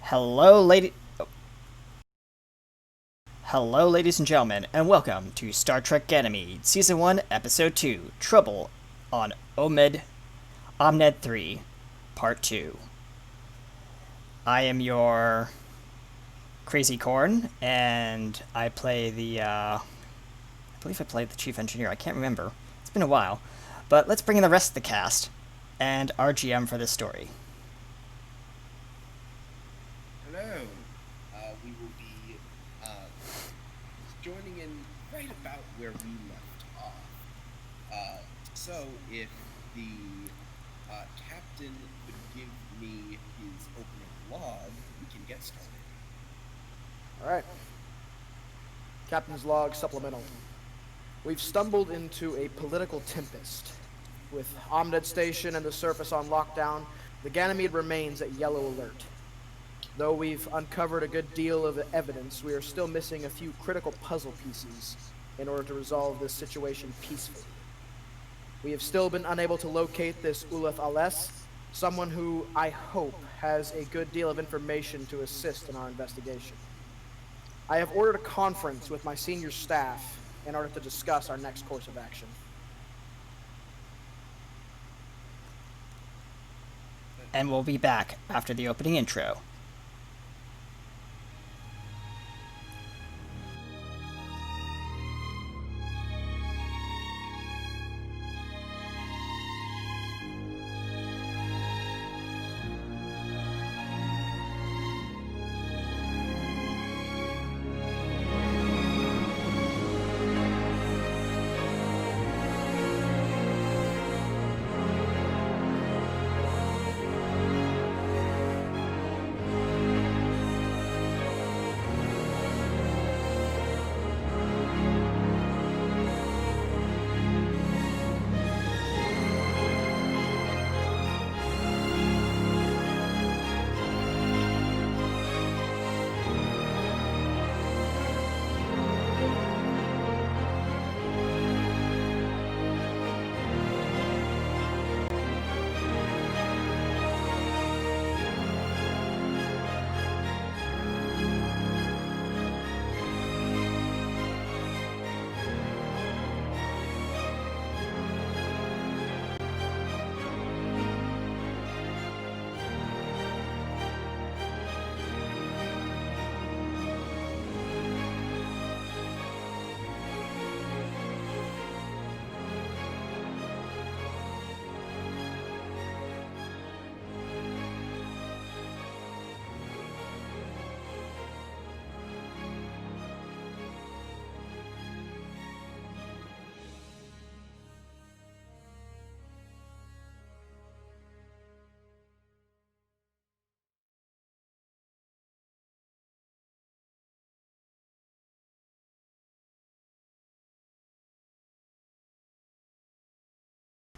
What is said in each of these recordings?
Hello, Hello, ladies and gentlemen, and welcome to Star Trek Ganymede, Season 1, Episode 2, Trouble on Omned 3, Part 2. I am your Crazy Corn, and I play I believe I played the Chief Engineer. I can't remember. It's been a while. But let's bring in the rest of the cast, and our GM for this story. Hello. We will be joining in right about where we left off. So, if the captain could give me his opening log, we can get started. All right. Captain's log supplemental. We've stumbled into a political tempest. With Omned Station and the surface on lockdown, the Ganymede remains at yellow alert. Though we've uncovered a good deal of evidence, we are still missing a few critical puzzle pieces in order to resolve this situation peacefully. We have still been unable to locate this Ulef Ales, someone who I hope has a good deal of information to assist in our investigation. I have ordered a conference with my senior staff in order to discuss our next course of action. And we'll be back after the opening intro.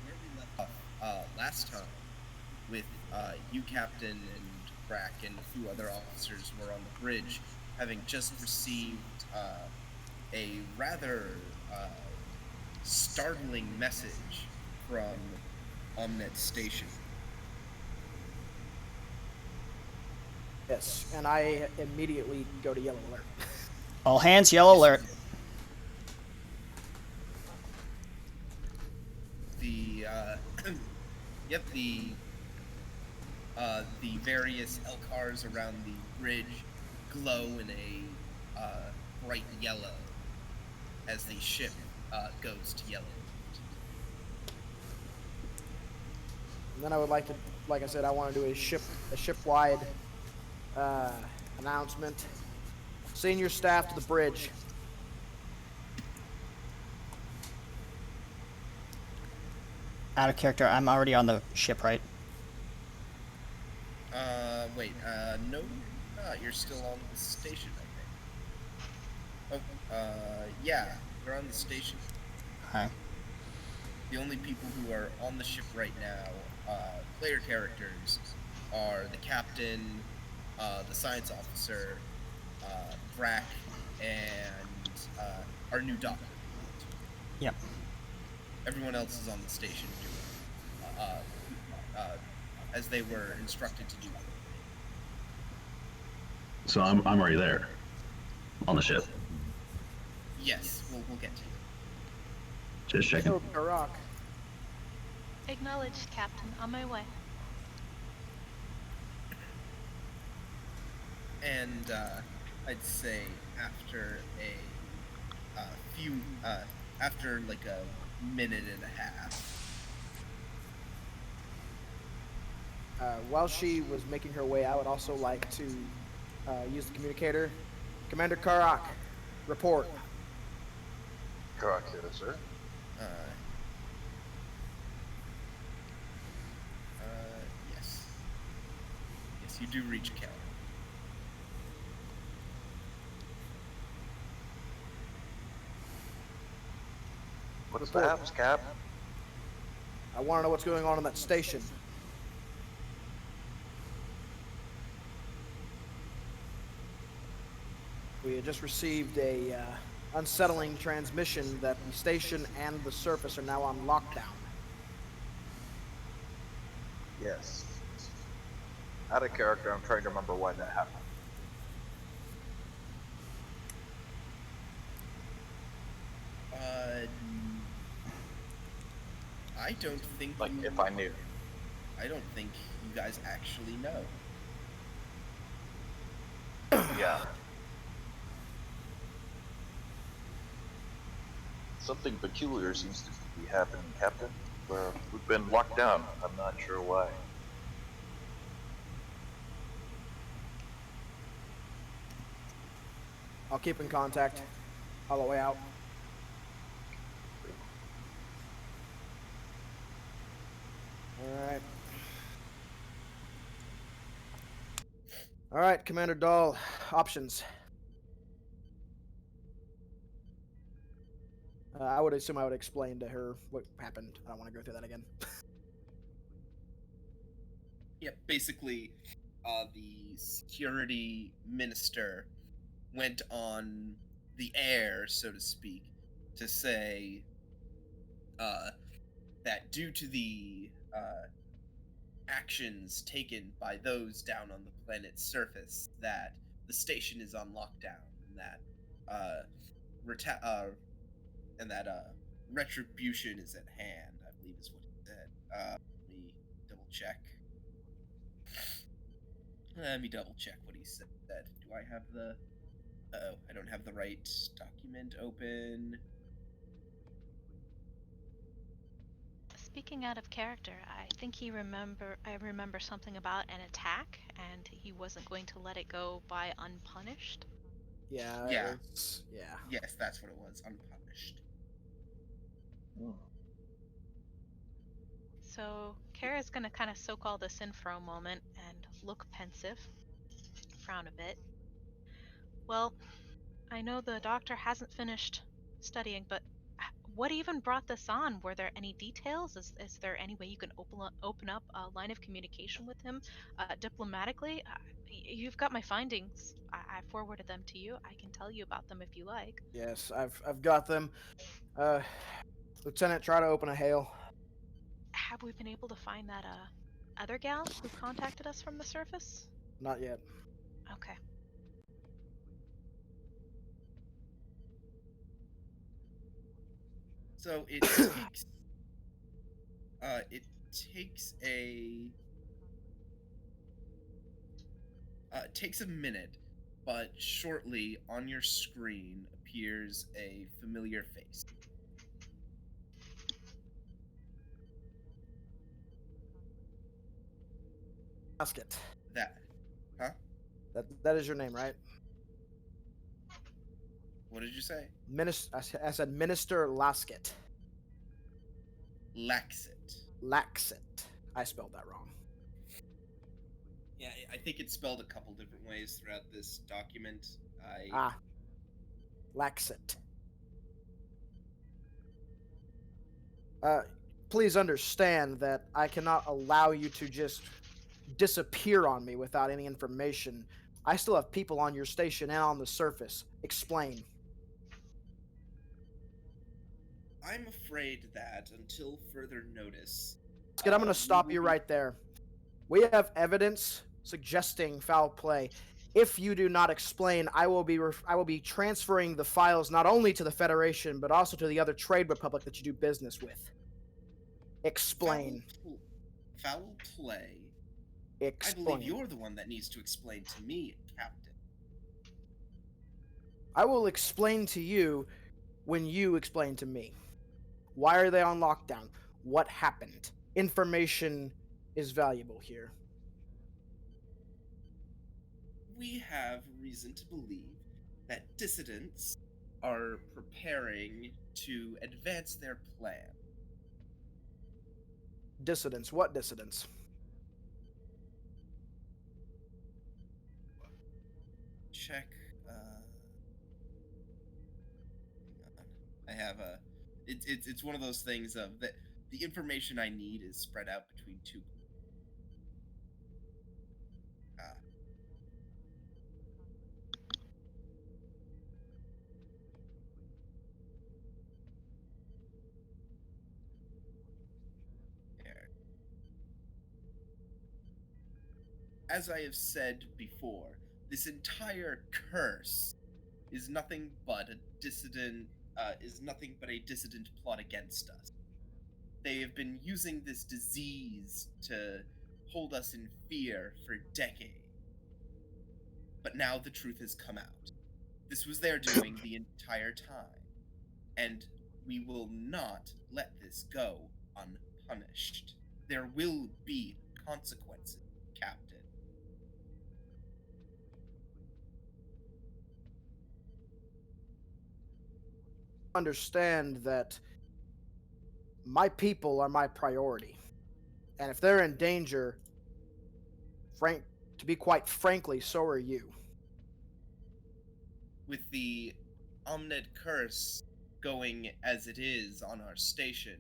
Where we left off last time, with you, Captain, and Brack, and a few other officers were on the bridge, having just received a rather startling message from Omned Station. Yes, and I immediately go to yellow alert. All hands, yellow alert. The yep, the various Elcars around the bridge glow in a bright yellow as the ship goes to yellow. And then I would like to, like I said, I want to do a ship-wide announcement. Senior staff to the bridge. Out of character, I'm already on the ship, right? No, you're not. You're still on the station, I think. Yeah, you're on the station. Okay. The only people who are on the ship right now, player characters, are the captain, the science officer, Brack, and our new doctor. Yep. Everyone else is on the station doing as they were instructed to do. So I'm already there on the ship. Yes, we'll get to you. Just checking. Oh, Karak. Acknowledged, Captain. On my way. And I'd say after after like a minute and a half, While she was making her way, I would also like to use the communicator. Commander Karak, report. Correct, sir. yes. Yes, you do reach Kel. What is the haps, Cap? I want to know what's going on in that station. We had just received a unsettling transmission that the station and the surface are now on lockdown. Yes. Out of character, I'm trying to remember why that happened. I don't think Like, if I knew. I don't think you guys actually know. Yeah. Something peculiar seems to be happening, Captain. We've been locked down. I'm not sure why. I'll keep in contact. All the way out. Alright. Alright, Commander Dahl. Options. I would assume I would explain to her what happened. I don't want to go through that again. Yep, basically, the security minister went on the air, so to speak, to say that due to the actions taken by those down on the planet's surface, that the station is on lockdown, and that retribution is at hand. I believe is what he said. Let me double check. Let me double check what he said. Do I have the? Oh, I don't have the right document open. Speaking out of character, I think I remember something about an attack, and he wasn't going to let it go by unpunished. Yeah. Yeah. Yeah. Yes, that's what it was. Unpunished. So Kara's gonna kind of soak all this in for a moment and look pensive, frown a bit. Well, I know the doctor hasn't finished studying, but what even brought this on? Were there any details? Is there any way you can open up a line of communication with him diplomatically? You've got my findings. I forwarded them to you. I can tell you about them if you like. Yes, I've got them. Lieutenant, try to open a hail. Have we been able to find that other gal who contacted us from the surface? Not yet. Okay. So it takes it takes a minute, but shortly on your screen appears a familiar face. Lasket. That, huh? That is your name, right? What did you say? I said Minister Lasket. Laxit. Laxet. I spelled that wrong. Yeah, I think it's spelled a couple different ways throughout this document. Laxet. Please understand that I cannot allow you to just disappear on me without any information. I still have people on your station and on the surface. Explain. I'm afraid that until further notice. I'm going to stop you right there. We have evidence suggesting foul play. If you do not explain, I will be transferring the files not only to the Federation but also to the other trade republic that you do business with. Explain. Foul play. I believe Explain. you're the one that needs to explain to me, Captain. I will explain to you when you explain to me. Why are they on lockdown? What happened? Information is valuable here. We have reason to believe that dissidents are preparing to advance their plan. Dissidents. What dissidents? Check. Hang on. I have a. It's one of those things of that the information I need is spread out between two. Ah. There. As I have said before, this entire curse is nothing but a dissident plot against us. They have been using this disease to hold us in fear for decades. But now the truth has come out. This was their doing the entire time. And we will not let this go unpunished. There will be consequences, Captain. Understand that my people are my priority. And if they're in danger, to be quite frankly, so are you. With the Omned curse going as it is on our station,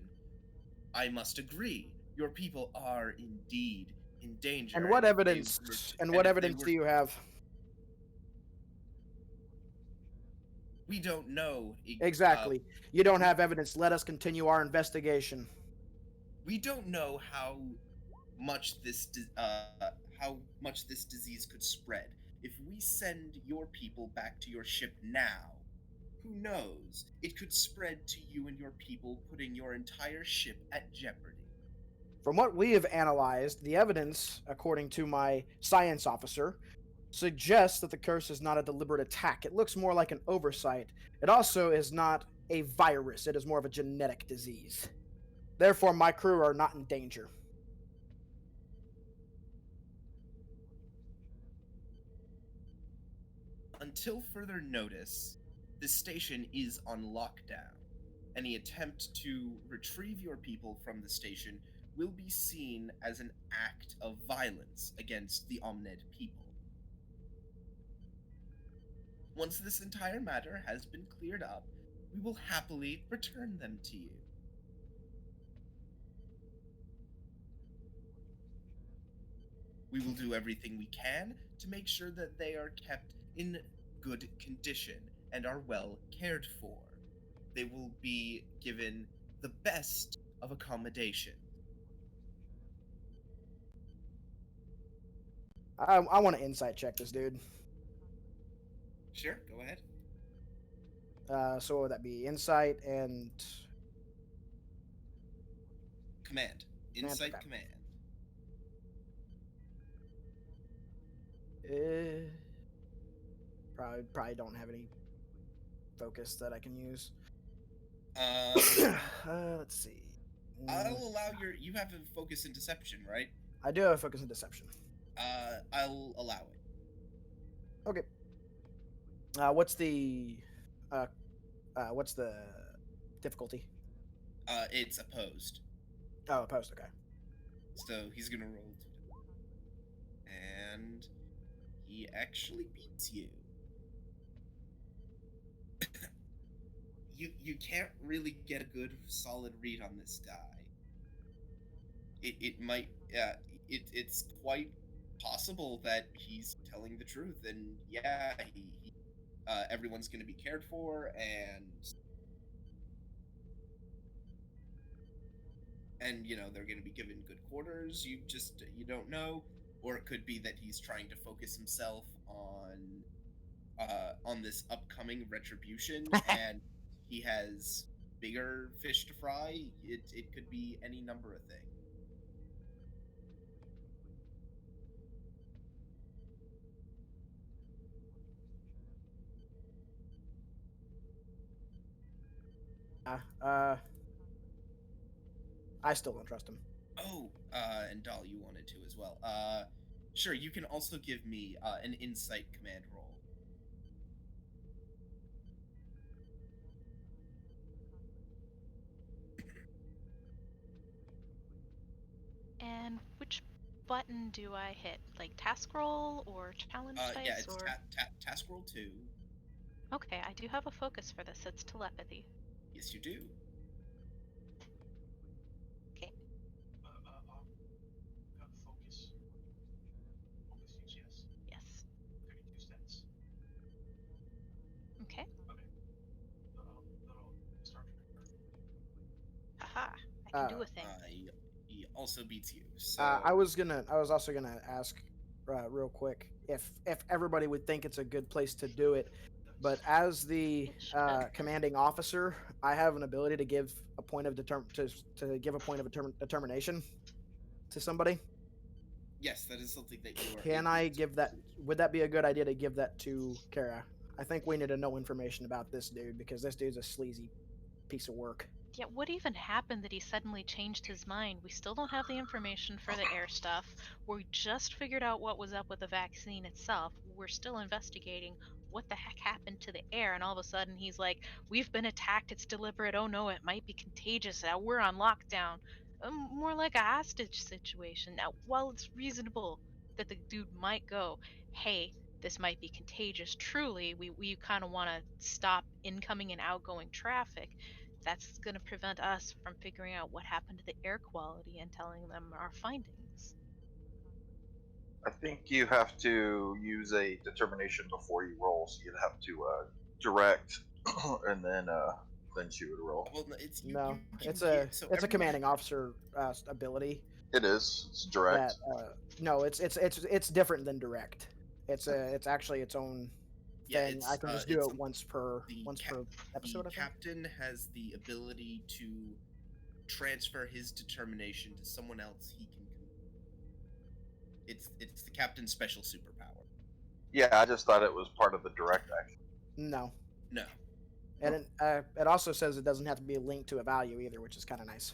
I must agree. Your people are indeed in danger. And what if they evidence? were to- And and what if they evidence were- do you have? We don't know. Exactly. You don't have evidence. Let us continue our investigation. We don't know how much this disease could spread. If we send your people back to your ship now, who knows? It could spread to you and your people, putting your entire ship at jeopardy. From what we have analyzed, the evidence, according to my science officer, suggests that the curse is not a deliberate attack. It looks more like an oversight. It also is not a virus. It is more of a genetic disease. Therefore, my crew are not in danger. Until further notice, this station is on lockdown. Any attempt to retrieve your people from the station will be seen as an act of violence against the Omned people. Once this entire matter has been cleared up, we will happily return them to you. We will do everything we can to make sure that they are kept in good condition and are well cared for. They will be given the best of accommodation. I want to insight check this dude. Sure, go ahead. So what would that be? Insight and Command. Insight Okay. command. Probably don't have any focus that I can use. Let's see. I'll allow you have a focus in deception, right? I do have a focus in deception. I'll allow it. Okay. What's the difficulty? It's opposed. Oh, opposed. Okay. So he's gonna roll 2. And he actually beats you. You can't really get a good solid read on this guy. It's quite possible that he's telling the truth, and yeah, everyone's gonna be cared for, and you know they're gonna be given good quarters. You don't know. or it could be that he's trying to focus himself on this upcoming retribution, and he has bigger fish to fry. It could be any number of things. Uh, I still don't trust him. Oh, and Doll, you wanted to as well. Sure, you can also give me an insight command roll. And which button do I hit? Like task roll or challenge dice Yeah, it's or? task roll 2. Okay, I do have a focus for this. It's telepathy. Yes, you do. Okay. Focus. Focus use, yes. Yes. 32 stats. Okay. Okay. Little Star Trek. Haha. I can do a thing. He also beats you. So I was also gonna ask, real quick, if everybody would think it's a good place to do it, but as the It should. commanding officer, I have an ability to give a point of determination to somebody. yes, that is something that you are. Can able I to give that? do. Would that be a good idea to give that to Kara? I think we need to know information about this dude because this dude's a sleazy piece of work. Yeah, what even happened that he suddenly changed his mind? We still don't have the information for the air stuff. We just figured out what was up with the vaccine itself. We're still investigating what the heck happened to the air, and all of a sudden he's like, "We've been attacked. It's deliberate. Oh no, it might be contagious. Now we're on lockdown." More like a hostage situation. Now, while it's reasonable that the dude might go, "Hey, this might be contagious. Truly, we kind of want to stop incoming and outgoing traffic." That's going to prevent us from figuring out what happened to the air quality and telling them our findings. I think you have to use a determination before you roll, so you'd have to direct, and then she would roll. Well, no, it's you. No, You can it's a get so it's a everyone. commanding officer ability It is. It's direct. that no, it's different than direct. It's actually its own Yeah, thing. I can just do it's it once per the episode. I think. captain has the ability to transfer his determination to someone else he can. It's the captain's special superpower. Yeah, I just thought it was part of the direct action. No, No. and it also says it doesn't have to be linked to a value either, which is kind of nice.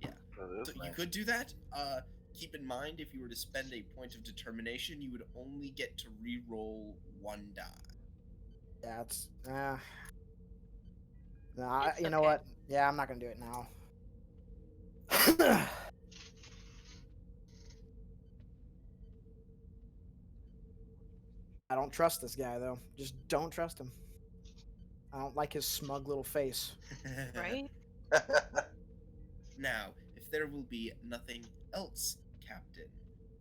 Yeah. That is So you nice. could do that. Keep in mind, if you were to spend a point of determination, you would only get to re-roll one die. Yeah, it's no, It's you know okay. what? Yeah, I'm not gonna do it now. I don't trust this guy though. Just don't trust him. I don't like his smug little face. Right? Now, if there will be nothing else, Captain.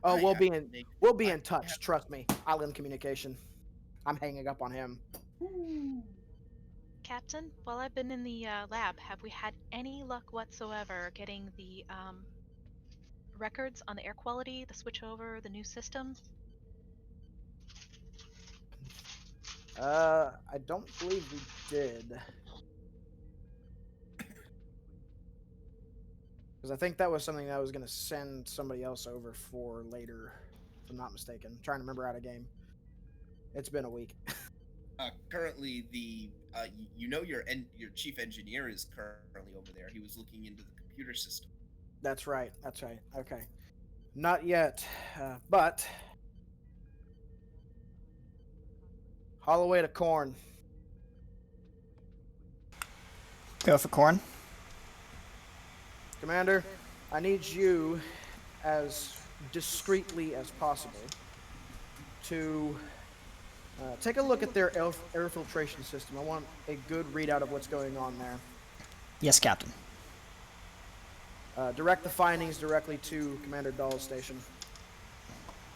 Oh, I we'll have be to in make- we'll be I in touch. have- Trust me. Island communication. I'm hanging up on him. Captain, while I've been in the lab, have we had any luck whatsoever getting the records on the air quality, the switchover, the new system? I don't believe we did. Because I think that was something that I was going to send somebody else over for later, if I'm not mistaken. I'm trying to remember out of game. It's been a week. Currently, your chief engineer is currently over there. He was looking into the computer system. That's right. That's right. Okay. Not yet, but Holloway to Corn. Go for corn. Commander, I need you, as discreetly as possible, to take a look at their air filtration system. I want a good readout of what's going on there. Yes, Captain. Direct the findings directly to Commander Dahl's station.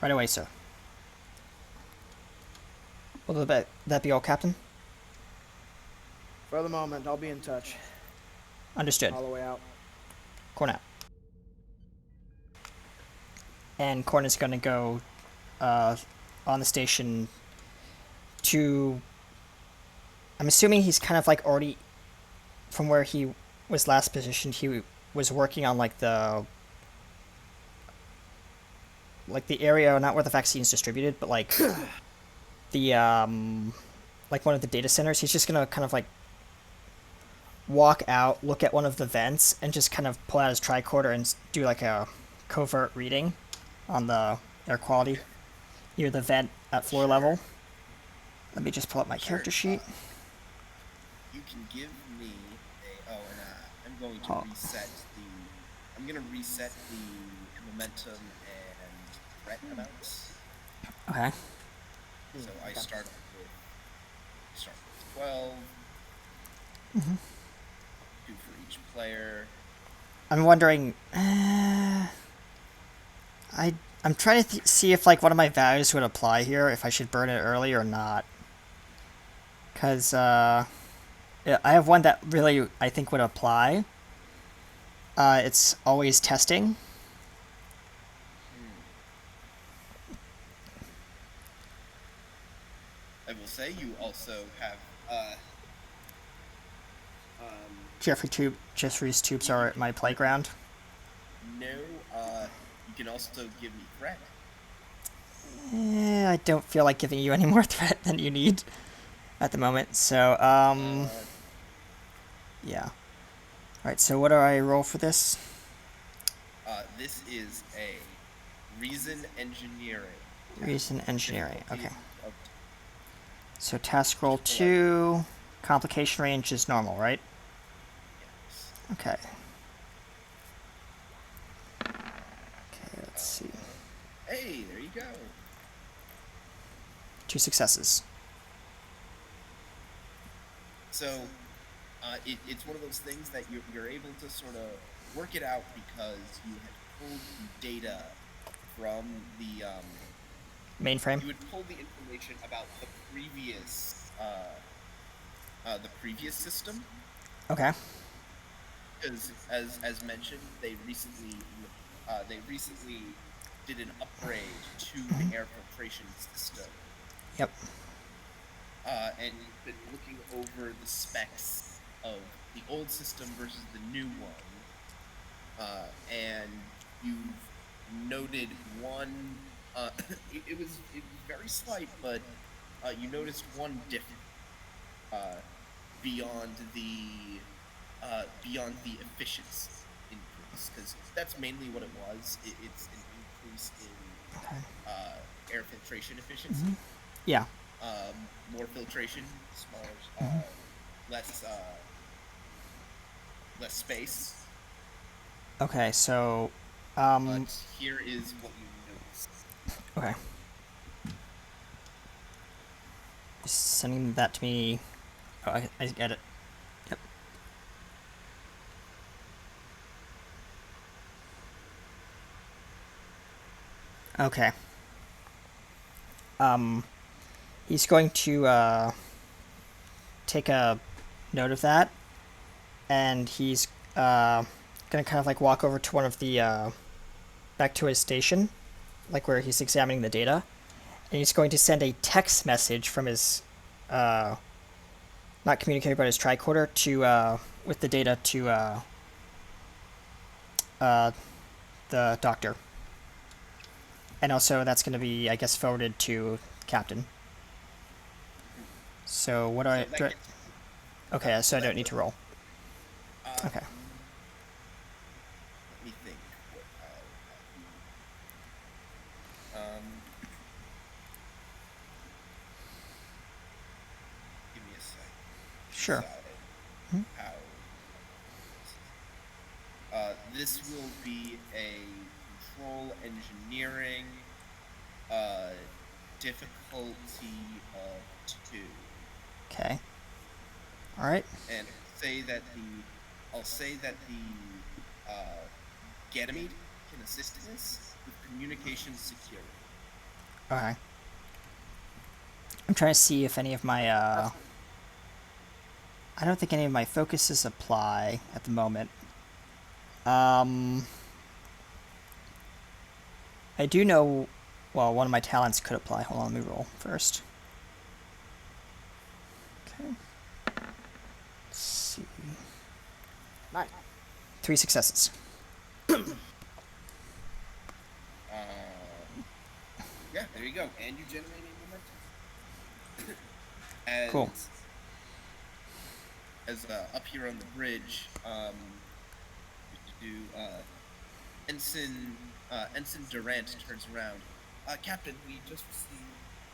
Right away, sir. Will that be all, Captain? For the moment, I'll be in touch. Understood. Holloway out. Corn out. and Corn is going to go on the station to. I'm assuming he's kind of like already from where he was last positioned. He was working on like the area, not where the vaccine's distributed, but like the like one of the data centers. He's just gonna kind of like walk out, look at one of the vents, and just kind of pull out his tricorder and do like a covert reading on the air quality near the vent at floor level. Let me just pull up my character sheet. You can give me a. Oh, and I'm going to reset the. I'm going to reset the momentum and threat amounts. Okay. So I start with 12. Mm-hmm. 2 for each player. I'm wondering. I'm trying to see if like one of my values would apply here. If I should burn it early or not. Because yeah, I have one that really I think would apply. It's always testing. I will say you also have Jeffrey's tubes are at my playground. No, you can also give me threat. I don't feel like giving you any more threat than you need at the moment. So yeah. Alright, so what do I roll for this? This is a reason engineering. Reason engineering, Difficulty okay. of- So task roll 2, complication range is normal, right? yes. Okay. Okay, let's see. Hey, there you go. 2 successes. So, it's one of those things that you're able to sort of work it out because you had pulled the data from the Mainframe? you would pull the information about the previous system. Okay. Because as mentioned, they recently did an upgrade to the air filtration system. Yep. And you've been looking over the specs of the old system versus the new one, and you've noted one. It was very slight, but you noticed one difference beyond the efficiency increase, because that's mainly what it was. It's an increase in air filtration efficiency. Yeah. More filtration, smaller, less space. Okay, so But here is what you notice. okay. Just sending that to me. Oh, I get it. Yep. Okay. He's going to take a note of that, and he's gonna kind of like walk over to one of the back to his station, like where he's examining the data, and he's going to send a text message from his not communicator but his tricorder to with the data to the doctor. And also that's going to be, I guess, forwarded to Captain. So what do I... Okay, so I don't need to roll. Okay. Let me think. Give me a second. Sure. This will be a control engineering difficulty of 2. Okay. All right. And I'll say that the Ganymede can assist in this with communication security. Okay. I'm trying to see if any of my I don't think any of my focuses apply at the moment. I do know. Well, one of my talents could apply. Hold on, let me roll first. Okay. Let's see. Nice. 3 successes. Yeah, there you go. And you generate a momentum. And Cool. as up here on the bridge, Ensign Durant turns around. Captain, we just received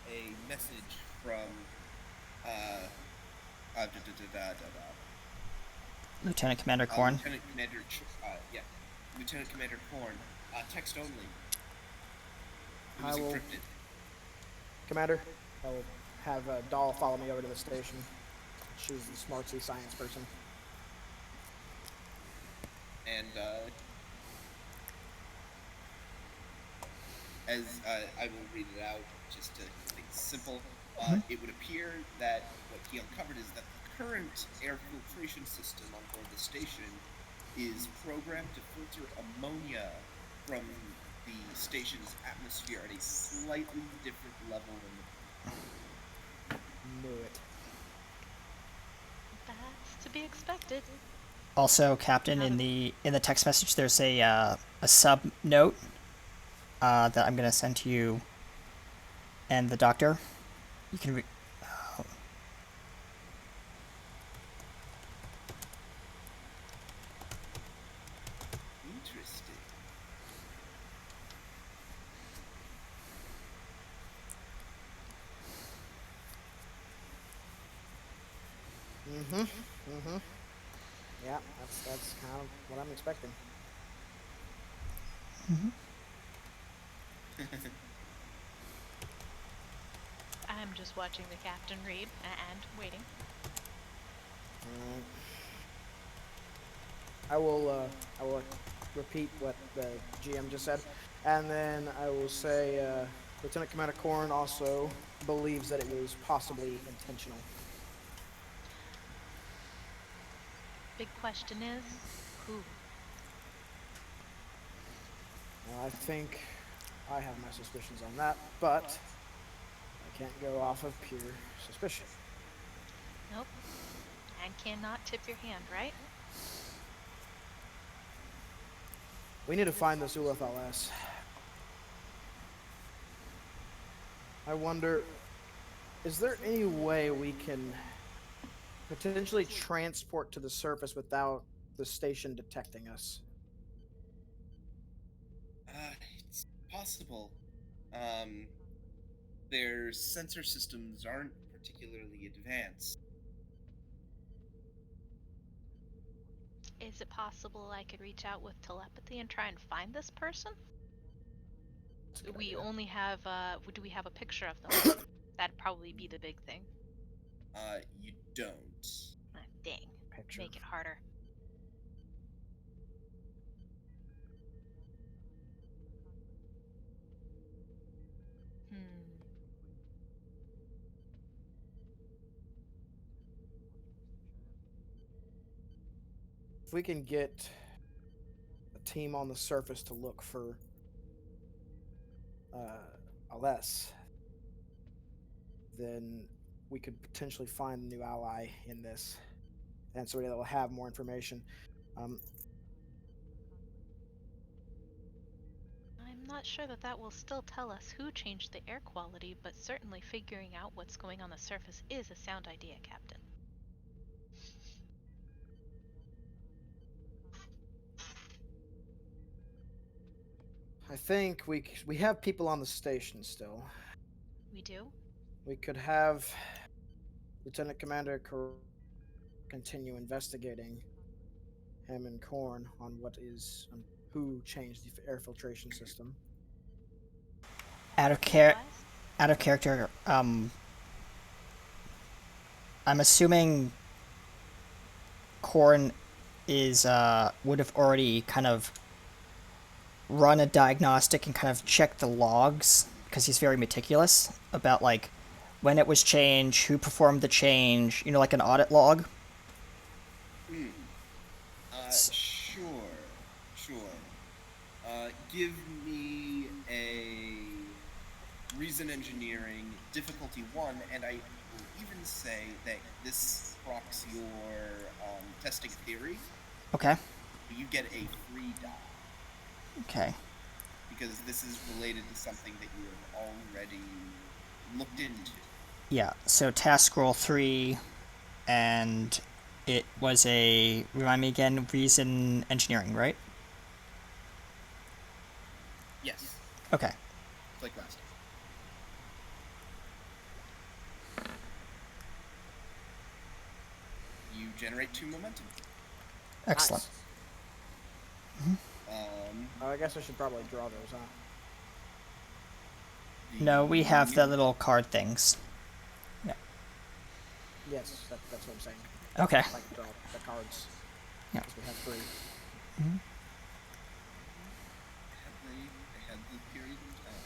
a message from Lieutenant Commander Korn. Lieutenant Commander Korn. Text only. It I was will- encrypted. Commander, I will have Dahl follow me over to the station. She's the smartsy science person. And as I will read it out just to make it simple, it would appear that what he uncovered is that the current air filtration system on board the station is programmed to filter ammonia from the station's atmosphere at a slightly different level than the Knew it. That's to be expected. Also, Captain, in the text message, there's a sub note that I'm gonna send to you and the doctor. You can read. Interesting. Yeah, that's kind of what I'm expecting. I'm just watching the captain read and waiting. I will repeat what the GM just said, and then I will say Lieutenant Commander Korn also believes that it was possibly intentional. Big question is, who? I think I have my suspicions on that, but I can't go off of pure suspicion. Nope. And cannot tip your hand, right? We need to find this Uleth LS. I wonder, is there any way we can potentially transport to the surface without the station detecting us? It's possible. Their sensor systems aren't particularly advanced. Is it possible I could reach out with telepathy and try and find this person? That's a good We idea. only have, do we have a picture of them? That'd probably be the big thing. You don't. Ah, dang. Picture. Make it harder. Hmm. If we can get a team on the surface to look for LS, then we could potentially find a new ally in this, and somebody that will have more information. I'm not sure that will still tell us who changed the air quality, but certainly figuring out what's going on the surface is a sound idea, Captain. I think we have people on the station still. We do? We could have Lieutenant Commander continue investigating him and Korn on who changed the air filtration system. Out of character. I'm assuming Korn is would have already kind of run a diagnostic and kind of checked the logs because he's very meticulous about like when it was changed, who performed the change, like an audit log. Sure. Give me a reason engineering difficulty 1, and I will even say that this procs your testing theory. Okay. You get a free die Okay. because this is related to something that you have already looked into. Yeah, so task roll 3, and it was a, remind me again, reason engineering, right? Yes, Okay. it's like last time. You generate 2 momentum. Excellent. Nice. I guess I should probably draw those, huh? No, we have the little card things. Yeah. Yes, that's what I'm saying. Okay. If I can draw the cards. Yeah. Because we have 3. They had the period of time.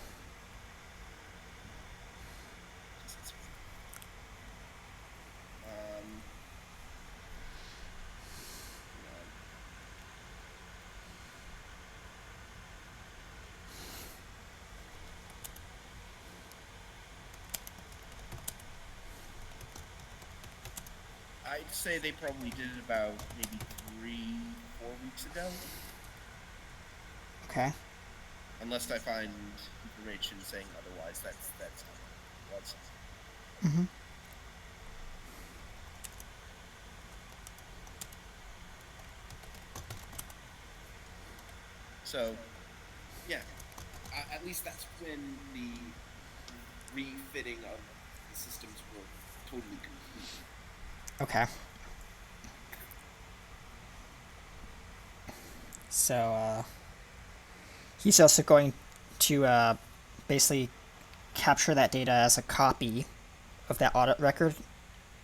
I'd say they probably did it about maybe 3-4 weeks ago. Okay. Unless I find information saying otherwise, that's how it was. Mm-hmm. So, yeah, at least that's when the refitting of the systems were totally complete. Okay. So, he's also going to basically capture that data as a copy of that audit record,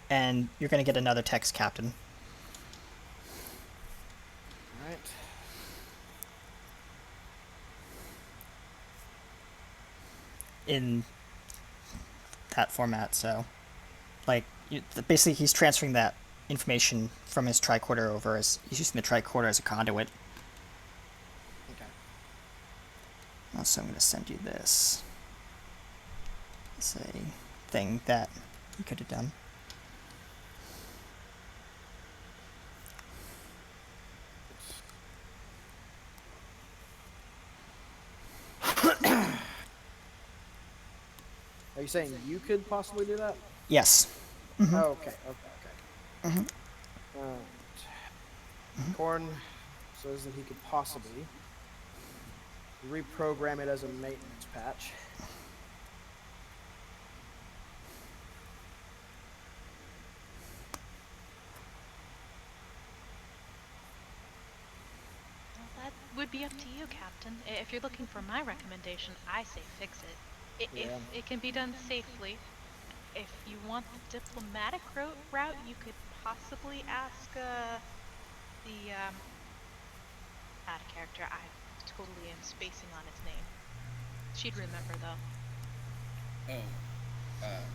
and you're going to get another text captain. Alright. In that format, so like basically he's transferring that information from his tricorder over as he's using the tricorder as a conduit. Okay. Also, I'm going to send you this. It's a thing that he could have done. Are you saying you could possibly do that? Yes. Mm-hmm. Oh, okay. Mm-hmm. Korn says that he could possibly reprogram it as a maintenance patch. Well, that would be up to you, Captain. If you're looking for my recommendation, I say fix it. If Yeah. it can be done safely. If you want the diplomatic route, you could possibly ask the out of character. I totally am spacing on his name. She'd remember though. Oh,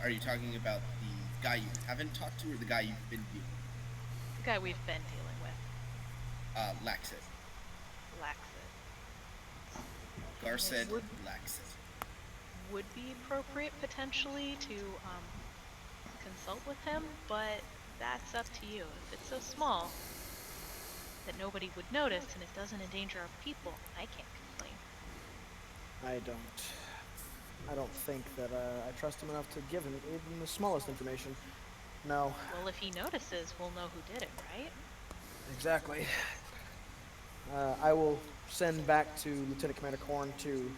are you talking about the guy you haven't talked to, or the guy you've been dealing with? The guy we've been dealing with. Laxit. Laxit. Garcet Laxit. Would be appropriate potentially to consult with him, but that's up to you. If it's so small that nobody would notice and it doesn't endanger our people, I can't complain. I don't think that I trust him enough to give him even the smallest information. No. Well, if he notices, we'll know who did it, right? Exactly. I will send back to Lieutenant Commander Korn to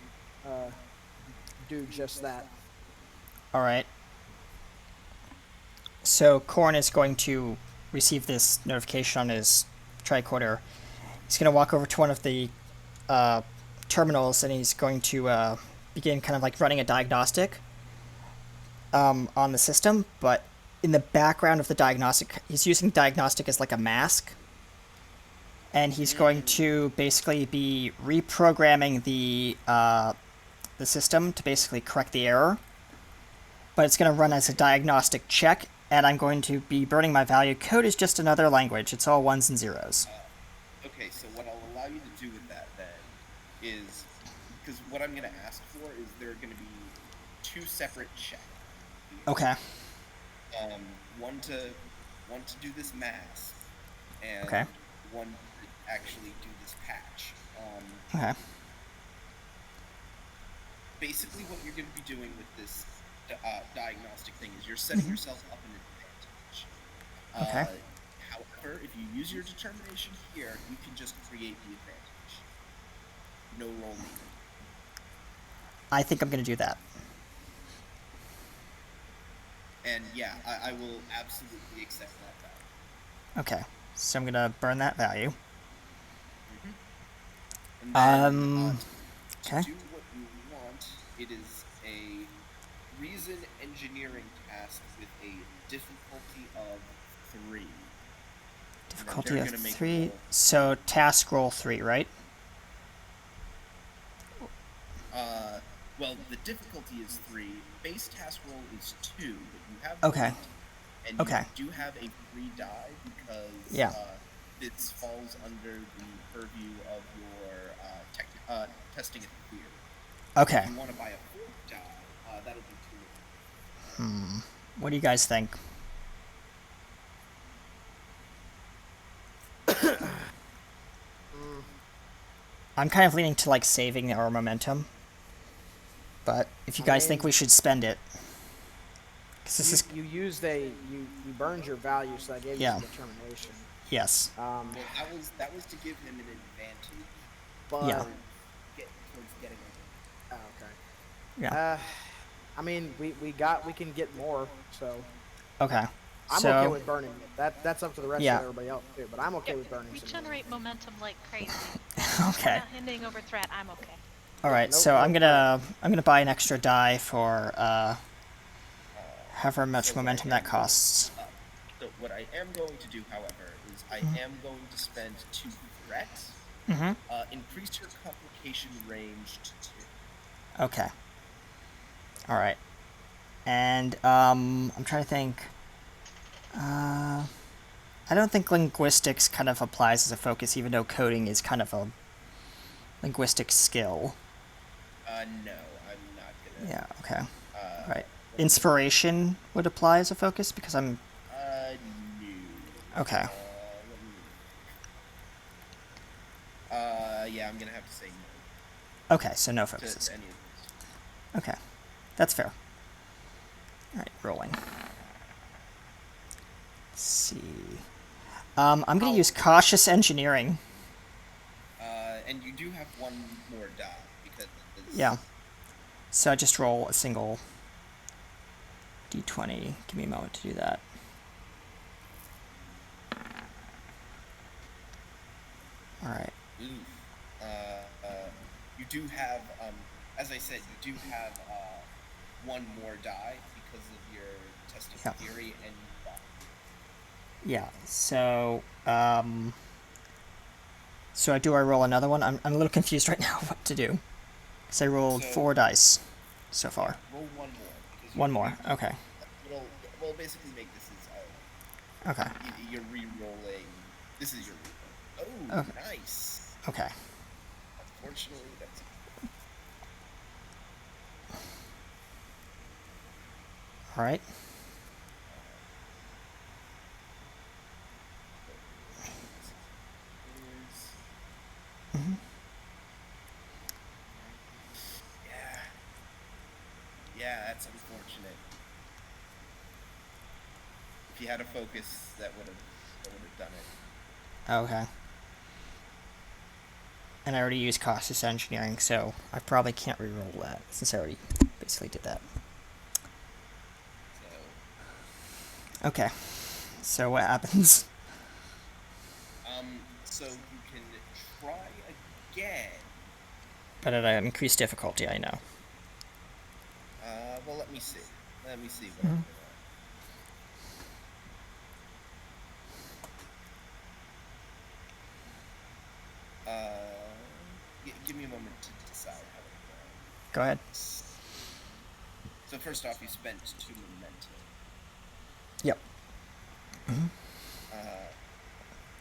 do just that. All right. So Korn is going to receive this notification on his tricorder. He's going to walk over to one of the terminals, and he's going to begin kind of like running a diagnostic on the system. But in the background of the diagnostic, he's using diagnostic as like a mask. And he's going to basically be reprogramming the system to basically correct the error. But it's going to run as a diagnostic check, and I'm going to be burning my value. Code is just another language. It's all ones and zeros. Okay, so what I'll allow you to is because what I'm going to ask for is there are going to be 2 separate checks. Okay. One to do this mask, and Okay. one to actually do this patch. Okay. Basically, what you're going to be doing with this diagnostic thing is you're setting yourself up an advantage. Okay. However, if you use your determination here, you can just create the advantage. No roll needed. I think I'm going to do that. And yeah, I will absolutely accept that value. Okay. So I'm going to burn that value. And then, okay. to do what you want, it is a reason engineering task with a difficulty of 3. Difficulty of 3. So task roll 3, right? Well, the difficulty is 3. Base task roll is 2, but you have Okay. and Okay. you do have a free die because Yeah. this falls under the purview of your testing at the theater. Okay. If you want to buy a 4th die, that'll be 2. What do you guys think? I'm kind of leaning to like saving our momentum, but if you guys think we should spend it, because this is You used you burned your value, so I gave you some determination. yes. Well, that was to give him an advantage. But Yeah. Towards getting it. Oh, okay. Yeah. I mean, we can get more, so Okay. I'm So okay with burning it. That's up to the rest Yeah. of everybody else too. But I'm okay with burning. We some generate momentum like crazy. okay. Not handing over threat, I'm okay. All right. Nope, So nope, I'm gonna buy an extra die for however much momentum that costs. So what I am going to do, however, is I am going to spend 2 threats. Increase your complication range to 2. Okay. All right. And I'm trying to think. I don't think linguistics kind of applies as a focus, even though coding is kind of a linguistic skill. No, I'm not gonna. Yeah. Okay. All right. Inspiration would apply as a focus because I'm. No. Okay. Yeah, I'm gonna have to say no Okay. So no focuses. to any of these. Okay. That's fair. All right. Rolling. Let's see. I'm going to use cautious engineering. And you do have 1 more die because. Yeah. So I just roll a single d20. Give me a moment to do that. All right. You do have, as I said, you do have 1 more die because of your testing theory and Yeah. So so I roll another one. I'm a little confused right now what to do. Because I rolled 4 dice so far. roll 1 more. One more. Okay. We'll basically make this as Okay. you're re-rolling. This is your re-roll. Oh, Okay. nice. Okay. Unfortunately, that's. All right. Yeah, that's unfortunate. If you had a focus, that would have done it. Okay. And I already used cautious engineering, so I probably can't re-roll that since I already basically did that. So. Okay. So what happens? So you can try again. But at an increased difficulty, I know. Well, let me see. Let me see what I'm doing. Give me a moment to decide how to Go ahead. So first off, you spent 2 momentum. Yep.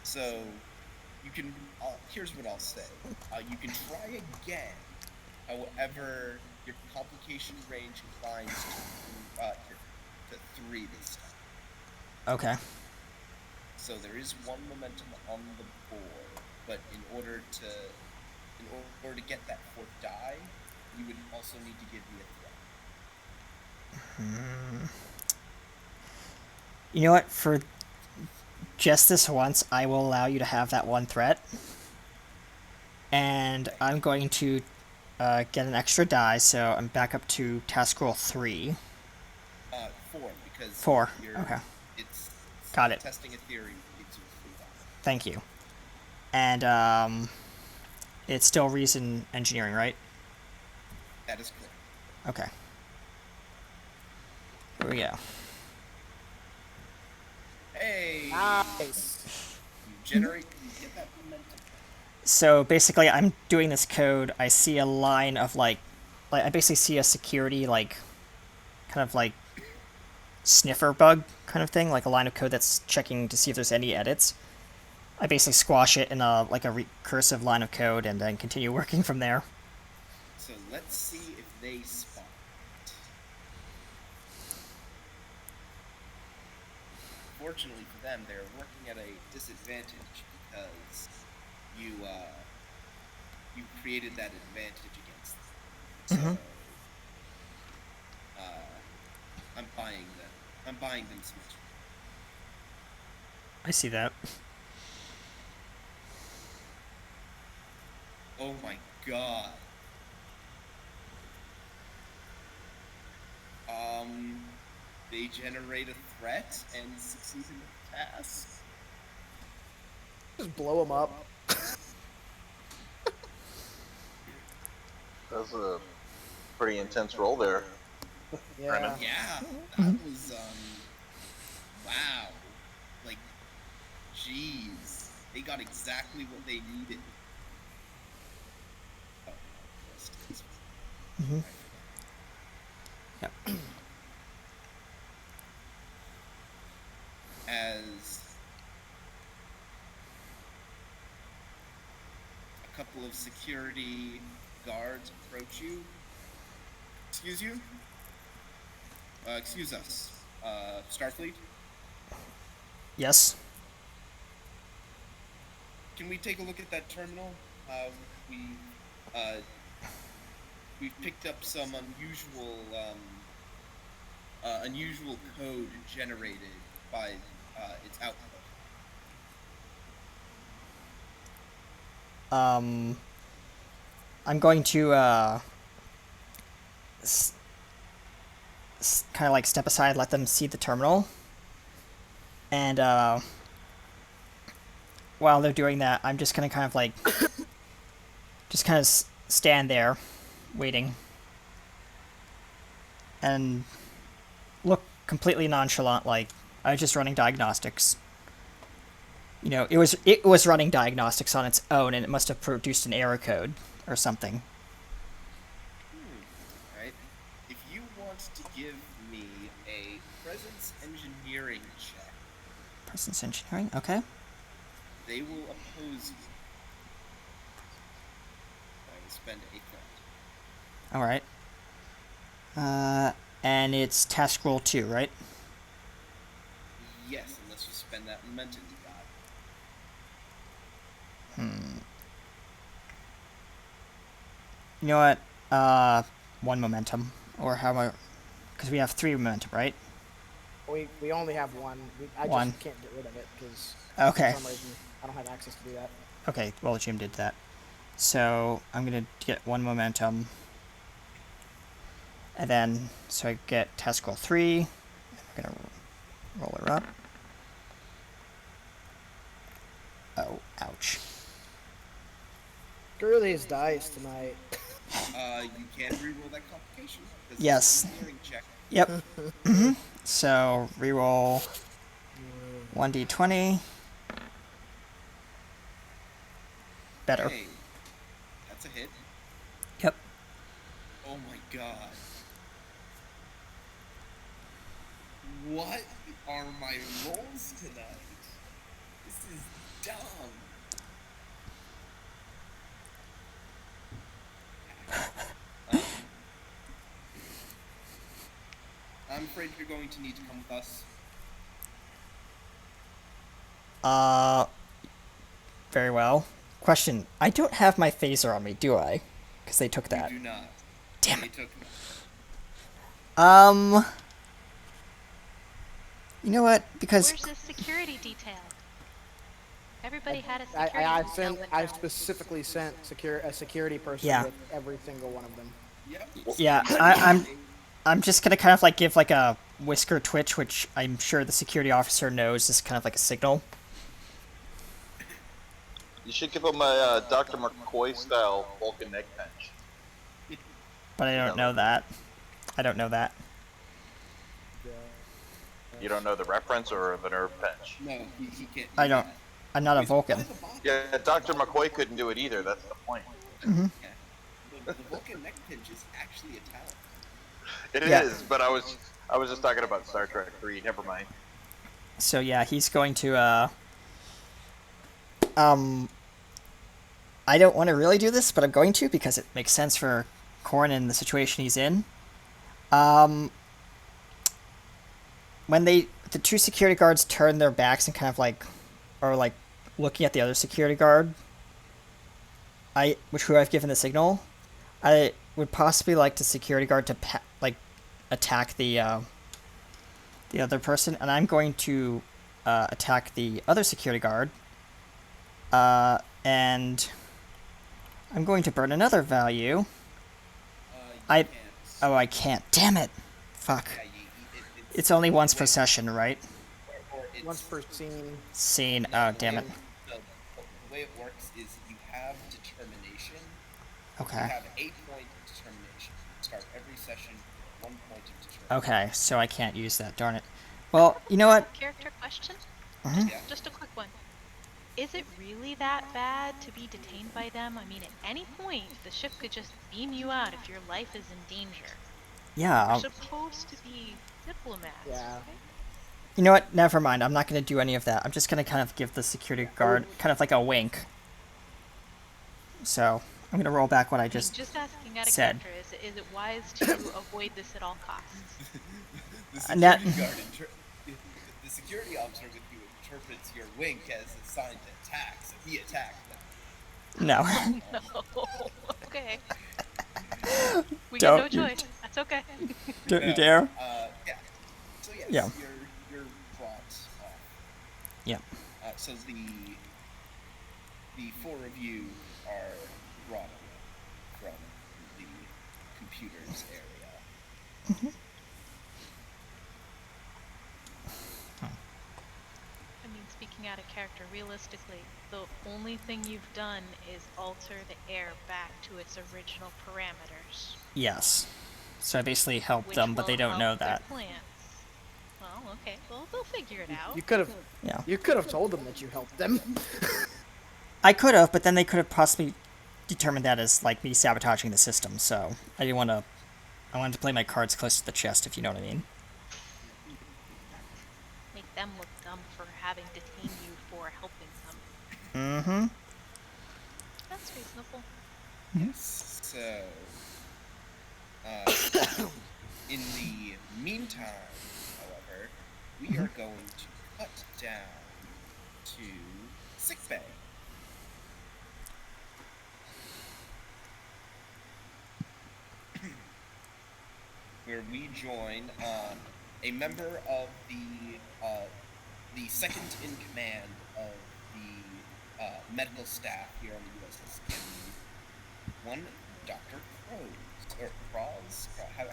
So You can. Here's what I'll say. You can try again. However, your complication range climbs to 3 this time. Okay. So there is 1 momentum on the board, but in order to get that 4th die, you would also need to give me a threat. You know what? For just this once, I will allow you to have that 1 threat. And I'm going to get an extra die, so I'm back up to task roll 3. 4, because 4. Okay. It's Got it. testing a theory gives you a 3 die. Thank you. And it's still reason engineering, right? That is correct. Okay. Here we go. Hey! Nice. You get that momentum. So basically, I'm doing this code. I see a line of like I basically see a security kind of like sniffer bug kind of thing, like a line of code that's checking to see if there's any edits. I basically squash it in a recursive line of code and then continue working from there. So let's see if they spot it. Fortunately for them, they're working at a disadvantage because you created that advantage against them. So I'm buying them. I'm buying them some extra. I see that. Oh my god. They generate a threat and succeed in the task. Just blow them up. That's a pretty intense roll there. Yeah. Yeah, that was wow. Like, jeez, they got exactly what they needed. Oh, Yep. As a couple of security guards approach you. Excuse you? Excuse us. Starfleet? Yes. Can we take a look at that terminal? We've picked up some unusual code generated by its output. I'm going to kind of like step aside, let them see the terminal, and while they're doing that, I'm just gonna kind of like just kind of stand there, waiting, and look completely nonchalant, like I was just running diagnostics. You know, it was running diagnostics on its own, and it must have produced an error code or something. Right. If you want to give me a presence engineering check, Presence engineering, okay. they will oppose you. I will spend a threat. All right. And it's task roll 2, right? Yes, unless you spend that momentum you got. You know what? 1 momentum, or how about? Because we have 3 momentum, right? We only have 1. I One. just can't get rid of it because Okay. for some reason I don't have access to do that. Okay. Well, Jim did that, so I'm gonna get 1 momentum, and then so I get task roll 3. I'm gonna roll her up. Oh, ouch. Screw these dice tonight. You can reroll that complication. Because Yes. it's an engineering check. Yep. So reroll 1d20. Better. Hey, that's a hit. Yep. Oh my god. What are my rolls tonight? This is dumb. afraid you're going to need to come with us. Very well. Question: I don't have my phaser on me, do I? Because they took that. You do not. Damn They it. took You know what? Because Where's the security detail? Everybody had a I, security I, I detail. sent. with I them. specifically sent a security person Yeah. with every single one of them. Yep. yeah, I'm just gonna kind of like give like a whisker twitch, which I'm sure the security officer knows is kind of like a signal. You should give him a Dr. McCoy style Vulcan neck bench. But I don't know that. I don't know that. You don't know the reference or the nerve bench? No, he can't. I don't. that. I'm not a Wait, Vulcan. why the box? Yeah, Dr. McCoy couldn't do it either. That's the point. Yeah. The Vulcan neck pinch is actually a talent. It Yeah. is, but I was just talking about Star Trek 3. Never mind. So yeah, he's going to I don't want to really do this, but I'm going to because it makes sense for Korn and the situation he's in. When the two security guards turn their backs and kind of like are like looking at the other security guard, who I've given the signal, I would possibly like the security guard to attack the other person, and I'm going to attack the other security guard, and I'm going to burn another value. You I- can't. Oh, I can't. Damn it. Fuck. Yeah, It's only once per session, right? or it's, Once per scene. Scene. no, Oh, the damn way- it. The way it works is you have determination. You Okay. have 8 point determination. Start every session with 1 point of determination. Okay, so I can't use that. Darn it. Well, you know what? Character question? Mhm. Yeah. Just a quick one. Is it really that bad to be detained by them? I mean, at any point, the ship could just beam you out if your life is in danger. Yeah. You're supposed to be diplomats. Yeah. right? You know what? Never mind. I'm not going to do any of that. I'm just going to kind of give the security guard kind of like a wink. So, I'm going to roll back what I just... Just asking out of said. character, is it wise to avoid this at all costs? The Net- security guard the security officer with you interprets your wink as a sign to attack, so he attacked them. No. No. Okay. We Don't get you- no choice. That's okay. Don't you No. dare. Yeah. So yes, Yeah. you're brought off. Yeah. So the 4 of you are brought from the computers area. I mean, speaking out of character, realistically, the only thing you've done is alter the air back to its original parameters. Yes. So I basically helped Which them, but they will don't know help their that. plans. Well, okay. Well, they'll figure it out. You could have. Yeah. You could have told them that you helped them. I could have, but then they could have possibly determined that as like me sabotaging the system, so I didn't want to... I wanted to play my cards close to the chest, if you know what I mean. Make them look dumb for having detained you for helping them. Mm-hmm. That's reasonable. Yes. So, in the meantime, however, we are going to cut down to sickbay. Where we join a member of the second in command of the medical staff here on the USS Ganymede. One, Dr. Crows, or Cross? How do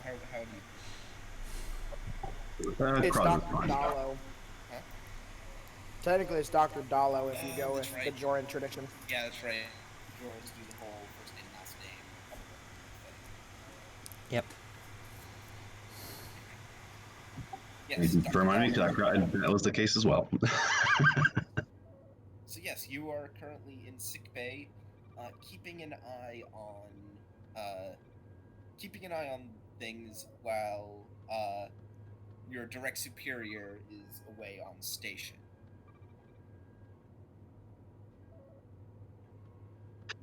you... It's Cross- Dr. Dallo. Huh? Technically, it's Dr. Dallo if you Oh, go that's with right. the Joran tradition. Yeah, that's right. Jorans do the whole first name, last name. Yep. Yes, You Dr. remind me, Dallo. that was the case as well. So yes, you are currently in sick bay, keeping an eye on things while your direct superior is away on station.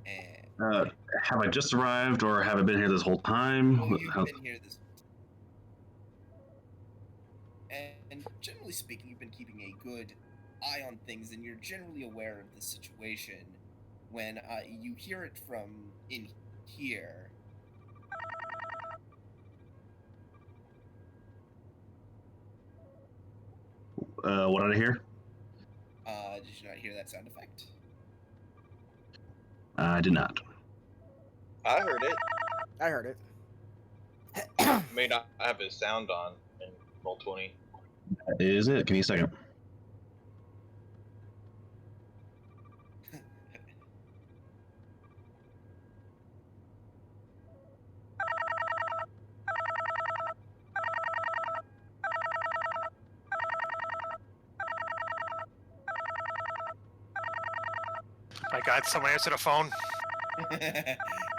And Have I just arrived, or have I been here this whole time? oh, you've been here this. speaking, you've been keeping a good eye on things, and you're generally aware of the situation when you hear it from in here. What did I hear? Did you not hear that sound effect? I did not. I heard it. I heard it. May not have his sound on in roll 20. Is it? Give me a second. My God, someone answer the phone.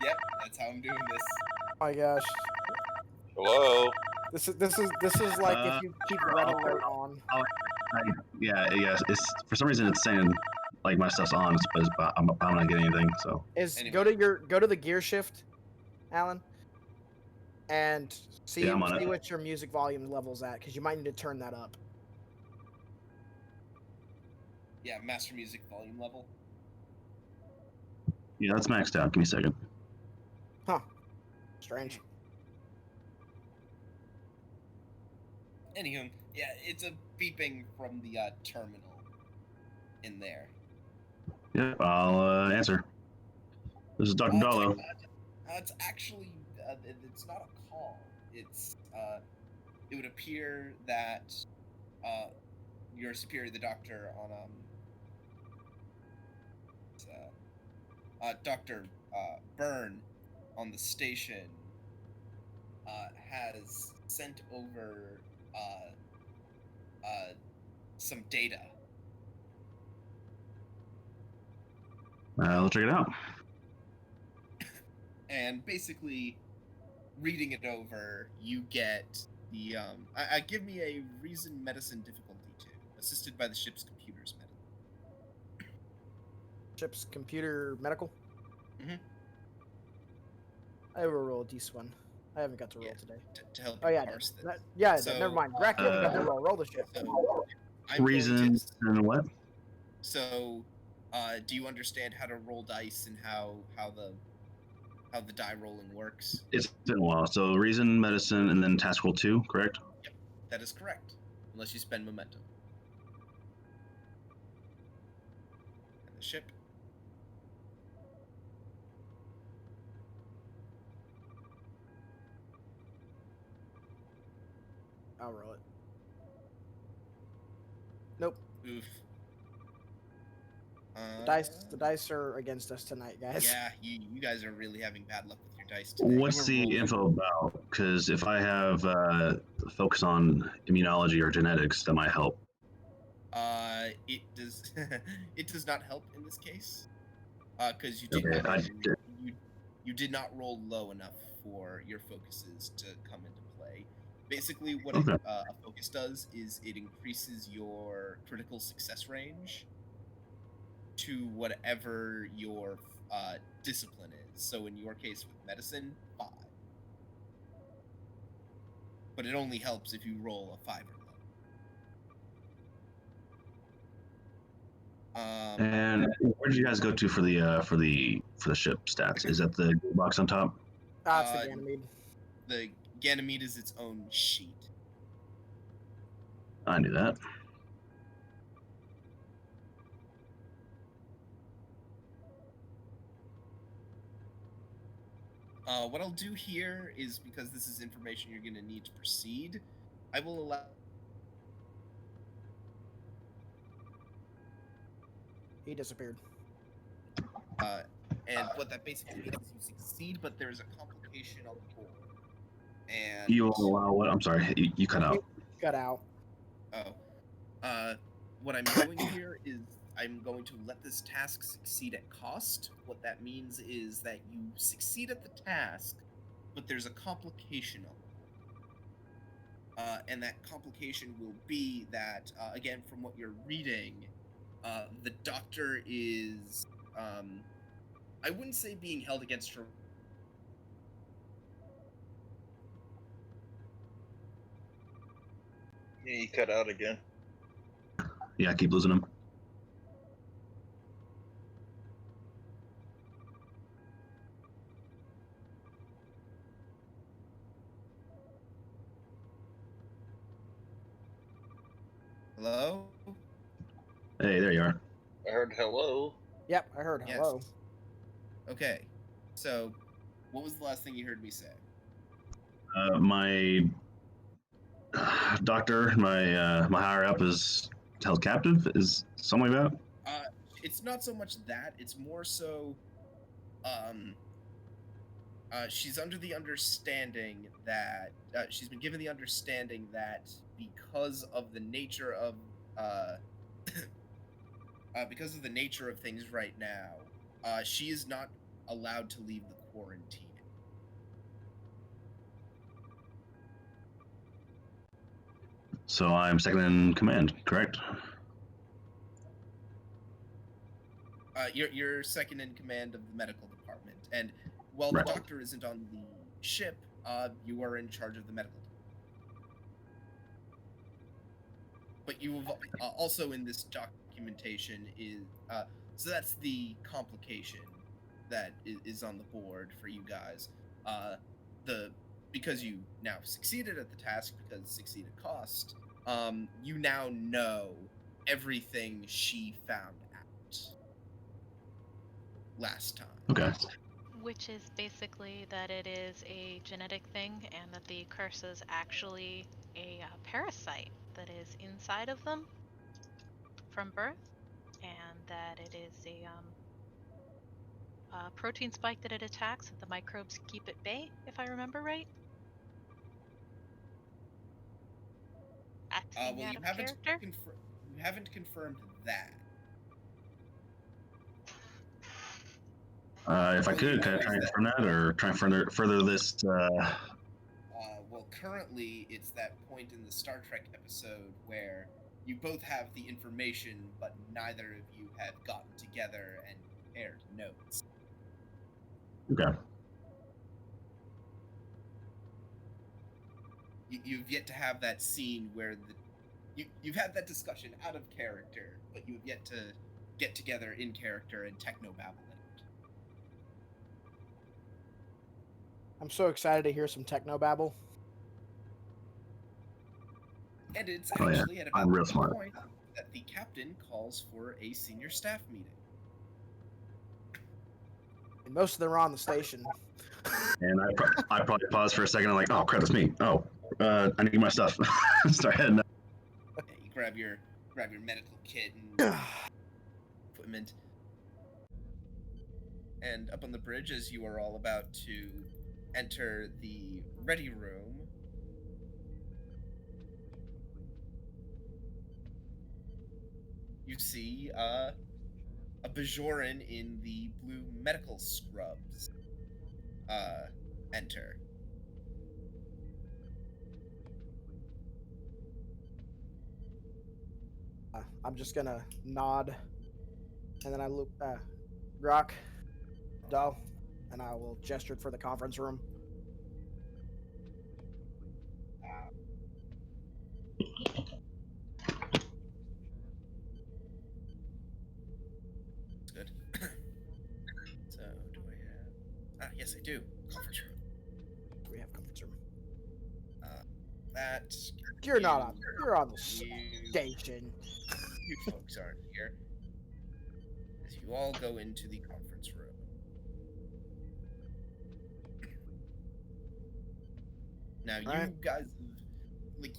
Yep, that's how I'm doing this. Oh my gosh. Hello. This is like if you keep red alert on. Yeah. It's for some reason it's saying like my stuff's on, but I'm not getting anything. So Is Anyway. go to the gear shift, Alan, and see Yeah, I'm on it. what your music volume level's at, because you might need to turn that up. Yeah, master music volume level. yeah, that's maxed out. Give me a second. Huh. Strange. Anywho, yeah, it's a beeping from the terminal in there. Yeah, I'll answer. This is Dr. Dallo. It's actually it's not a call. It's it would appear that your superior, the doctor on Dr. Byrne on the station has sent over some data. I'll check it out. And basically, reading it over, you get the give me a reason medicine difficulty 2, assisted by the ship's computer's medicine. Ship's computer medical. Mhm. I overroll a d1. I haven't got to roll today. To help Oh you yeah, I did. parse this. Yeah, I So, did. Never mind. Rack, you haven't got to roll. Roll the ship. So I'm Reason going to, and what? so do you understand how to roll dice and how the die rolling works? It's been a while. So reason, medicine, and then task roll 2, correct? Yep, that is correct. Unless you spend momentum. And the ship. I'll roll it. Nope. Oof. The dice are against us tonight, guys. Yeah, you guys are really having bad luck with your dice today. What's the info about? Because if I have focus on immunology or genetics, that might help. It does it does not help in this case. Because you did Okay, not I- you did not roll low enough for your focuses to come into play. Basically, what Okay. a focus does is it increases your critical success range to whatever your discipline is. So in your case with medicine, 5. But it only helps if you roll a 5 or lower. And where did you guys go to for the ship stats? Is that the box on top? It's the Ganymede. The Ganymede is its own sheet. I knew that. What I'll do here is, because this is information you're going to need to proceed, I will allow... He disappeared. And what that basically means is you succeed, but there's a complication on the board. And... You will allow what? I'm sorry, you cut out. Cut out. Oh. What I'm doing here is I'm going to let this task succeed at cost. What that means is that you succeed at the task, but there's a complication on the board. And that complication will be that, again, from what you're reading, the doctor is, I wouldn't say being held against her. Yeah, he cut out again. Yeah, I keep losing him. Hello? Hey, there you are. I heard hello. Yep, I heard Yes. hello. Okay. So, what was the last thing you heard me say? My doctor, my higher up is held captive. Is something like that? It's not so much that, it's more so um she's under the understanding that she's been given the understanding that because of the nature of uh because of the nature of things right now, she is not allowed to leave the quarantine. So I'm second in command, correct? You're second in command of the medical department, and while the Right. doctor isn't on the ship, you are in charge of the medical department. But you have also in this documentation is so that's the complication that is on the board for you guys. The because you now succeeded at the task because succeeded cost. You now know everything she found out last time. Okay. Which is basically that it is a genetic thing and that the curse is actually a parasite that is inside of them from birth, and that it is a protein spike that it attacks that the microbes keep at bay, if I remember right. Acting Well, out of character. you haven't confirmed that. If I All you could know I is try and that confirm that, or try and further this? well, currently it's that point in the Star Trek episode where you both have the information, but neither of you have gotten together and compared notes. Okay. You've yet to have that scene where you've had that discussion out of character, but you have yet to get together in character and technobabble it. I'm so excited to hear some techno babble. And it's Oh yeah, actually at I'm about real this smart. point that the captain calls for a senior staff meeting. And most of them are on the station. And I probably pause for a second. I'm like, oh crap, it's me. Oh, I need my stuff. Start heading. Yeah, you grab your medical kit and equipment. And up on the bridge, as you are all about to enter the ready room, you see a Bajoran in the blue medical scrubs enter. I'm just gonna nod, and then I look, Grok, Doll, and I will gesture for the conference room. That's good. So, do I have... yes, I do. Conference room. We have conference room. That... You're not on. You're on the you, station. you folks aren't here. As you all go into the conference room. Now, you Right. guys, like,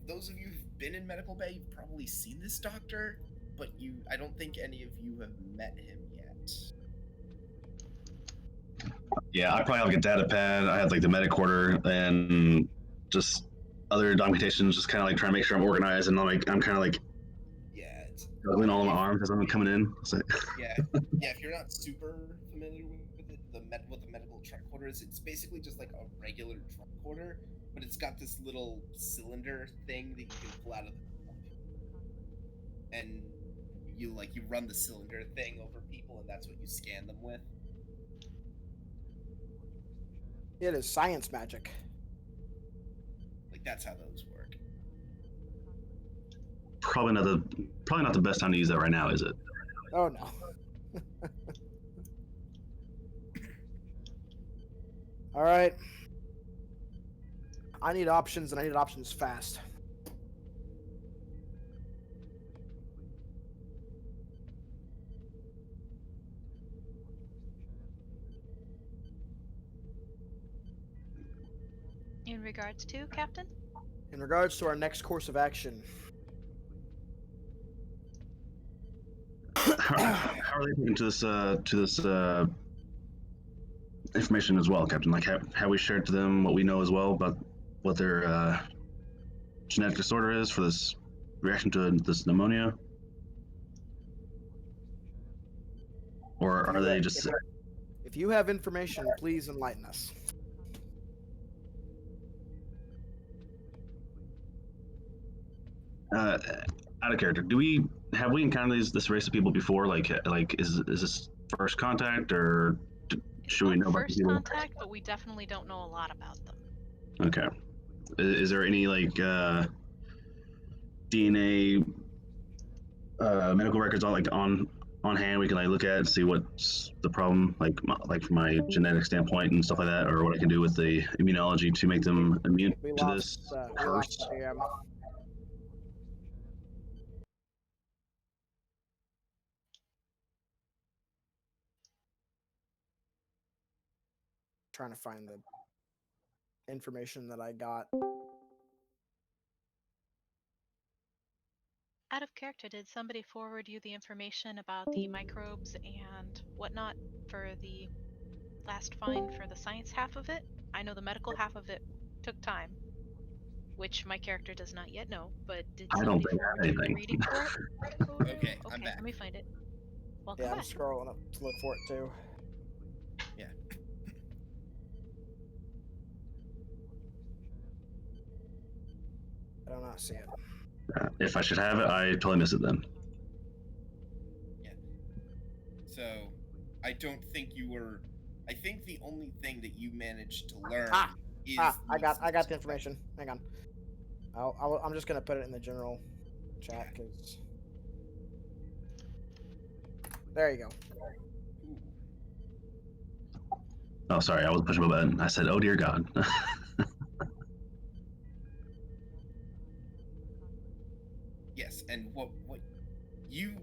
those of you who've been in medical bay, you've probably seen this doctor, but I don't think any of you have met him yet. Yeah, I probably have like a data pad. I have like the medic order and just other documentations, just kind of like trying to make sure I'm organized, and I'm kind of like Yeah, it's juggling all my arms as I'm coming in. So, yeah. If you're not super familiar with it, what the medical tricorder is, it's basically just like a regular tricorder, but it's got this little cylinder thing that you can pull out of the top, and you run the cylinder thing over people, and that's what you scan them with. It is science magic. Like, that's how those work. probably not the best time to use that right now, is it? Oh no. All right. I need options, and I need options fast. In regards to, Captain? In regards to our next course of action, How are they taking to this information as well, Captain? Like, have we shared to them what we know as well about what their genetic disorder is for this reaction to this pneumonia? Or are they just... if you have information, please enlighten us. Out of character, have we encountered this race of people before? Like is this first contact, or It's should we not know about first people? contact, but we definitely don't know a lot about them. Okay. Is there any like DNA medical records on hand we can like look at and see what's the problem, like from my genetic standpoint and stuff like that, or what I can do with the immunology to make them immune We to lost. this We lost first? the DM. Trying to find the information that I got. Out of character, did somebody forward you the information about the microbes and whatnot for the last find for the science half of it? I know the medical half of it took time, which my character does not yet know, but did I don't somebody think I forward have you the anything. reading for it? Code? Okay, I'm Okay, back. let me find it. Welcome Yeah, I'm back. scrolling up to look for it too. Yeah. I do not see it. If I should have it, I totally missed it then. So, I don't think you were. I think the only thing that you managed to learn is. I got the information. Hang on. I'm just gonna put it in the general chat because. There you go. Ooh. Oh, sorry, I was pushing my button. I said, "Oh dear God." Yes, and what you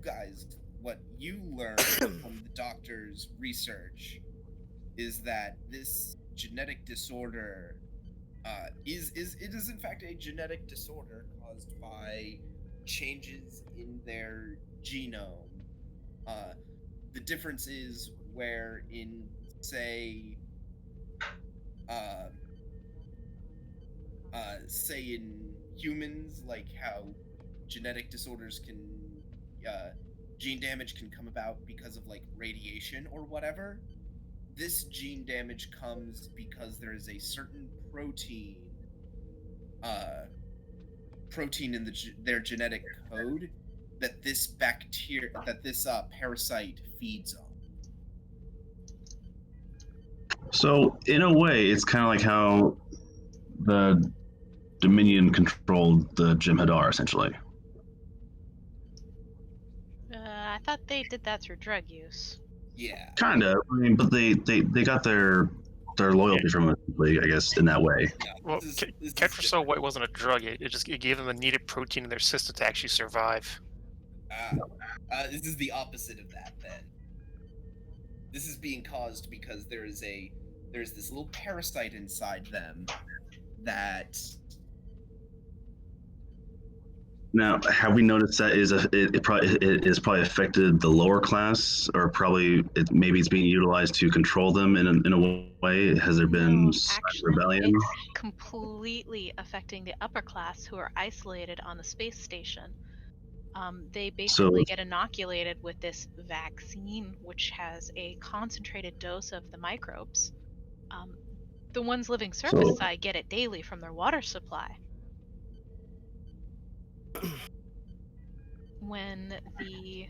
learned from the doctor's research is that this genetic disorder is in fact a genetic disorder caused by changes in their genome. The difference is where in say in humans, like how genetic disorders can gene damage can come about because of like radiation or whatever. This gene damage comes because there is a certain protein in their genetic code that this parasite feeds on. So, in a way, it's kind of like how the Dominion controlled the Jim Hadar, essentially. I thought they did that through drug use. Yeah. Kind of. I mean, but they got their loyalty from it, I guess, in that way. No, Well, Ketra So White wasn't a drug. It gave them the needed protein in their system to actually survive. This is the opposite of that. Then this is being caused because there's this little parasite inside them that. Now, have we noticed that it probably affected the lower class, or probably maybe it's being utilized to control them in a way? Has there been No, actually, rebellion? it's completely affecting the upper class who are isolated on the space station. They basically get inoculated with this vaccine, which has a concentrated dose of the microbes. The ones living surface side get it daily from their water supply. When the,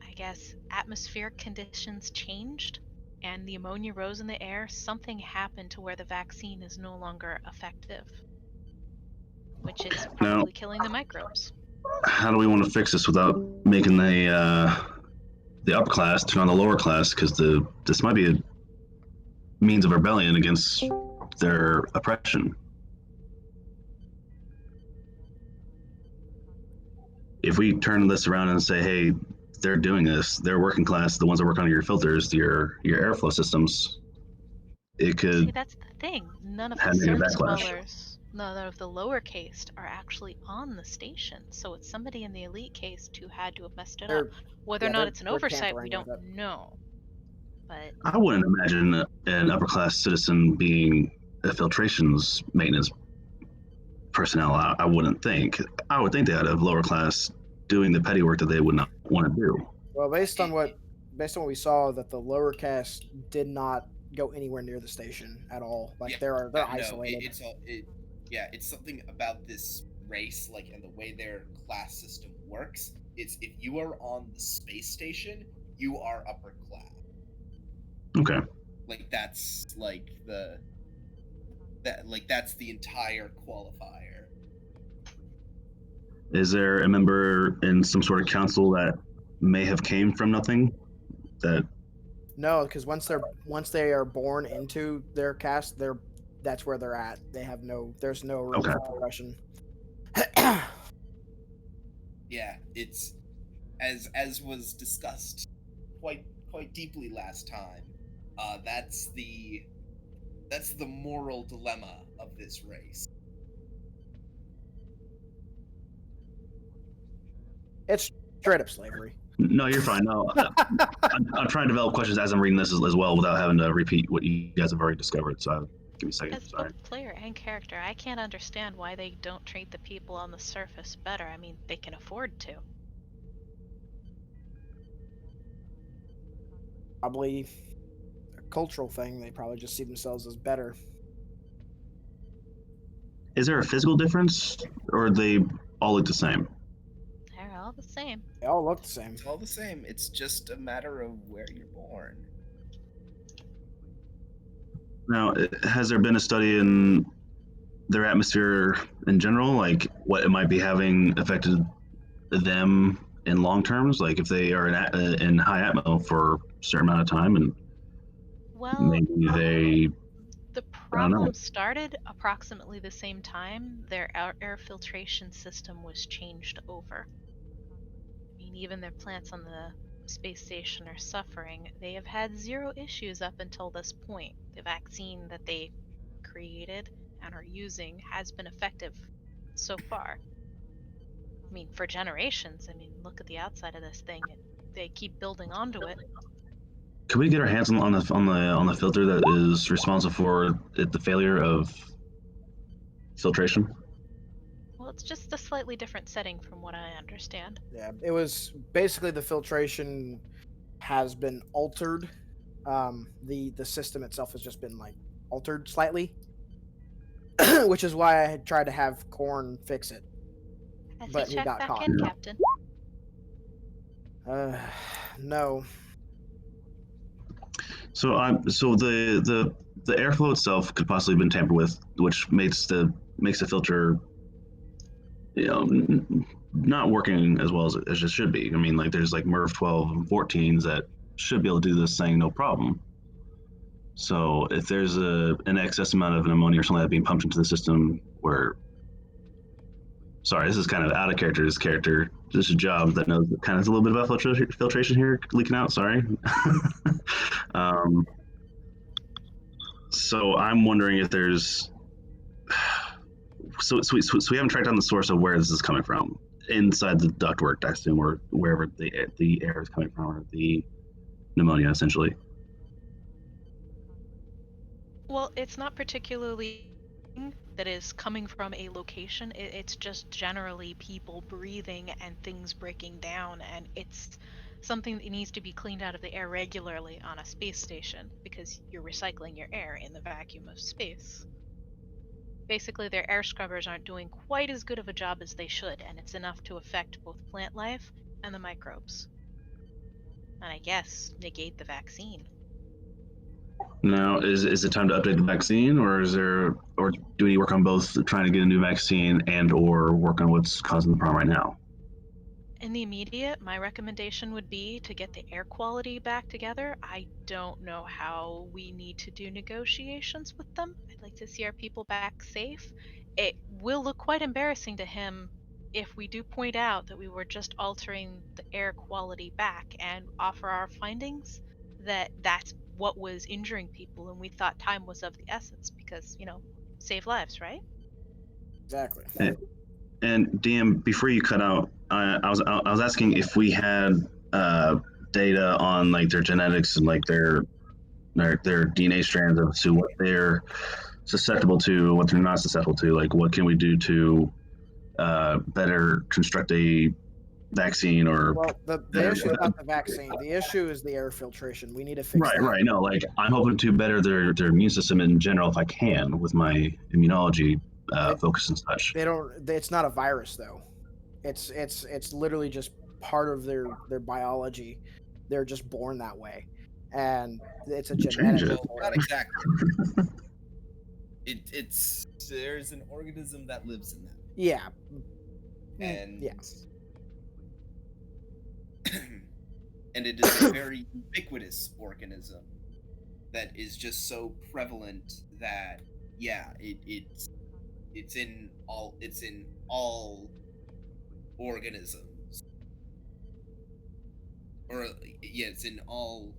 I guess, atmospheric conditions changed and the ammonia rose in the air, something happened to where the vaccine is no longer effective, which is probably killing the microbes. how do we want to fix this without making the upper class turn on the lower class? Because this might be a means of rebellion against their oppression. If we turn this around and say, hey, they're doing this, they're working class, the ones that work on your filters, your airflow systems, it See, could that's the thing. None of the have negative surface backlash. dwellers, none of the lower caste are actually on the station. So it's somebody in the elite caste who had to have messed it up. They're Whether or yeah, not they're it's an they're oversight, we tampering with don't it. know. But I wouldn't imagine an upper class citizen being a filtrations maintenance personnel. I wouldn't think. I would think they had a lower class doing the petty work that they would not want to do. Well, based on what we saw, that the lower caste did not go anywhere near the station at all. Like Yeah, they're no, isolated. it's something about this race, like, and the way their class system works. It's if you are on the space station, you are upper class. Okay. Like that's that's the entire qualifier. Is there a member in some sort of council that may have came from nothing? That No, because once they are born into their caste, that's where they're at. There's no room Okay. for progression. Yeah, it's as was discussed quite deeply last time. That's the moral dilemma of this race. It's straight up slavery. no, you're fine. No, I'm trying to develop questions as I'm reading this as well without having to repeat what you guys have already discovered. So give me a second. as Sorry. both player and character, I can't understand why they don't treat the people on the surface better. I mean, they can afford to. Probably a cultural thing. They probably just see themselves as better. Is there a physical difference, or they all look the same? They're all the same. They all look the same. It's all the same. It's just a matter of where you're born. Now, has there been a study in their atmosphere in general, like what it might be having affected them in long terms? Like if they are in high atmo for a certain amount of time, and Well, maybe they the don't know. problem started approximately the same time their air filtration system was changed over. I mean, even their plants on the space station are suffering. They have had zero issues up until this point. The vaccine that they created and are using has been effective so far. I mean, for generations. I mean, look at the outside of this thing. They keep building onto it. Could we get our hands on the filter that is responsible for the failure of filtration? Well, it's just a slightly different setting from what I understand. Yeah, it was basically the filtration has been altered. The system itself has just been like altered slightly, which is why I had tried to have Korn fix it. Has But he he checked got back caught. in, Captain? No. So the airflow itself could possibly have been tampered with, which makes the filter, not working as well as it should be. I mean, like there's like MERV 12 and 14s that should be able to do this thing no problem. So if there's an excess amount of ammonia or something like that being pumped into the system, where, sorry, this is kind of out of character. This character, just a job that knows kind of a little bit about filtration here leaking out. Sorry. So I'm wondering if there's so we haven't tracked down the source of where this is coming from inside the ductwork, I assume, or wherever the air is coming from, or the pneumonia, essentially. Well, it's not particularly that is coming from a location. It's just generally people breathing and things breaking down, and it's something that needs to be cleaned out of the air regularly on a space station because you're recycling your air in the vacuum of space. Basically, their air scrubbers aren't doing quite as good of a job as they should, and it's enough to affect both plant life and the microbes. And I guess negate the vaccine. Now, is it time to update the vaccine, or do we need to work on both trying to get a new vaccine and or work on what's causing the problem right now? In the immediate, my recommendation would be to get the air quality back together. I don't know how we need to do negotiations with them. I'd like to see our people back safe. It will look quite embarrassing to him if we do point out that we were just altering the air quality back and offer our findings that that's what was injuring people and we thought time was of the essence because, save lives, right? Exactly. And DM, before you cut out, I was asking if we had data on like their genetics and like their DNA strands as to what they're susceptible to, what they're not susceptible to. Like, what can we do to better construct a vaccine or Well, the better, issue is not the vaccine. The issue is the air filtration. We need to fix right, that. right. No, like I'm hoping to better their immune system in general if I can with my immunology They- focus and such. They don't. It's not a virus though. It's literally just part of their biology. They're just born that way, and it's a Change genetic it. Well, disorder. not exactly. It's there's an organism that lives in them, Yeah. and yeah. and it is a very ubiquitous organism that is just so prevalent that it's in all organisms, or yeah, it's in all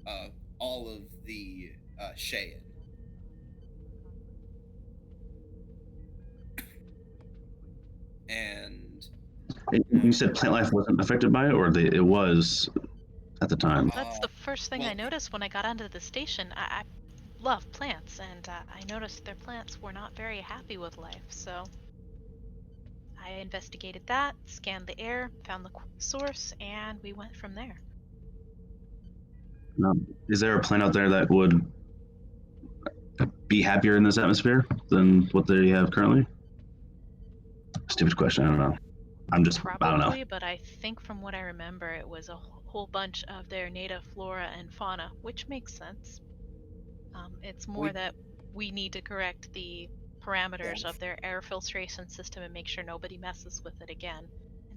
of the Cheyenne. And You said plant life wasn't affected by it, or it was at the time. That's the first thing I well, noticed when I got onto the station. I love plants, and I noticed their plants were not very happy with life, so I investigated that, scanned the air, found the source, and we went from there. Is there a plant out there that would be happier in this atmosphere than what they have currently? Stupid question. I don't know. I don't know. Probably, but I think from what I remember, it was a whole bunch of their native flora and fauna, which makes sense. It's more that we need to correct the parameters of their air filtration system and make sure nobody messes with it again,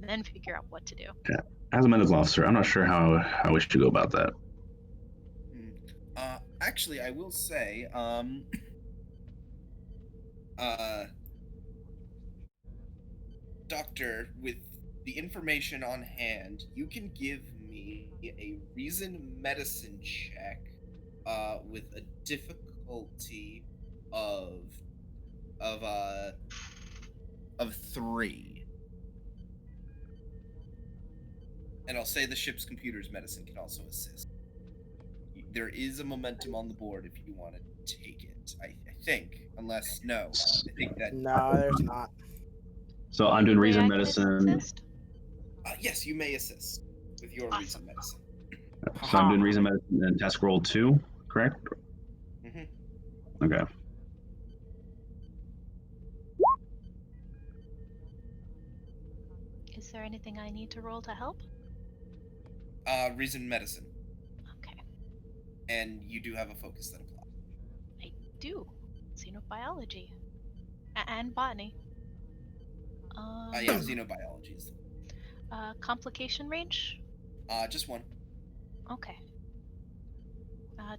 and then figure out what to do. Yeah. As a medical officer, I'm not sure how we should go about that. Actually, I will say, Doctor, with the information on hand, you can give me a reason medicine check, with a difficulty of of uh of 3. And I'll say the ship's computer's medicine can also assist. There is a momentum on the board if you want to take it. I think, unless no, I think that No, there's not. So I'm doing Any way reason I can medicine. assist? yes, you may assist with your Awesome. reason medicine. So I'm doing reason medicine and task roll 2, correct? Mm-hmm. Okay. Is there anything I need to roll to help? Reason medicine, Okay, and you do have a focus that applies. I do. Xenobiology. And botany. Yeah, xenobiology is Complication range? just 1. Okay.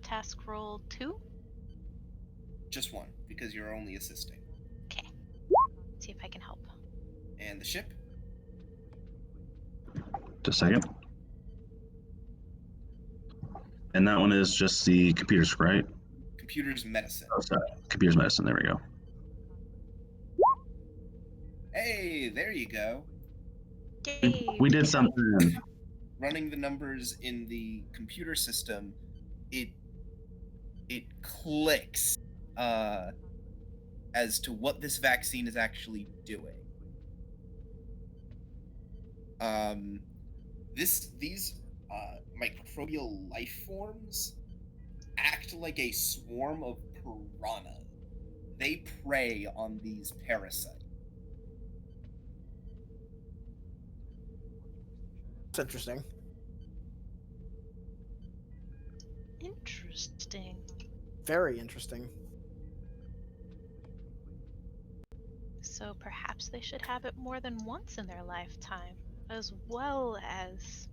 Task roll 2? Just 1, because you're only assisting. Okay. Let's see if I can help. And the ship? Just a second. And that one is just the computers, right? Computer's medicine. Oh, sorry. Computers medicine. There we go. Hey, there you go. Yay! We did something. Running the numbers in the computer system, it clicks as to what this vaccine is actually doing. These microbial life forms act like a swarm of piranha. They prey on these parasites. That's interesting. Interesting. Very interesting. So perhaps they should have it more than once in their lifetime. as well as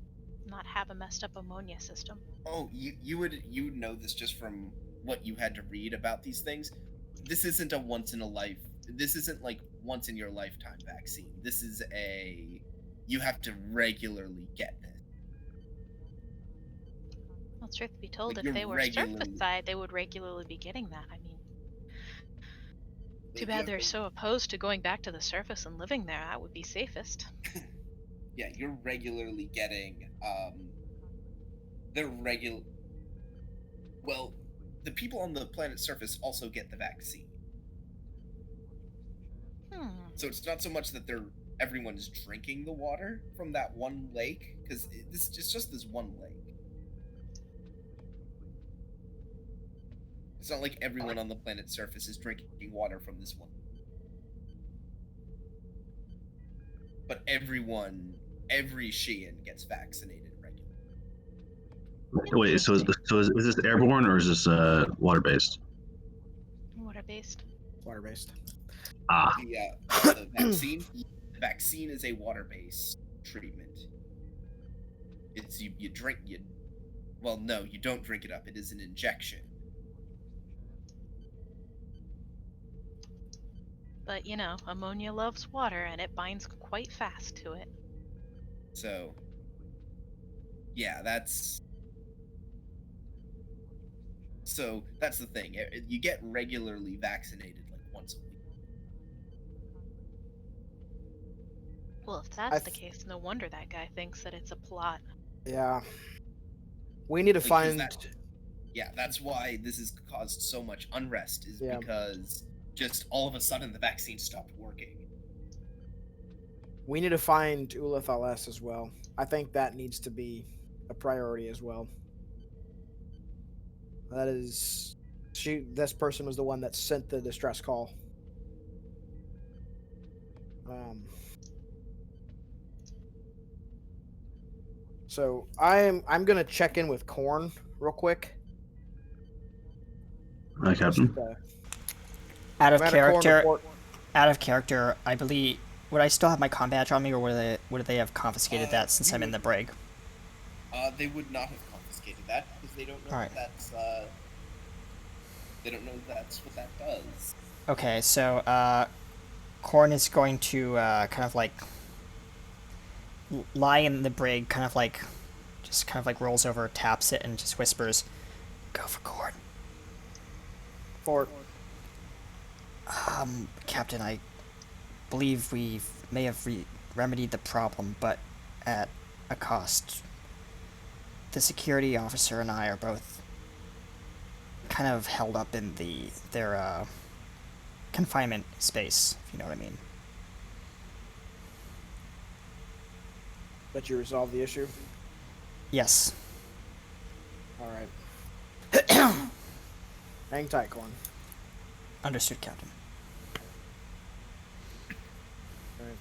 not have a messed up ammonia system. Oh, you would know this just from what you had to read about these things. This isn't a once in a life. This isn't like once in your lifetime vaccine. This is a you have to regularly get this. Well, truth be told, Like, if you're they were regularly- surface side, they would regularly be getting that. I mean, too you bad have they're to- so opposed to going back to the surface and living there. That would be safest. Yeah, you're regularly getting they're regular. Well, the people on the planet's surface also get the vaccine. So it's not so much that everyone's drinking the water from that one lake, because it's just this one lake. It's not like everyone on the planet's surface is drinking water from this one. But every Shian gets vaccinated regularly. Wait, so is this airborne or is this water based? Water based. Water-based. Ah, The vaccine is a water-based treatment. It's you drink well, no, you don't drink it up. It is an injection. But you know, ammonia loves water and it binds quite fast to it. So yeah, that's the thing. You get regularly vaccinated like once a week. Well, if that's the case, no wonder that guy thinks that it's a plot. Yeah. We need to Like, find. Yeah, that's why this has caused so much unrest, is Yeah. because just all of a sudden the vaccine stopped working. We need to find Ulith LS as well. I think that needs to be a priority as well. That is, this person was the one that sent the distress call. So I'm gonna check in with Korn real quick. hi, Captain. Just, Out of Commander Korn character, report. I believe. Would I still have my comm badge on me, or would they have confiscated that since I'm in the brig? They would not have confiscated that because they don't know Alright. that's they don't know that's what that does. Okay, so Korn is going to kind of like lie in the brig, kind of like rolls over, taps it, and just whispers, "Go for Korn." Fort. Captain, I believe we may have remedied the problem, but at a cost. The security officer and I are both kind of held up in their confinement space, if you know what I mean. But you resolve the issue. Yes. All right. Hang tight, Korn. Understood, Captain. All right.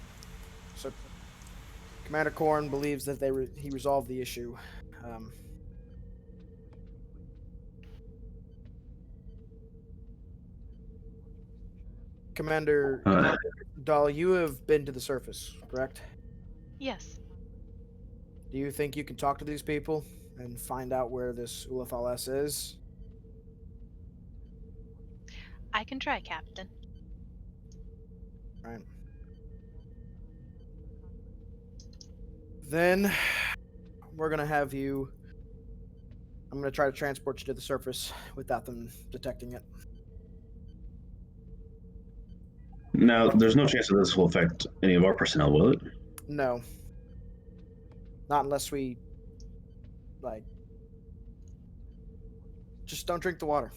So, Commander Korn believes that he resolved the issue. Commander Dahl, you have been to the surface, correct? Yes. Do you think you can talk to these people and find out where this Ulith LS is? I can try, Captain. Right. Then we're gonna have you. I'm gonna try to transport you to the surface without them detecting it. Now, there's no chance that this will affect any of our personnel, will it? No. Not unless we, just don't drink the water.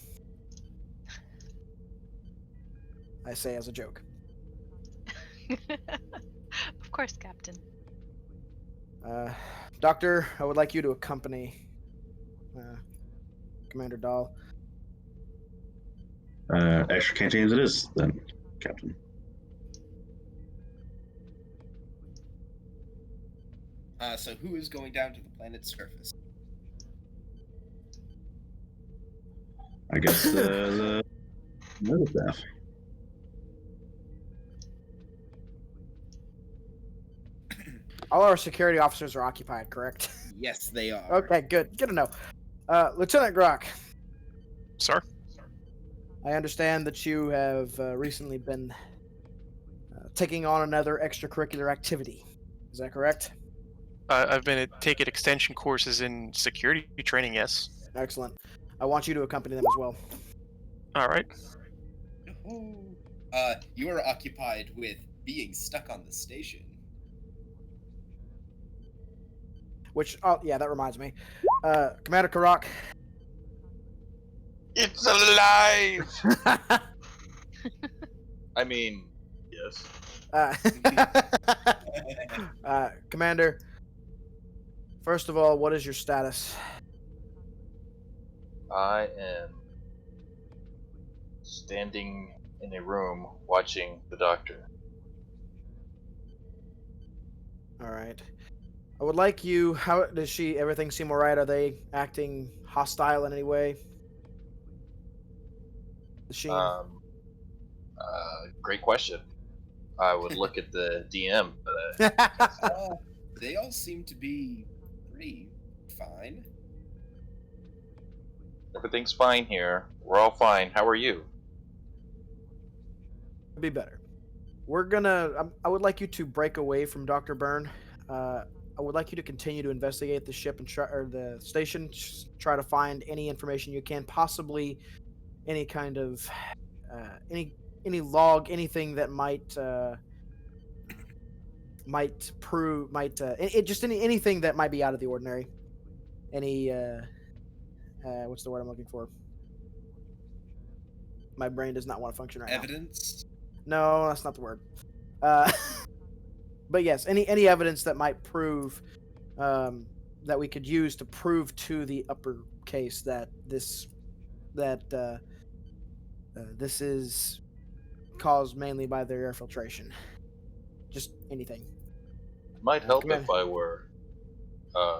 I say as a joke. Of course, Captain. Doctor, I would like you to accompany Commander Dahl. Extra canteens it is, then, Captain. So who is going down to the planet's surface? I guess the medical staff. All our security officers are occupied, correct? Yes, they are. Okay, good. Good to know. Lieutenant Grok, Sir? I understand that you have recently been taking on another extracurricular activity. Is that correct? I've been taking extension courses in security training, yes. Excellent. I want you to accompany them as well. All right. Yahoo! You are occupied with being stuck on the station. Which, oh yeah, that reminds me. Commander Karak. It's alive. I mean, yes. Commander, first of all, what is your status? I am standing in a room watching the doctor. All right. I would like you. How does she? Everything seem alright? Are they acting hostile in any way? The Sheen. Great question. I would look at the DM for that. They all seem to be pretty fine. Everything's fine here. We're all fine. How are you? Be better. We're gonna. I would like you to break away from Dr. Byrne. I would like you to continue to investigate the ship and or the station. Try to find any information you can, possibly any kind of any log, anything that might prove just anything that might be out of the ordinary. Any what's the word I'm looking for? My brain does not want to function right now. Evidence? No, that's not the word. But yes, any evidence that might prove that we could use to prove to the upper case that this is caused mainly by their air filtration. Just anything. Might help Commander. if I were,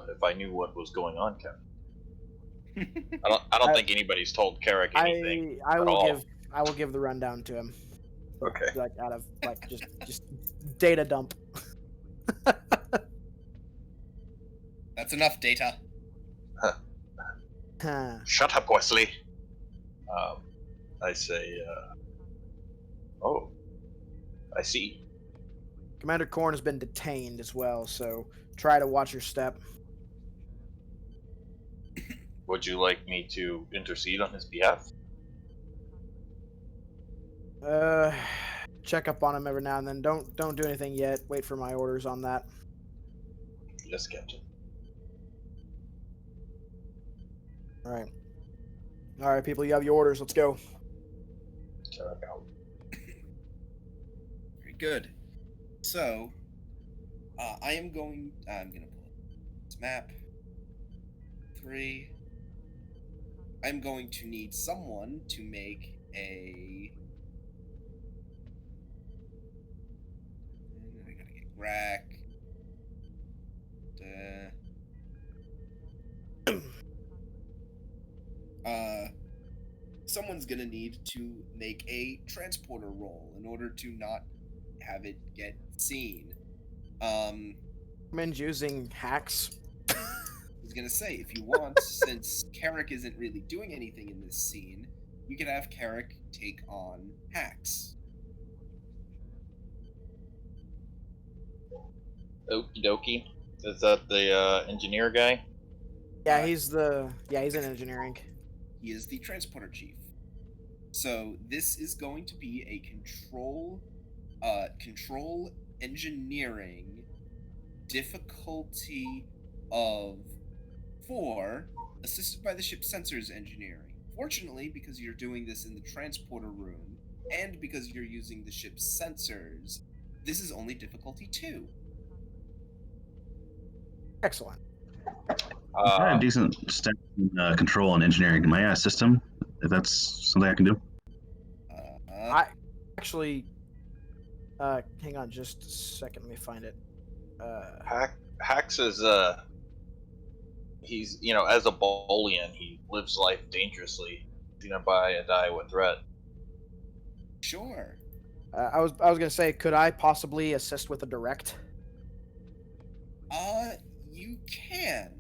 if I knew what was going on, Captain. I don't think anybody's told Carrick anything. I at will all. I will give the rundown to him. Okay. Like out of just data dump. That's enough data. Shut up, Wesley. I say, oh, I see. Commander Korn has been detained as well, so try to watch your step. Would you like me to intercede on his behalf? Check up on him every now and then. Don't do anything yet. Wait for my orders on that. Yes, Captain. All right, people. You have your orders. Let's go. Carrick out. Very good. So, I'm gonna pull up this map. 3. I'm going to need someone to make a. I gotta get Rack. Someone's gonna need to make a transporter roll in order to not have it get seen. Recommend using hacks. I was gonna say, if you want, since Carrick isn't really doing anything in this scene, you could have Carrick take on hacks. Okie dokie. Is that the engineer guy? Yeah, he's in engineering. He is the transporter chief. So this is going to be a control engineering difficulty of 4, assisted by the ship's sensors engineering. Fortunately, because you're doing this in the transporter room, and because you're using the ship's sensors, this is only difficulty 2. Excellent. I have decent stat control and engineering. May I assist him if that's something I can do? I actually, hang on just a second. Let me find it. Hax is he's as a Bolian, he lives life dangerously. By a die with threat. Sure. I was gonna say, could I possibly assist with a direct? You can.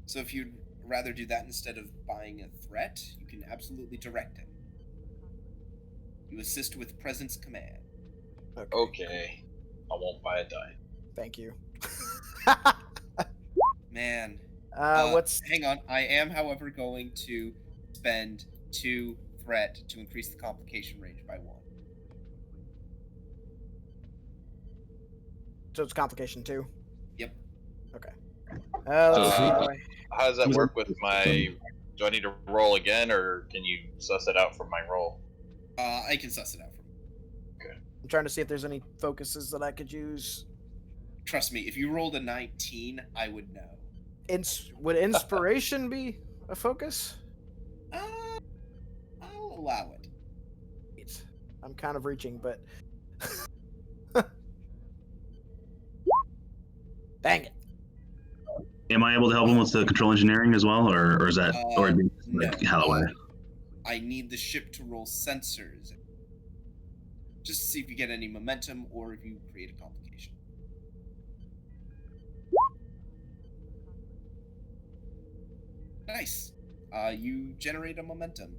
So if you'd rather do that instead of buying a threat, you can absolutely direct him. You assist with presence command. Okay. I won't buy a die. Thank you. Man. What's Hang on. I am, however, going to spend 2 threat to increase the complication range by 1. so it's complication 2? Yep. Okay. So Let's see. how does that work with my? Do I need to roll again, or can you suss it out from my roll? I can suss it out from. I'm trying to see if there's any focuses that I could use. Trust me, if you rolled a 19, I would know. Would inspiration be a focus? I'll allow it. I'm kind of reaching, but dang it. Am I able to help him with the control engineering as well, or is that or like No. Halloway? I need the ship to roll sensors, just to see if you get any momentum or if you create a complication. Nice. You generate a momentum.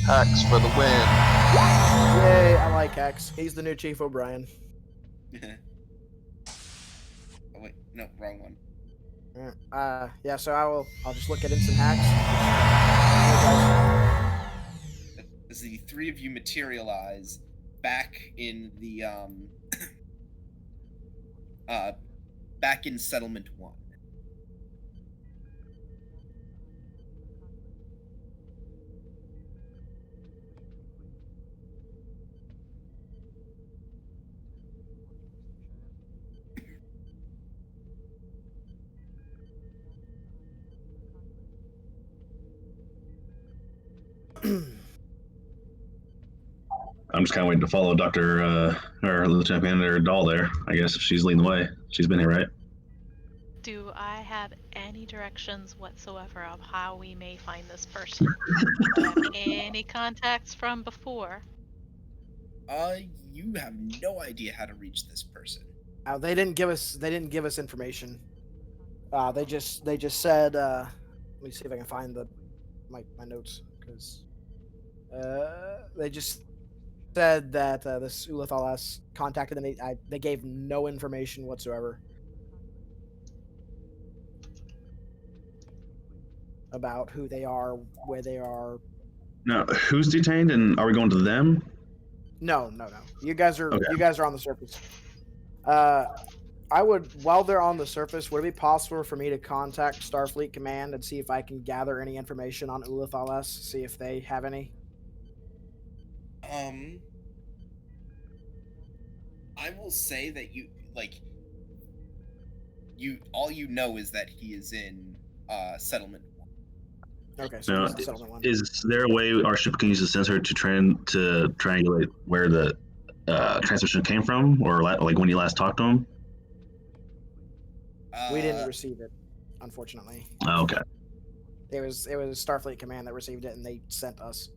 Hacks for the win. Yay, I like Hex. He's the new Chief O'Brien. Oh wait, no, wrong one. Yeah, so I'll just look at instant hacks. As the 3 of you materialize back in the back in Settlement 1. I'm just kind of waiting to follow Doctor or Lieutenant Commander Dahl there. I guess if she's leading the way, she's been here, right? Do I have any directions whatsoever of how we may find this person? Do I have any contacts from before? You have no idea how to reach this person. They didn't give us information. They just said. Let me see if I can find my notes because they just said that this Ulithal has contacted them. They gave no information whatsoever about who they are, where they are. Now, who's detained, and are we going to them? No. You guys are Okay. on the surface. I would, while they're on the surface, would it be possible for me to contact Starfleet Command and see if I can gather any information on Ulithal S, see if they have any? I will say that all you know is that he is in Settlement 1. Okay, so Now, he's in Settlement 1. is there a way our ship can use the sensor to triangulate where the transmission came from, or like when you last talked to him? We didn't receive it, unfortunately. Oh, okay. It was Starfleet Command that received it, and they sent us.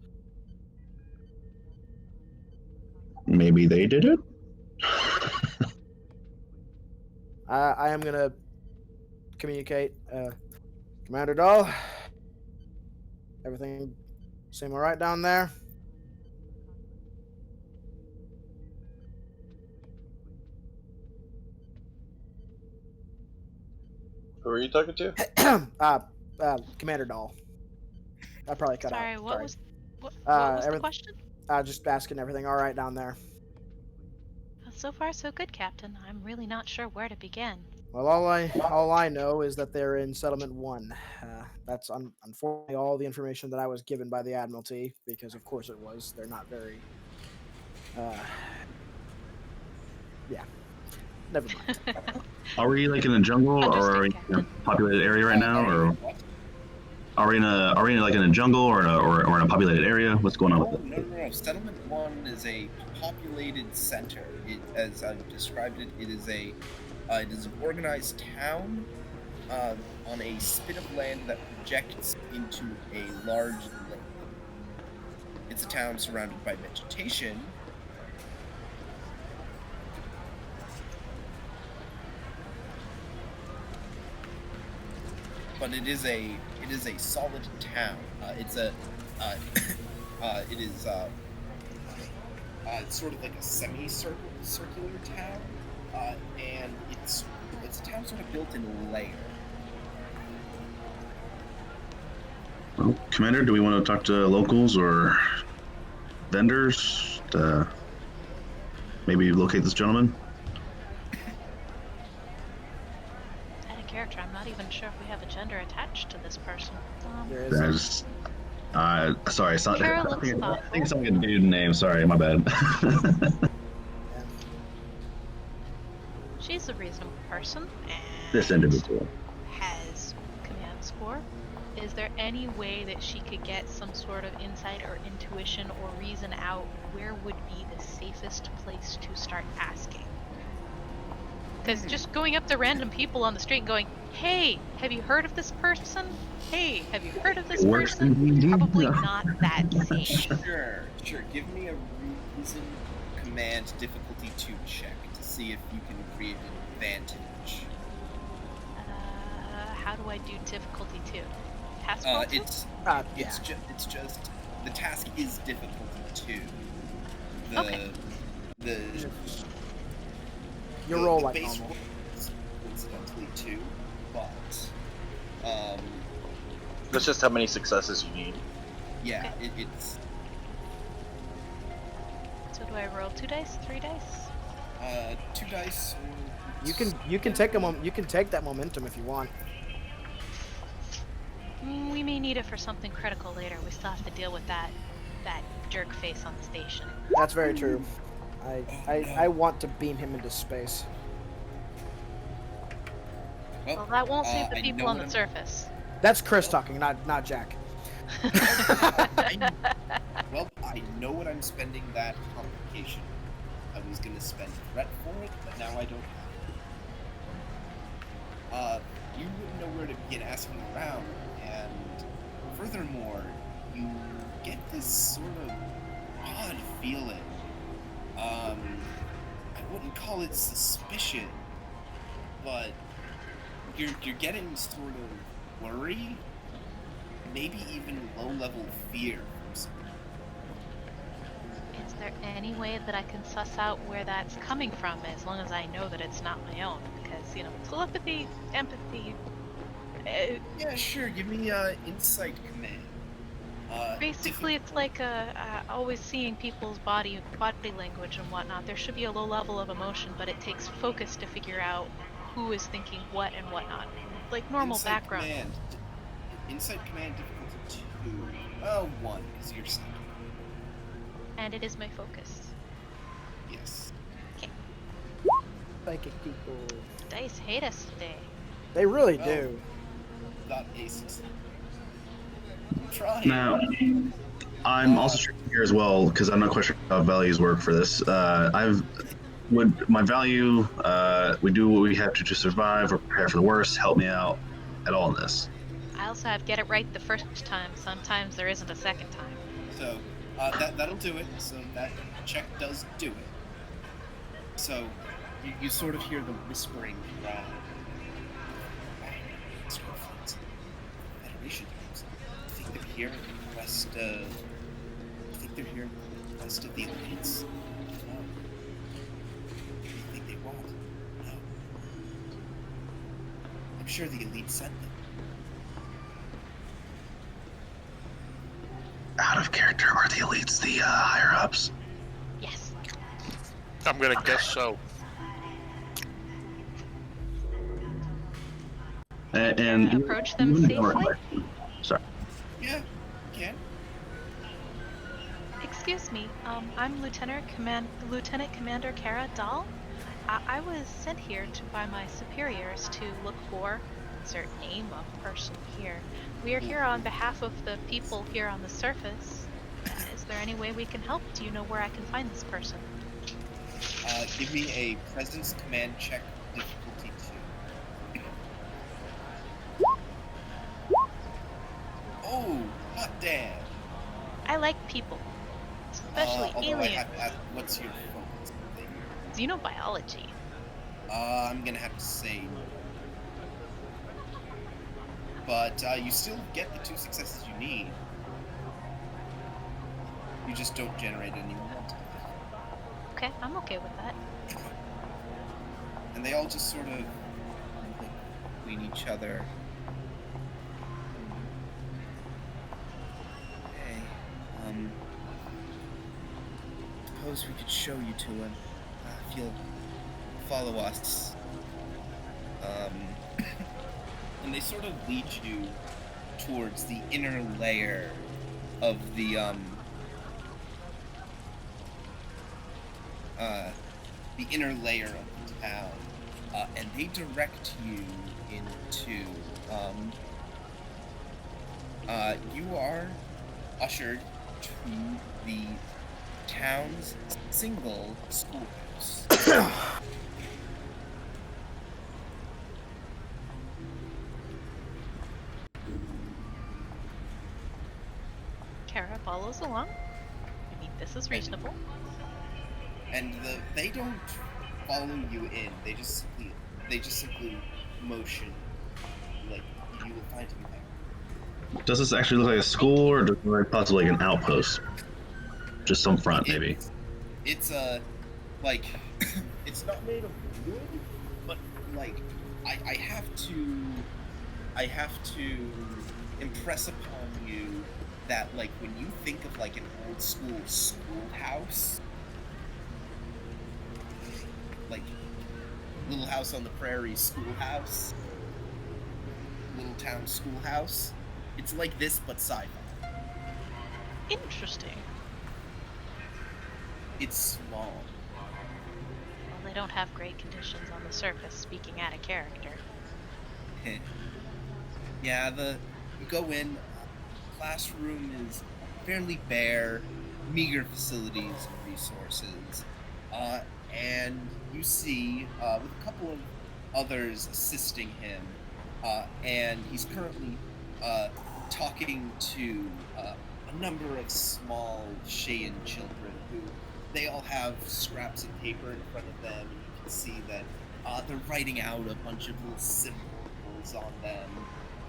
Maybe they did it. I am gonna communicate, Commander Dahl. Everything seem all right down there? Who are you talking to? Commander Dahl. I probably cut Sorry, out. what was the question? Just asking everything all right down there. So far, so good, Captain. I'm really not sure where to begin. Well, all I know is that they're in Settlement 1. That's unfortunately all the information that I was given by the Admiralty, because of course it was. They're not very... yeah. Never mind. Are we like in a jungle, or are we in a populated area right now, or are we in a jungle or in a populated area? What's going on with it? No. Settlement 1 is a populated center. As I've described it, it is an organized town on a spit of land that projects into a large lake. It's a town surrounded by vegetation. But it is a solid town. It's sort of like a circular town, and it's a town sort of built in layers. Well, Commander, do we want to talk to locals or vendors to maybe locate this gentleman? Out of character, I'm not even sure if we have a gender attached to this person. There That is. is, sorry, Kara I looks think thoughtful. it's something a dude name. Sorry, my bad. She's a reasonable person and This individual. has command score. Is there any way that she could get some sort of insight or intuition or reason out where would be the safest place to start asking? Because just going up to random people on the street and going, "Hey, have you heard of this person? Hey, have you heard of this Worse person?" than Probably no. not that safe. Sure. Give me a reason command difficulty 2 check to see if you can create an advantage. How do I do difficulty 2? Task roll 2? Yeah. It's just the task is difficulty 2. Okay. You roll the like base normal. roll is coincidentally 2, but That's just how many successes you need. yeah, Okay. it's So do I roll 2 dice, 3 dice? 2 dice. You can take you can take that momentum if you want. We may need it for something critical later. We still have to deal with that jerk face on the station. That's very true. I want to beam him into space. Well, that won't save the I people know on what the surface. That's Chris talking, not Jack. Well, I know what I'm spending that complication. I was gonna spend threat for it, but now I don't have. You wouldn't know where to begin asking around, and furthermore, you get this sort of odd feeling. I wouldn't call it suspicion, but you're getting sort of worry, maybe even low-level fear from something. Is there any way that I can suss out where that's coming from, as long as I know that it's not my own? Because, telepathy, empathy... Yeah, sure. Give me insight command. Basically, it's like always seeing people's body language and whatnot. There should be a low level of emotion, but it takes focus to figure out who is thinking what and whatnot. Like normal Insight background. Command. Insight command difficulty 2. Oh, 1, because you're psychic. And it is my focus. Yes. Psychic people. Dice hate us today. They really Well, do. Got aces. I'm trying. Now, I'm also checking here as well because I'm not quite sure how values work for this. My value, we do what we have to survive or prepare for the worst. Help me out at all in this. I also have get it right the first time. Sometimes there isn't a second time. So, that'll do it. So that check does do it. So, you sort of hear the whispering around. Federation troops. I think they're here at the request of the elites. No. What do you think they want? No. I'm sure the elite sent them. Out of character, are the elites the higher ups? Yes. I'm gonna guess so. And Approach them safely? Sorry. Yeah, you can. Excuse me, I'm Lieutenant Commander Kara Dahl. I was sent here by my superiors to look for insert name of person here. We are here on behalf of the people here on the surface. Is there any way we can help? Do you know where I can find this person? Give me a presence command check difficulty 2. I like people, especially Although I have aliens. to ask, what's your focus thing? Xenobiology. I'm gonna have to say no. But you still get the 2 successes you need. You just don't generate any momentum. Okay, I'm okay with that. And they all just sort of look between each other. Hey, suppose we could show you to him, if you'll follow us. And they sort of lead you towards the inner layer of the inner layer of the town, and they direct you into you are ushered to the town's single schoolhouse. Kara follows along. I mean, this is reasonable. And they don't follow you in. They just simply motion, like you will find him there. Does this actually look like a school, or does it look like possibly like an outpost? Just some front, maybe. It's like it's not made of wood, but like I have to impress upon you that like when you think of like an old school schoolhouse, like Little House on the Prairie schoolhouse, little town schoolhouse, it's like this but sci-fi. Interesting. It's small. Well, they don't have great conditions on the surface, speaking out of character. Yeah, you go in, classroom is fairly bare, meager facilities and resources, and you see with a couple of others assisting him, and he's currently talking to a number of small Shayan children who they all have scraps of paper in front of them, and you can see that they're writing out a bunch of little symbols on them,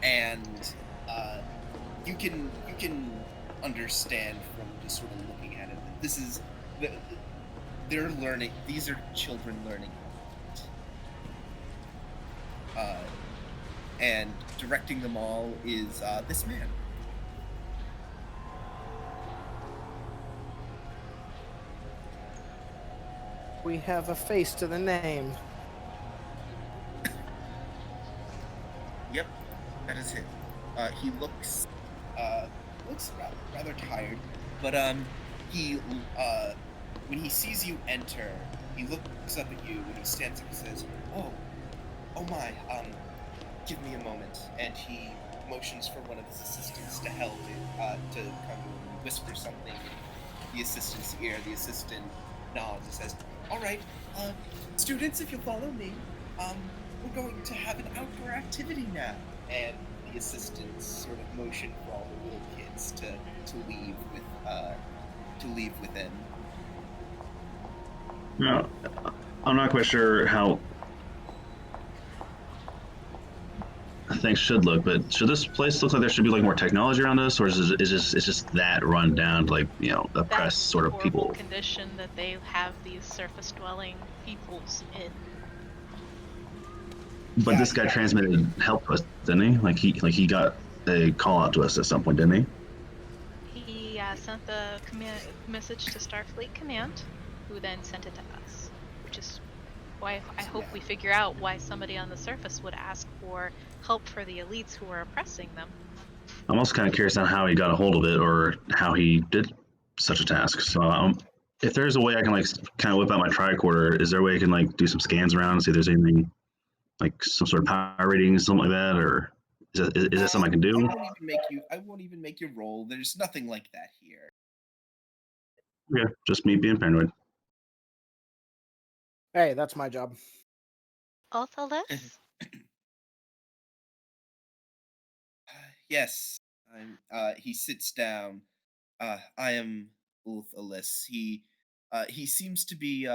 and you can understand from just sort of looking at it that this is they're learning. These are children learning. And directing them all is this man. We have a face to the name. Yep, that is him. He looks rather tired, but he when he sees you enter, he looks up at you and he stands up and says, "Oh my, give me a moment," and he motions for one of his assistants to help to come and whisper something in the assistant's ear. The assistant nods and says, "All right, students, if you'll follow me, we're going to have an outdoor activity now." And the assistants sort of motion for all the little kids to leave within. No, I'm not quite sure how things should look, but should this place look like there should be like more technology around us, or is it's just that run down, like oppressed That's sort the of horrible people? condition that they have these surface-dwelling peoples in. But Yeah, this guy yeah. transmitted help to us, didn't he? He got a call out to us at some point, didn't he? He sent the message to Starfleet Command, who then sent it to us, which is why I hope we figure out why somebody on the surface would ask for help for the elites who are oppressing them. I'm also kind of curious on how he got a hold of it or how he did such a task. So if there's a way I can like kind of whip out my tricorder, is there a way I can like do some scans around and see if there's anything like some sort of power ratings, something like that, or is that something I can do? I won't even make you roll. There's nothing like that here. Yeah, just me being paranoid. Hey, that's my job. Althalis? Yes. He sits down. I am Ulf Alis. He seems to be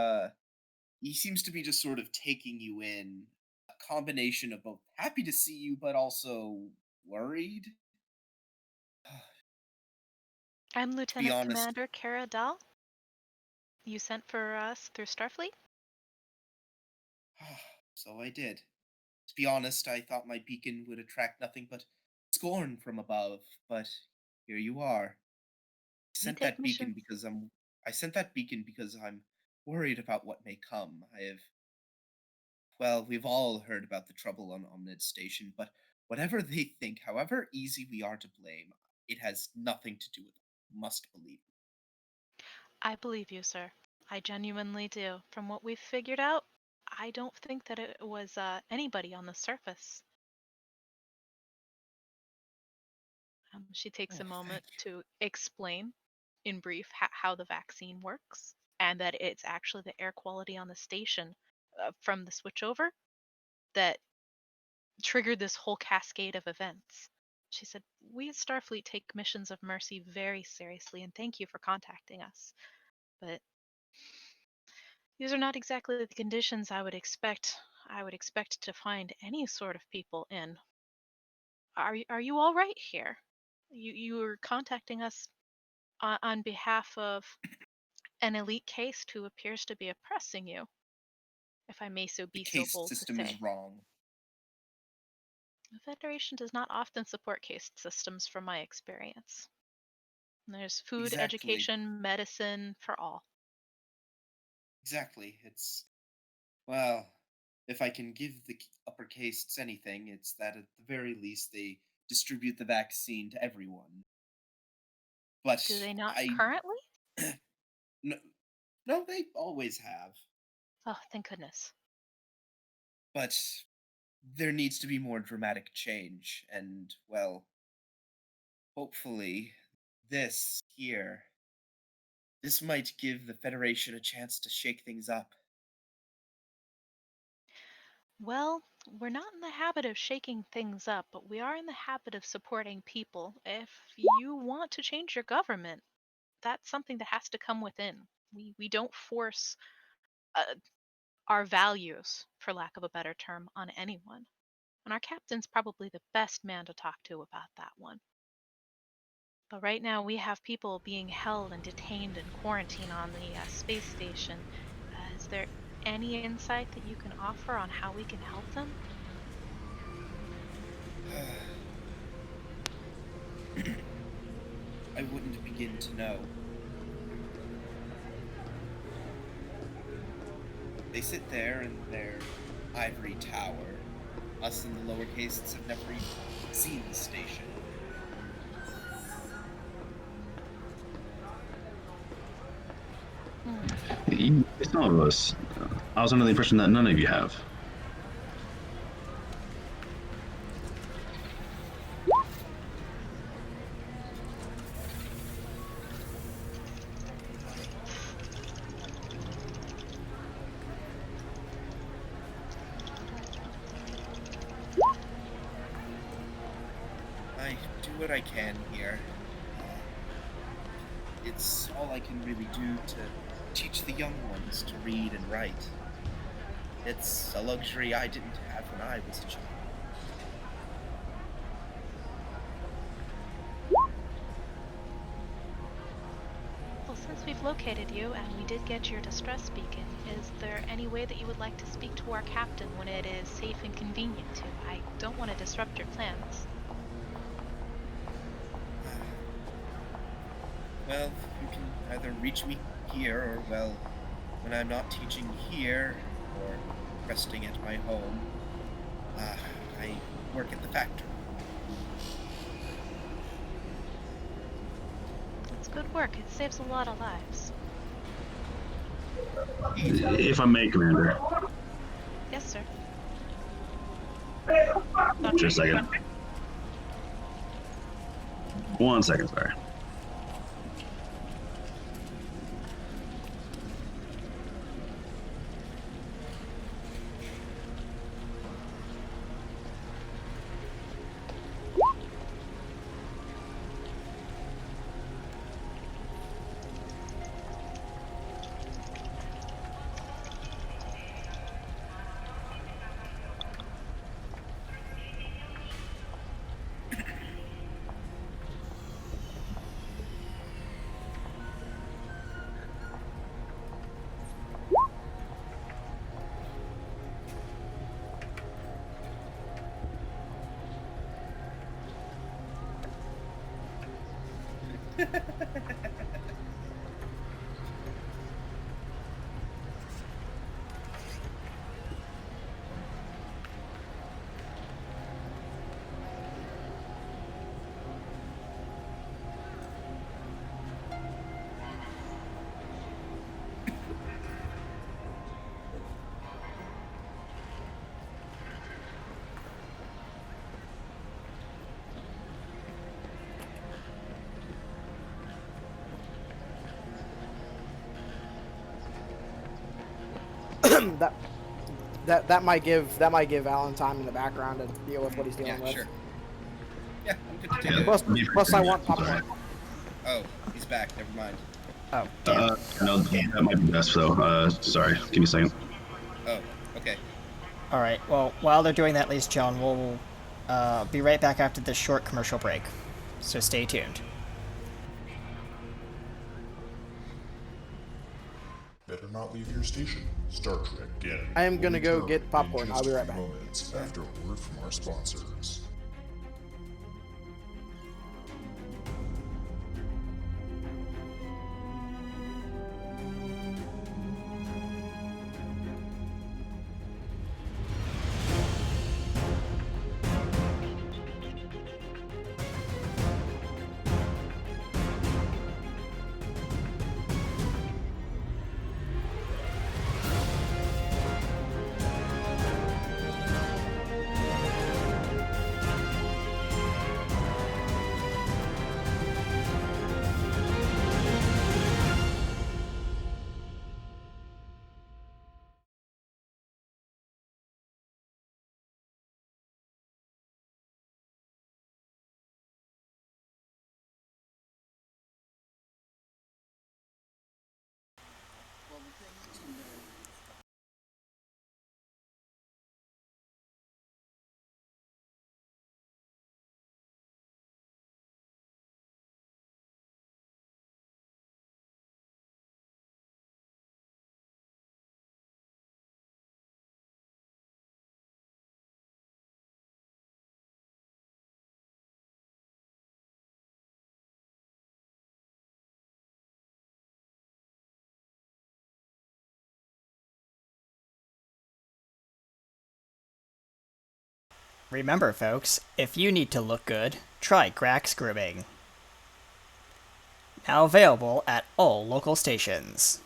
just sort of taking you in. A combination of both happy to see you, but also worried. I'm To be Lieutenant honest, Commander Kara Dahl. You sent for us through Starfleet? so I did. To be honest, I thought my beacon would attract nothing but scorn from above, but here you are. We take missions. I sent that beacon because I'm worried about what may come. Well, we've all heard about the trouble on Omned Station, but whatever they think, however easy we are to blame, it has nothing to do with it. You must believe me. I believe you, sir. I genuinely do. From what we've figured out, I don't think that it was anybody on the surface. She takes Oh, a moment thank you. to explain, in brief, how the vaccine works, and that it's actually the air quality on the station from the switchover that triggered this whole cascade of events. She said, "We at Starfleet take missions of mercy very seriously, and thank you for contacting us. But these are not exactly the conditions I would expect to find any sort of people in. Are you all right here? You were contacting us on behalf of an elite caste who appears to be oppressing you, if I may The be so caste bold to system say. is wrong. The Federation does not often support caste systems from my experience. There's food, Exactly. education, medicine for all. Exactly. Well, if I can give the upper castes anything, it's that at the very least they distribute the vaccine to everyone. But Do they not I. currently? No, no, they always have. Oh, thank goodness. But there needs to be more dramatic change, and, well, hopefully, this here. This might give the Federation a chance to shake things up. Well, we're not in the habit of shaking things up, but we are in the habit of supporting people. If you want to change your government, that's something that has to come within. We don't force uh, our values, for lack of a better term, on anyone. And our captain's probably the best man to talk to about that one. But right now, we have people being held and detained in quarantine on the space station. Is there any insight that you can offer on how we can help them? I wouldn't begin to know. They sit there in their ivory tower. Us in the lower castes have never even seen the station. Some of us. I was under the impression that none of you have. I do what I can here. It's all I can really do to teach the young ones to read and write. It's a luxury I didn't have when I was a child. Well, since we've located you and we did get your distress beacon, is there any way that you would like to speak to our captain when it is safe and convenient to? I don't want to disrupt your plans. Well, you can either reach me here, or, well, when I'm not teaching here, or resting at my home, I work at the factory. It's good work. It saves a lot of lives. If I may, Commander. Yes, sir. Just a second. 1 second, sorry. that might give Alan time in the background to deal with what he's dealing Yeah, with. sure. Yeah, I'm good to take Plus, I want popcorn. Oh, he's back. Never mind. Oh, damn. No, that might be best though. Sorry, give me a second. Oh, okay. All right. Well, while they're doing that, ladies and gentlemen, we'll be right back after this short commercial break. So stay tuned. Better not leave your station. Star Trek Ganymede. I am gonna will go return get popcorn. in I'll be just a right few back. moments after a word from our sponsors. Remember, folks, if you need to look good, try Grax Grooming. Now available at all local stations.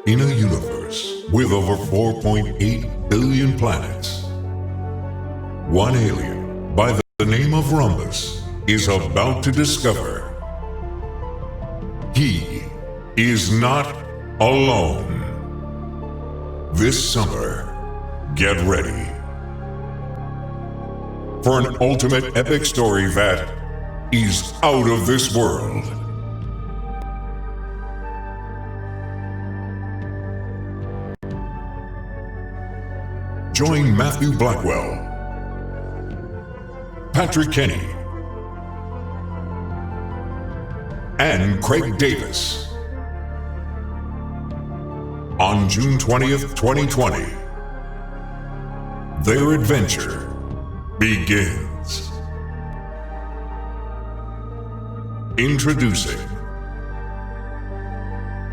In a universe with over 4.8 billion planets, one alien by the name of Rhombus is about to discover he is not alone. This summer, get ready for an ultimate epic story that is out of this world. Join Matthew Blackwell, Patrick Kenny, and Craig Davis on June 20th, 2020. Their adventure begins. Introducing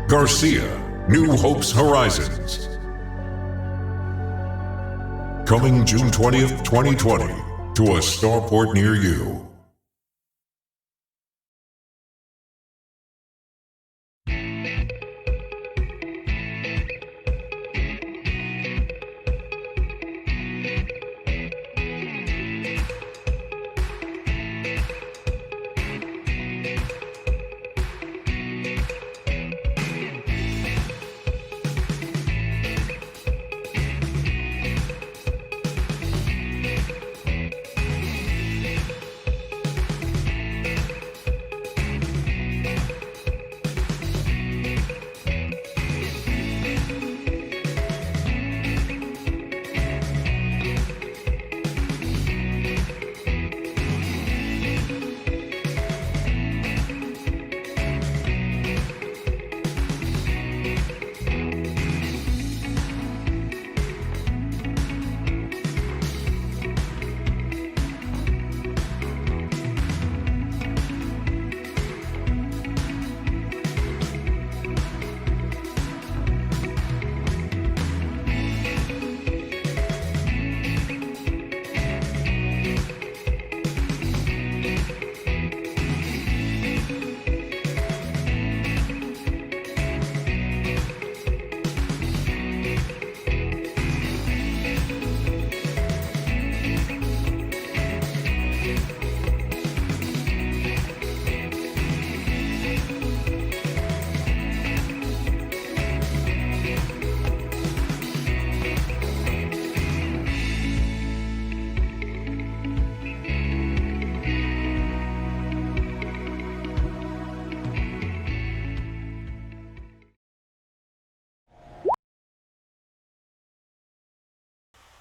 Garcia, New Hope's Horizons. Coming June 20th, 2020 to a starport near you.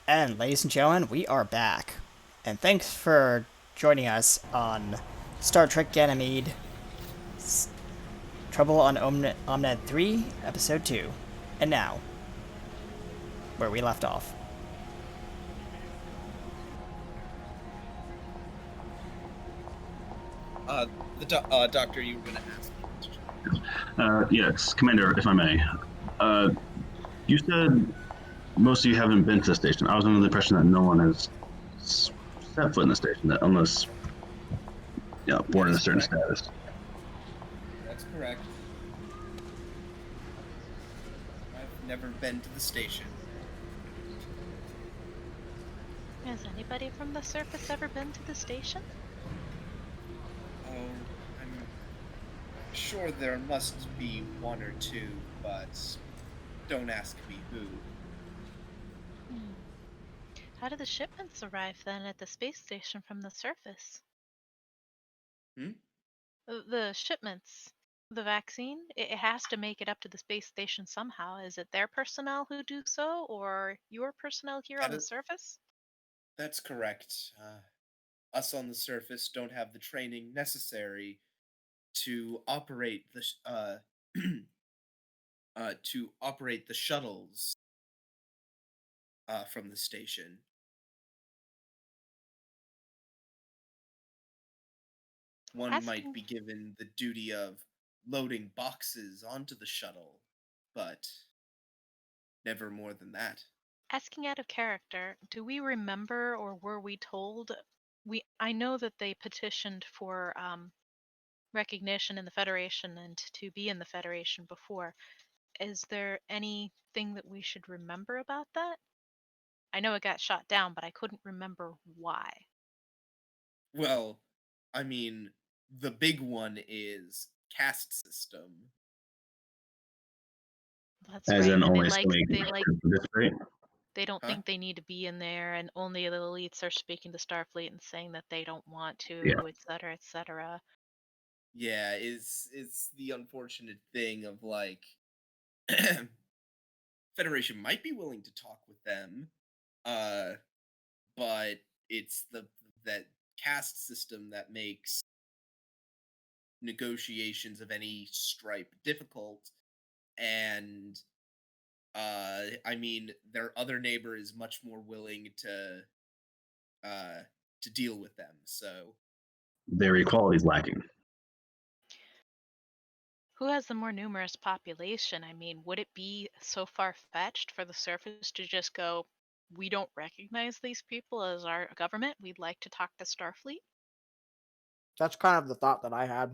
And ladies and gentlemen, we are back. And thanks for joining us on Star Trek Ganymede Trouble on Omned 3, Episode 2. And now, where we left off. Doctor, you were going to ask me a question. Yes, Commander, if I may. You said most of you haven't been to the station. I was under the impression that no one has set foot in the station, that unless born That in a is certain correct. status. That's correct. I've never been to the station. Has anybody from the surface ever been to the station? Oh, I'm sure there must be one or two, but don't ask me who. How do the shipments arrive then at the space station from the surface? The shipments, the vaccine, it has to make it up to the space station somehow. Is it their personnel who do so, or your personnel here on the surface? That's correct. Us on the surface don't have the training necessary to operate to operate the shuttles from the station. One might be given the duty of loading boxes onto the shuttle, but never more than that. Asking out of character, do we remember or were we told? I know that they petitioned for recognition in the Federation and to be in the Federation before. Is there anything that we should remember about that? I know it got shot down, but I couldn't remember why. Well, I mean, the big one is caste system. That's As right. in And only so many participate? they don't Huh? think they need to be in there, and only the elites are speaking to Starfleet and saying that they don't want to, Yeah. etc., etc. Yeah, it's the unfortunate thing of like Federation might be willing to talk with them, but it's that caste system that makes negotiations of any stripe difficult. And I mean, their other neighbor is much more willing to deal with them. So Their equality is lacking. Who has the more numerous population? I mean, would it be so far-fetched for the surface to just go, we don't recognize these people as our government, we'd like to talk to Starfleet? That's kind of the thought that I had.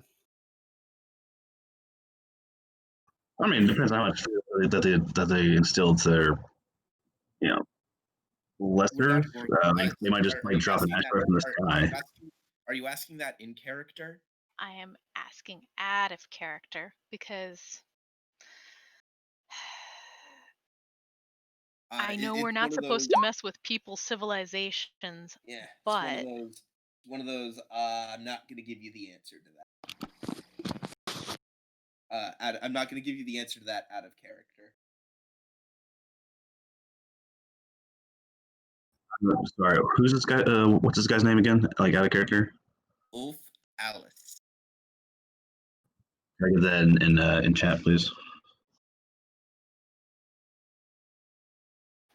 I mean, it depends on how much that they instilled to their, lesser. They might just drop an asteroid from the sky. Are you asking that in character? I am asking out of character because I know we're not supposed to mess with people's civilizations. Yeah, but it's one of those. I'm not going to give you the answer to that. I'm not going to give you the answer to that out of character. Sorry, who's this guy? What's this guy's name again? Like out of character? Ulf Alice. Can I get that in chat, please?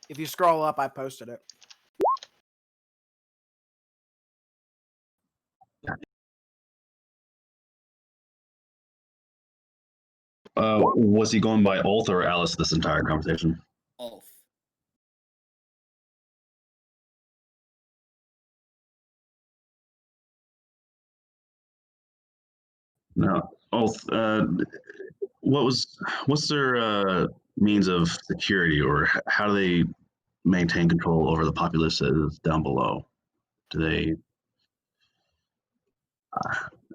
If you scroll up, I posted it. Was he going by Ulth or Alice this entire conversation? Ulf. No, Ulth. What's their means of security, or how do they maintain control over the populace that is down below? Do they?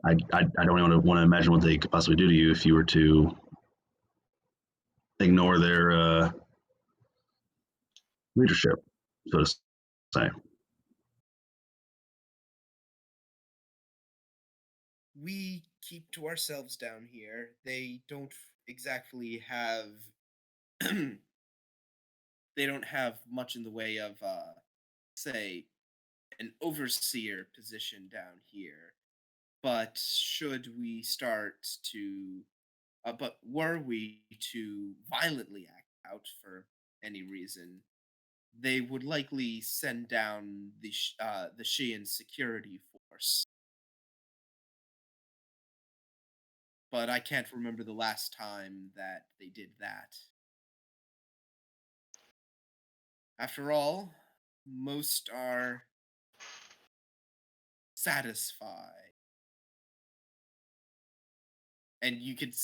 I don't even want to imagine what they could possibly do to you if you were to ignore their leadership, so to say. We keep to ourselves down here. They don't exactly have they don't have much in the way of, say, an overseer position down here. But should we start to, but were we to violently act out for any reason, they would likely send down the Sheehan security force. But I can't remember the last time that they did that. After all, most are satisfied. And you could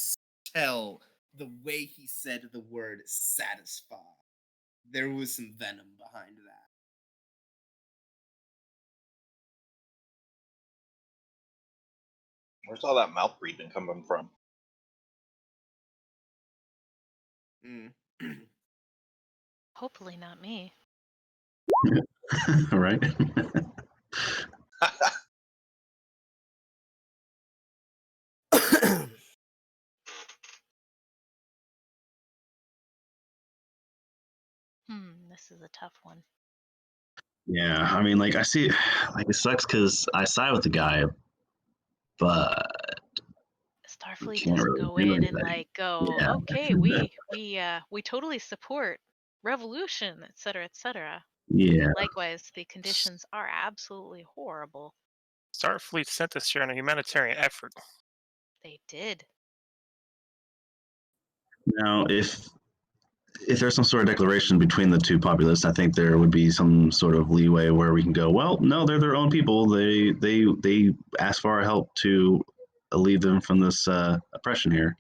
tell the way he said the word satisfied. There was some venom behind that. Where's all that mouth breathing coming from? Mm. Hopefully not me. Right? This is a tough one. Yeah, I mean, like I see, like it sucks because I side with the guy, but we Starfleet can't doesn't really go do in and anything. like go, Yeah, okay, we totally support revolution, etc., etc. yeah. Likewise, the conditions are absolutely horrible. Starfleet sent us here on a humanitarian effort. They did. Now, if there's some sort of declaration between the two populace, I think there would be some sort of leeway where we can go, well, no, they're their own people. They ask for our help to alleviate them from this oppression here.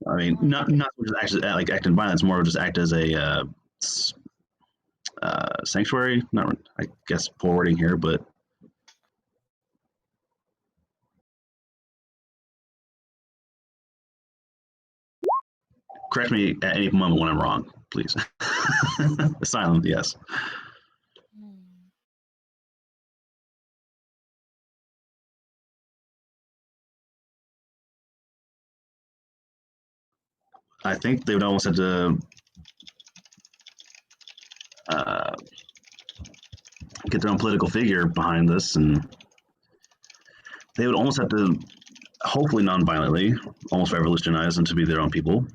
I mean, Well, not just actually like act in violence, more just act as a sanctuary. Not, I guess, poor wording here, but correct me at any moment when I'm wrong, please. Asylum, yes. hmm. I think they would almost have to uh, get their own political figure behind this, and they would almost have to, hopefully non-violently, almost revolutionize them to be their own people.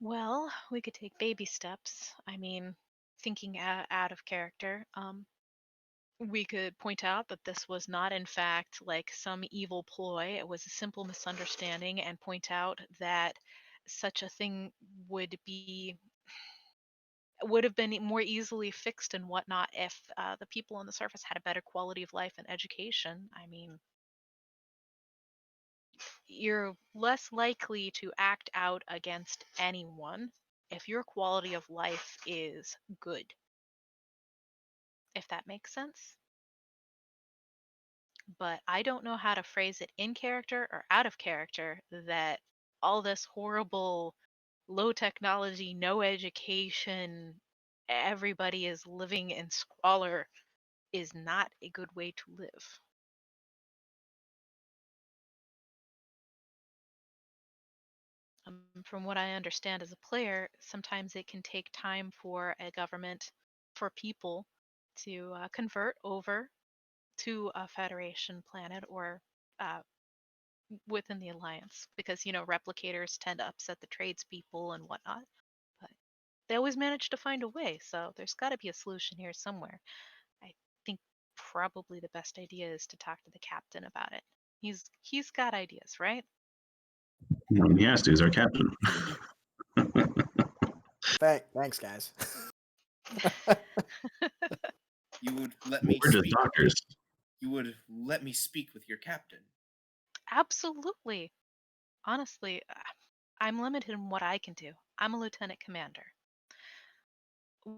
Well, we could take baby steps. I mean, thinking out of character. We could point out that this was not, in fact, like some evil ploy. It was a simple misunderstanding, and point out that such a thing would have been more easily fixed and whatnot if the people on the surface had a better quality of life and education. I mean, you're less likely to act out against anyone if your quality of life is good, if that makes sense. But I don't know how to phrase it in character or out of character that all this horrible, low technology, no education, everybody is living in squalor is not a good way to live. From what I understand as a player, sometimes it can take time for a government, for people to convert over to a Federation planet or uh, within the Alliance, because, replicators tend to upset the tradespeople and whatnot. But they always manage to find a way, so there's got to be a solution here somewhere. I think probably the best idea is to talk to the captain about it. He's got ideas, right? I mean, he has to. He's our captain. Thanks, guys. You would let me We're just speak. doctors. You would let me speak with your captain. Absolutely. Honestly, I'm limited in what I can do. I'm a lieutenant commander.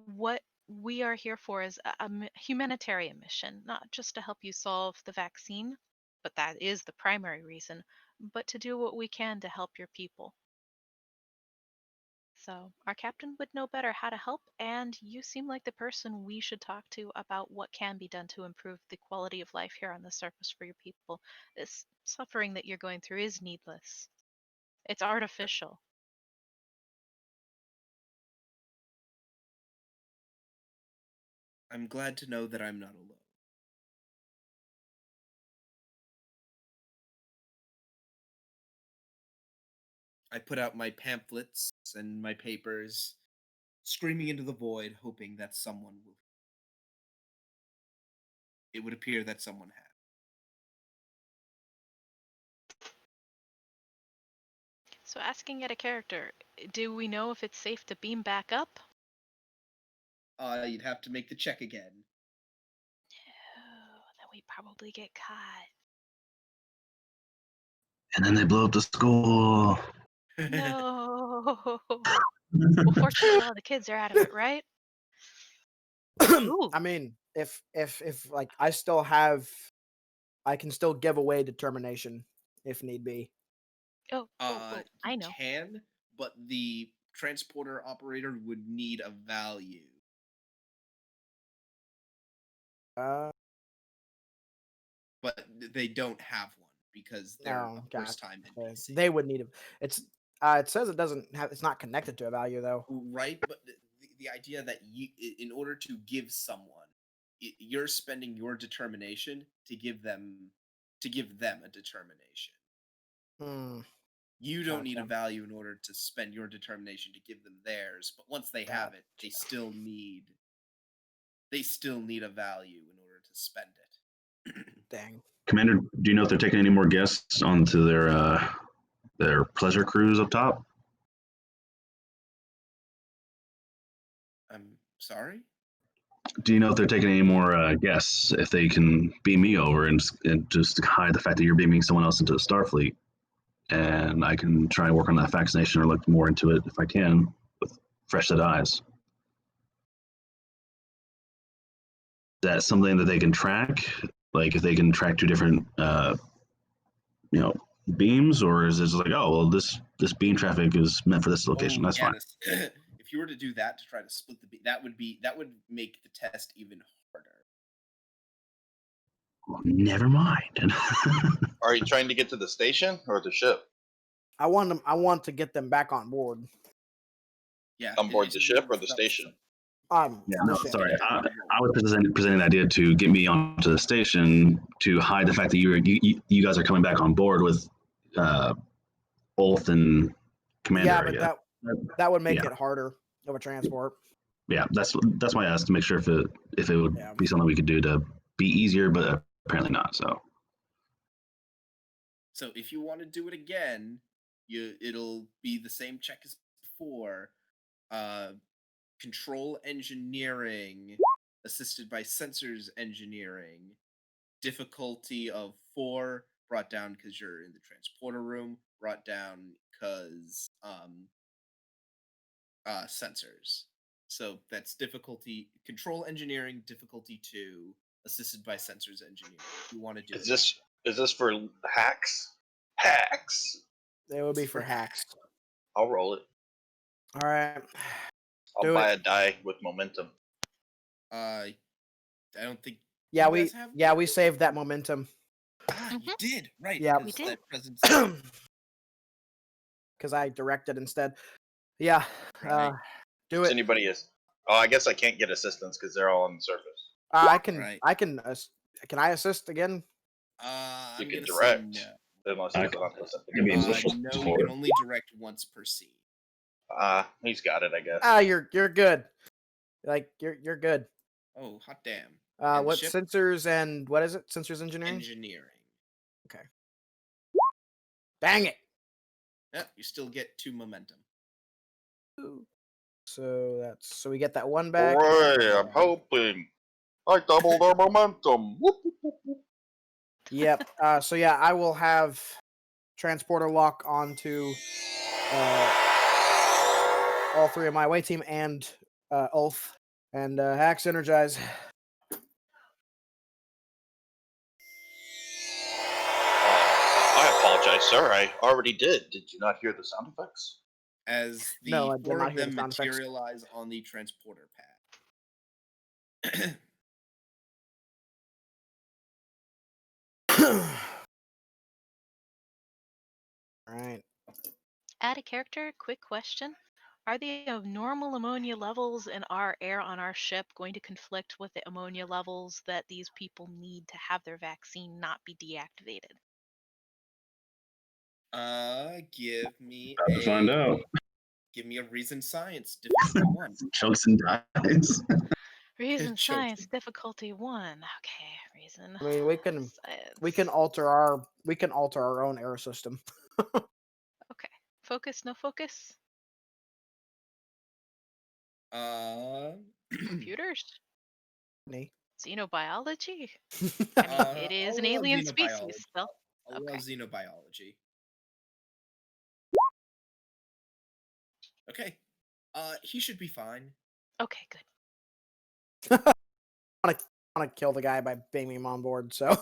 What we are here for is a humanitarian mission, not just to help you solve the vaccine, but that is the primary reason, but to do what we can to help your people. So, our captain would know better how to help, and you seem like the person we should talk to about what can be done to improve the quality of life here on the surface for your people. This suffering that you're going through is needless. It's artificial. I'm glad to know that I'm not alone. I put out my pamphlets and my papers, screaming into the void, hoping that someone will. It would appear that someone had. So asking at a character, do we know if it's safe to beam back up? You'd have to make the check again. Oh, then we probably get caught. And then they blow up the school. No. Well, fortunately, all the kids are out of it, right? Ooh. I mean, if like I can still give away determination if need be. Oh, You I know. can, but the transporter operator would need a value. But they don't have one because they're a first time NPC. They would need it says it doesn't have. It's not connected to a value though. Right, but the idea that in order to give someone, you're spending your determination to give them a determination. You don't need a value in order to spend your determination to give them theirs, but once they have it, they still need a value in order to spend it. Dang. Commander, do you know if they're taking any more guests onto their pleasure cruise up top? I'm sorry? Do you know if they're taking any more guests? If they can beam me over and just hide the fact that you're beaming someone else into the Starfleet, and I can try and work on that vaccination or look more into it if I can with fresh set eyes. That's something that they can track. Like if they can track two different, beams, or is it just like, oh well, this beam traffic is meant for this location? That's fine. If you were to do that to try to split the beam, that would make the test even harder. Well, never mind. Are you trying to get to the station or the ship? I want to get them back on board. Yeah. On board the ship or the station? Yeah, no, sorry. I was presenting an idea to get me onto the station to hide the fact that you guys are coming back on board with Ulf and Commander. Yeah, but that would make it harder of a transport. Yeah, that's why I asked to make sure if it would be something we could do to be easier, but apparently not. So if you want to do it again, it'll be the same check as before. Control engineering, assisted by sensors engineering, difficulty of 4, brought down because you're in the transporter room, brought down because sensors. So that's difficulty control engineering, difficulty 2, assisted by sensors engineering. If you want to do is this for hacks? Hacks. It would be for hacks. I'll roll it. All right. I'll buy a die with momentum. I don't think. Yeah, we saved that momentum. You did, right? Yeah, we did. Because I directed instead. Yeah. Right. Do it. Anybody is? Oh, I guess I can't get assistance because they're all on the surface. I can. Right. Can I assist again? You can direct. Unless he's no, you can only direct once per scene. He's got it, I guess. You're good. Like you're good. Oh, hot damn. What sensors and what is it? Sensors engineering? Engineering. Okay. Dang it. Yeah, you still get 2 momentum. So we get that 1 back. Hooray, I'm hoping. I doubled our momentum. Whoop, whoop, whoop, whoop. Yep. So yeah, I will have transporter lock onto all 3 of my away team and Ulf and hacks energize. I apologize, sir. I already did. Did you not hear the sound effects? As the 4 of them materialize on the transporter pad. All right. Add a character, quick question. Are the normal ammonia levels in our air on our ship going to conflict with the ammonia levels that these people need to have their vaccine not be deactivated? Give me About to find out. Give me a reason science difficulty 1. Chunks and dies. Reason Chosen. science difficulty 1. Okay, reason. I mean, we can science. alter our own air system. Okay. Focus, no focus. Computers. Me. Xenobiology. I mean, it is an I'll allow alien xenobiology. species still. I'll allow Okay. xenobiology. Okay. He should be fine. Okay, good. I want to kill the guy by banging him on board. So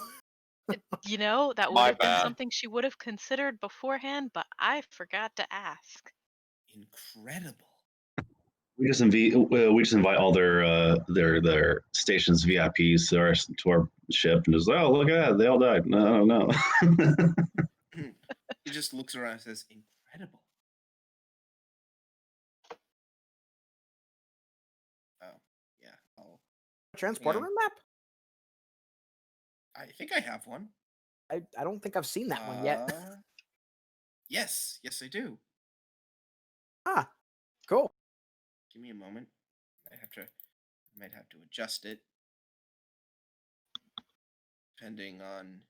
You know, that would My have been bad. something she would have considered beforehand, but I forgot to ask. Incredible. We just invite all their stations VIPs to our ship and just look at that, they all died. No. He just looks around and says, "Incredible." Oh, yeah. transporter Yeah. room map. I think I have one. I don't think I've seen that one yet. Yes, I do. Ah, cool. Give me a moment. I might have to adjust it, depending on.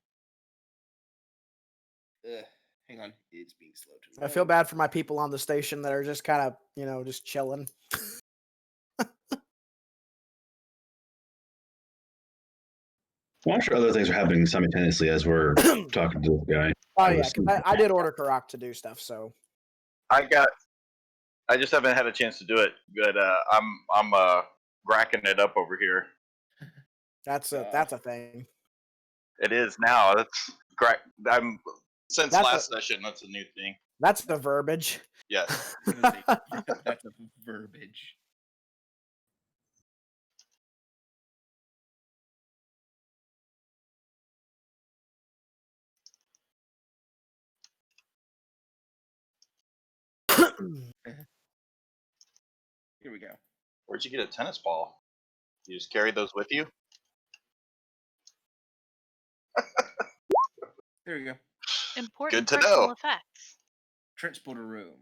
Hang on, it's being slow to I feel bad for my people on the station that are just kind of, just chilling. Well, I'm sure other things are happening simultaneously as we're talking to the guy. Oh yeah, because I did order Karak to do stuff. So I just haven't had a chance to do it. But I'm racking it up over here. that's a thing. It is now. That's great. Since That's last session. That's a new thing. That's the verbiage. Yes. That's a verbiage. Here we go. Where'd you get a tennis ball? You just carry those with you? There we go. Important Good to personal know. effects. Transporter room.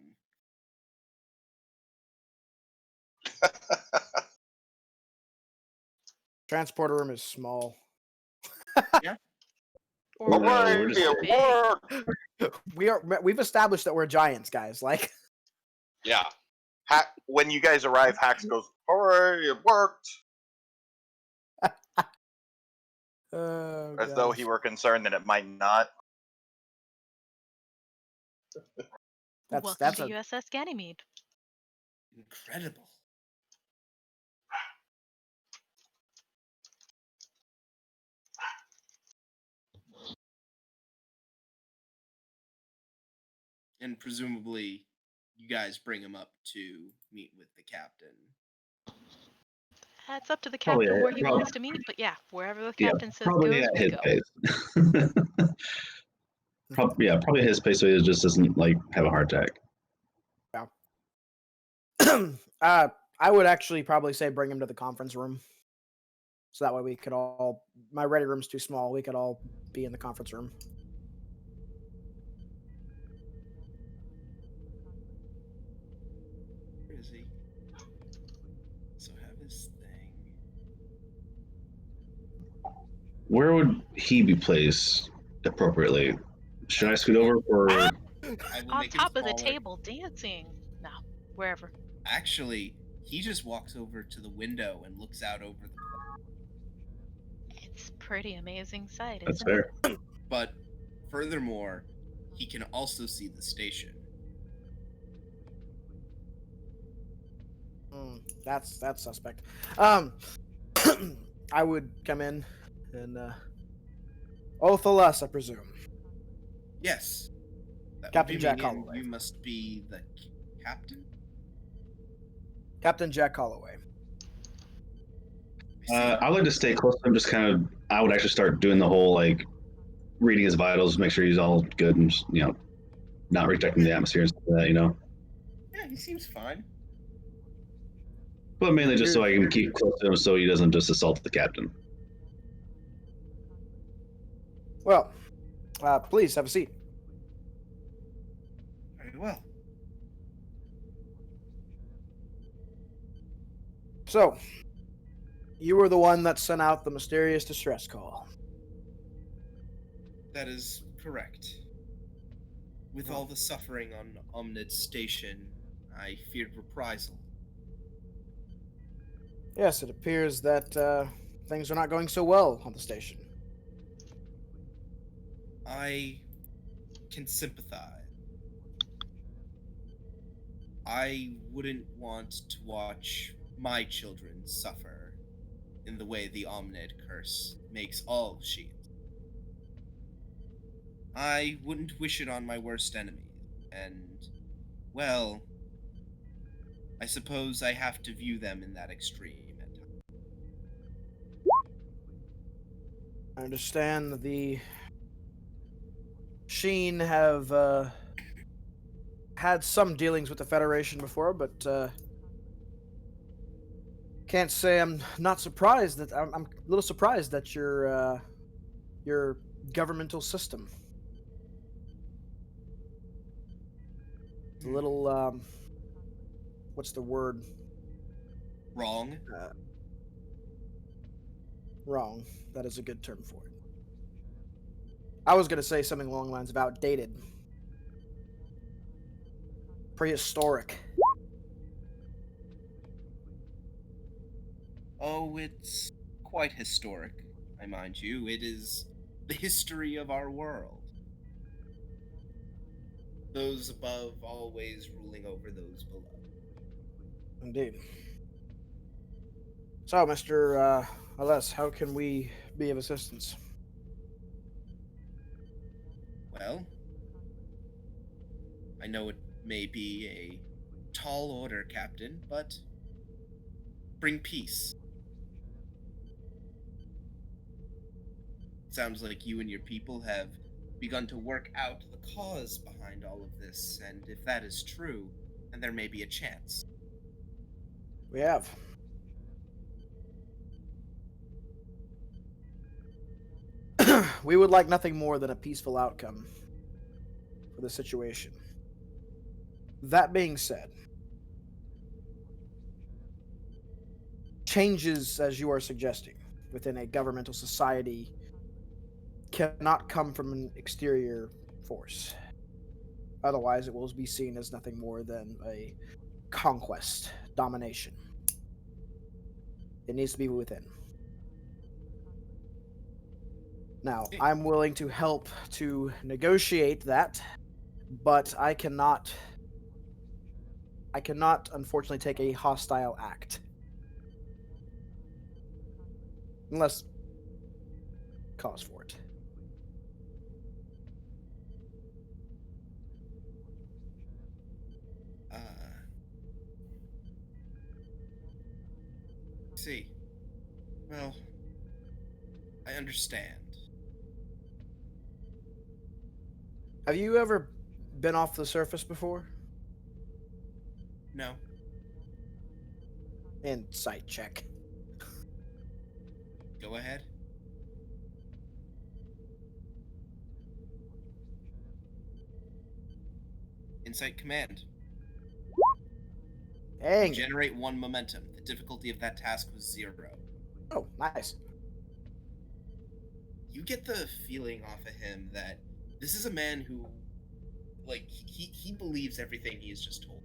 Transporter room is small. Or No, big. we're just Big. We've established that we're giants, guys. Like, Yeah. When you guys arrive, Hax goes, "Hooray, it worked!" As though he were concerned that it might not. Welcome that's to a USS Ganymede. Incredible. And presumably, you guys bring him up to meet with the captain. It's up to the captain Probably- where he probably- wants to meet, but yeah, wherever the Yeah, captain says probably goes, at we his go. pace. Probably at his pace, so he just doesn't have a heart attack. I would actually probably say bring him to the conference room. So that way we could all. My ready room's too small. We could all be in the conference room. Where is he? So have his thing. Where would he be placed appropriately? Should I scoot over or? I will On make him top of the smaller. table, dancing. No, wherever. Actually, he just walks over to the window and looks out over the. It's a pretty amazing sight, That's isn't it? fair. But furthermore, he can also see the station. That's suspect. I would come in and oath of us, I presume. Yes. That would Captain be Jack me, and Holloway. You must be the captain. Captain Jack Holloway. I would like to stay close to him. Just kind of, I would actually start doing the whole reading his vitals, make sure he's all good, and just, not rejecting the atmosphere and stuff like that, you know. Yeah, he seems fine. But mainly just so I can keep close to him so he doesn't just assault the captain. Well, please have a seat. Very well. So, you were the one that sent out the mysterious distress call. That is correct. With all the suffering on Omned Station, I feared reprisal. Yes, it appears that things are not going so well on the station. I can sympathize. I wouldn't want to watch my children suffer in the way the Omned curse makes all Sheens. I wouldn't wish it on my worst enemies, and, well, I suppose I have to view them in that extreme at times. I understand the Sheen have had some dealings with the Federation before, but can't say I'm not surprised that I'm a little surprised that your governmental system. It's a little what's the word? Wrong? Wrong. That is a good term for it. I was going to say something along the lines of outdated. Prehistoric. Oh, it's quite historic, I mind you. It is the history of our world. Those above always ruling over those below. Indeed. So, Mr. Aless, how can we be of assistance? Well, I know it may be a tall order, Captain, but bring peace. Sounds like you and your people have begun to work out the cause behind all of this, and if that is true, then there may be a chance. We have. We would like nothing more than a peaceful outcome for the situation. That being said, changes, as you are suggesting, within a governmental society cannot come from an exterior force. Otherwise, it will be seen as nothing more than a conquest, domination. It needs to be within. Now, I'm willing to help to negotiate that, but I cannot, unfortunately, take a hostile act. Unless cause for it. See. Well, I understand. Have you ever been off the surface before? No. Insight check. Go ahead. Insight command. Dang. Generate 1 momentum. The difficulty of that task was 0. Oh, nice. You get the feeling off of him that this is a man who, like, he believes everything he is just told.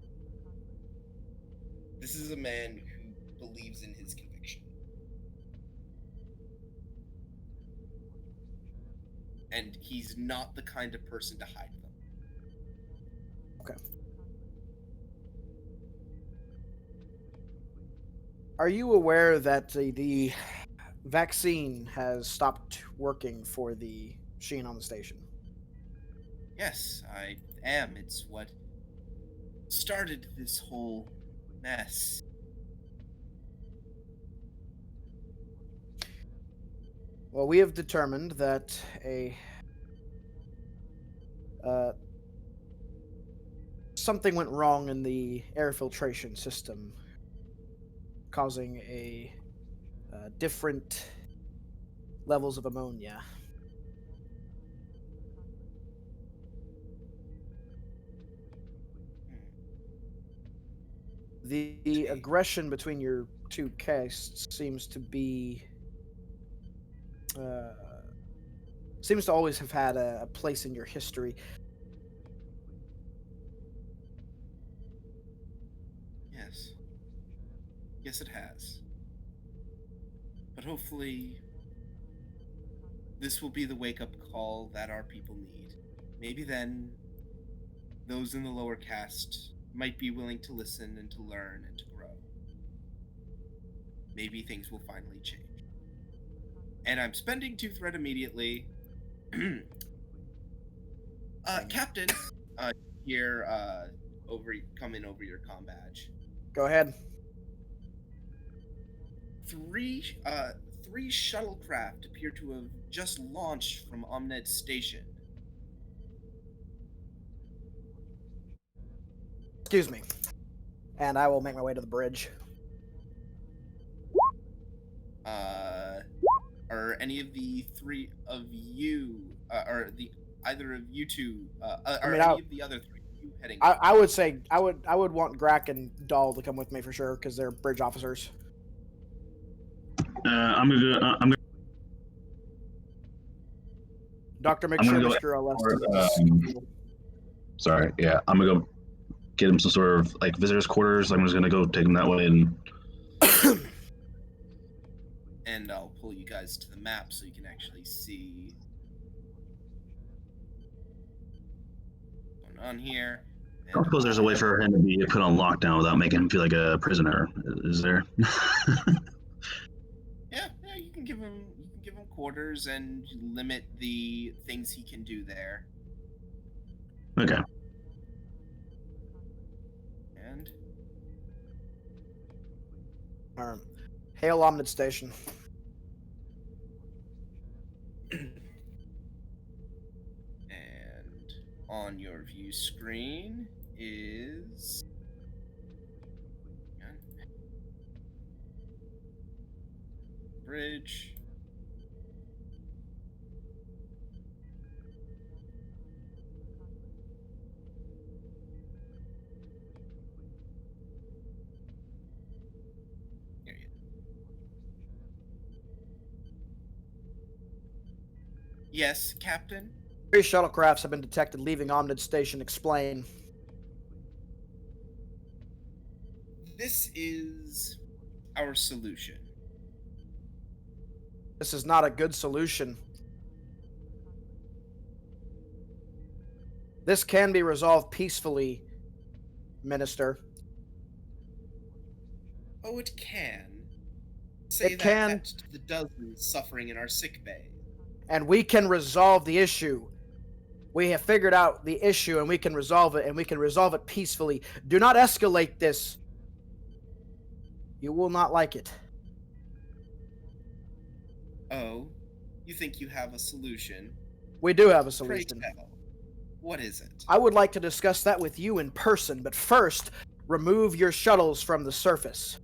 This is a man who believes in his conviction. And he's not the kind of person to hide them. Okay. Are you aware that the vaccine has stopped working for the Sheen on the station? Yes, I am. It's what started this whole mess. Well, we have determined that something went wrong in the air filtration system, causing a different levels of ammonia. The aggression between your two castes seems to be seems to always have had a place in your history. Yes. Yes, it has. But hopefully, this will be the wake-up call that our people need. Maybe then, those in the lower caste might be willing to listen and to learn and to grow. Maybe things will finally change. And I'm spending 2 threat immediately. Captain, here, come in over your comm badge. Go ahead. Three shuttlecraft appear to have just launched from Omned Station. Excuse me. And I will make my way to the bridge. Are any of the three of you, either of you two, any of the other three of you heading? I would say I would want Grack and Dahl to come with me for sure because they're bridge officers. I'm gonna. Doctor, make I'm sure gonna Mr. go. Alestis. Sorry, yeah, I'm gonna go get him some sort of like visitors' quarters. I'm just gonna go take him that way and. And I'll pull you guys to the map so you can actually see what's going on here. I don't suppose there's a way for him to be put on lockdown without making him feel like a prisoner. Is there? Yeah, you can give him quarters and limit the things he can do there. Okay. And Hail Omned Station. And on your view screen is bridge. Here you go. Yes, Captain? 3 shuttlecrafts have been detected leaving Omned Station. Explain. This is our solution. This is not a good solution. This can be resolved peacefully, Minister. Oh, it can. Say It can. That to the dozens suffering in our sick bay. And we can resolve the issue. We have figured out the issue and we can resolve it, and we can resolve it peacefully. Do not escalate this. You will not like it. Oh, you think you have a solution? We do have a Pray solution. tell. What is it? I would like to discuss that with you in person, but first, remove your shuttles from the surface.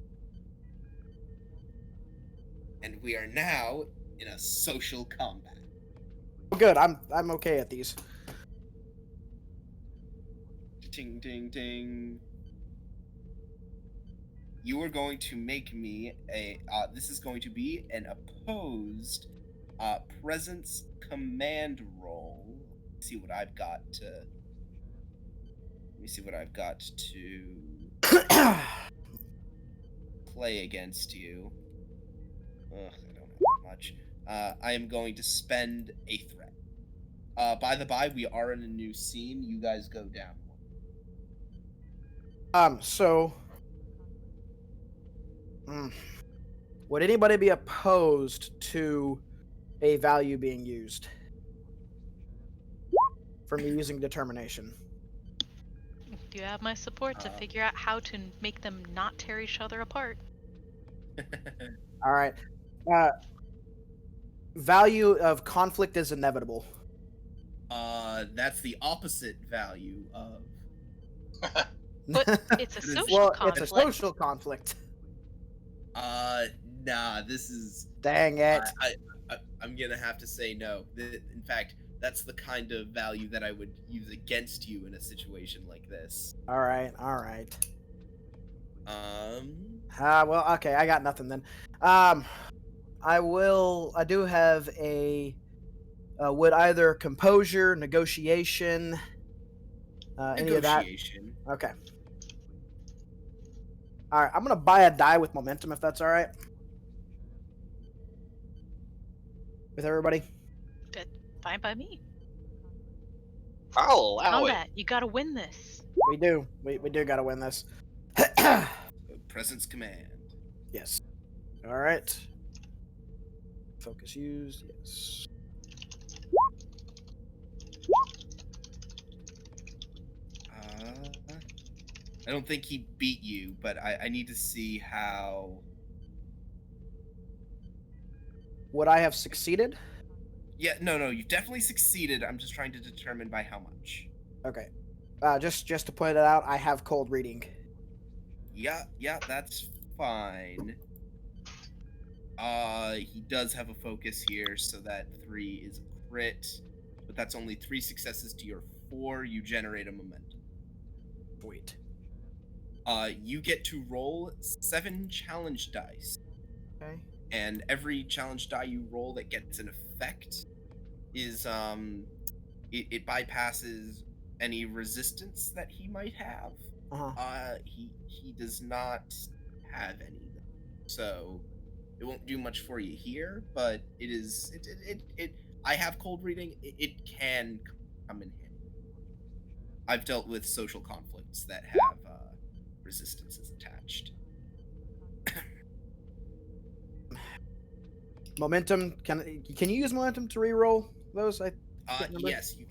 And we are now in a social combat. Good, I'm okay at these. Ting, ting, ting. You are going to make me this is going to be an opposed presence command roll. Let me see what I've got to play against you. Ugh, I don't have that much. I am going to spend a threat. By the by, we are in a new scene. You guys go down. Would anybody be opposed to a value being used for me using determination? Do you have my support to figure out how to make them not tear each other apart? All right. Value of conflict is inevitable. That's the opposite value of But it's a social well, conflict. it's a social conflict. Nah, this is. Dang it. I'm gonna have to say no. In fact, that's the kind of value that I would use against you in a situation like this. All right, all right. Well, okay, I got nothing then. I do have a would either composure, negotiation, any of that. negotiation. Okay. All right, I'm gonna buy a die with momentum if that's all right. With everybody. Good. Fine by me. I'll allow it. Combat, you gotta win this. We do. We do gotta win this. Presence command. Yes. All right. Focus used. Yes. I don't think he beat you, but I need to see how. Would I have succeeded? Yeah, no, you definitely succeeded. I'm just trying to determine by how much. Okay. Just to put it out, I have cold reading. Yeah, that's fine. He does have a focus here, so that 3 is a crit, but that's only 3 successes to your 4. You generate a momentum. Sweet. You get to roll 7 challenge dice. Okay. And every challenge die you roll that gets an effect is it bypasses any resistance that he might have. He does not have any, so it won't do much for you here, but it is it I have cold reading. It can come in handy. I've dealt with social conflicts that have resistances attached. Momentum. Can you use momentum to reroll those? Yes, you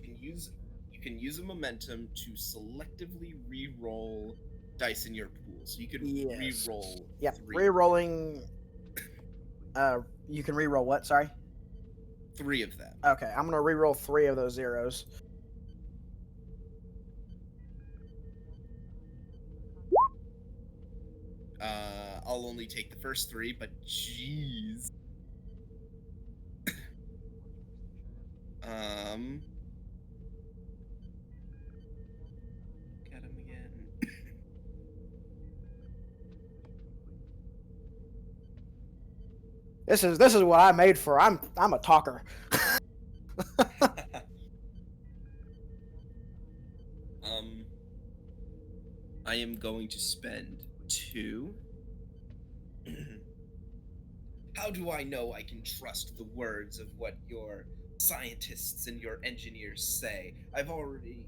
can use a momentum to selectively re-roll dice in your pool. So you can re-roll. Yep. 3. Rerolling. You can reroll what? Sorry. 3 of them. Okay, I'm gonna reroll 3 of those zeros. I'll only take the first 3, but jeez. Get him again. This is what I made for. I'm a talker. I am going to spend 2. How do I know I can trust the words of what your scientists and your engineers say? I've already,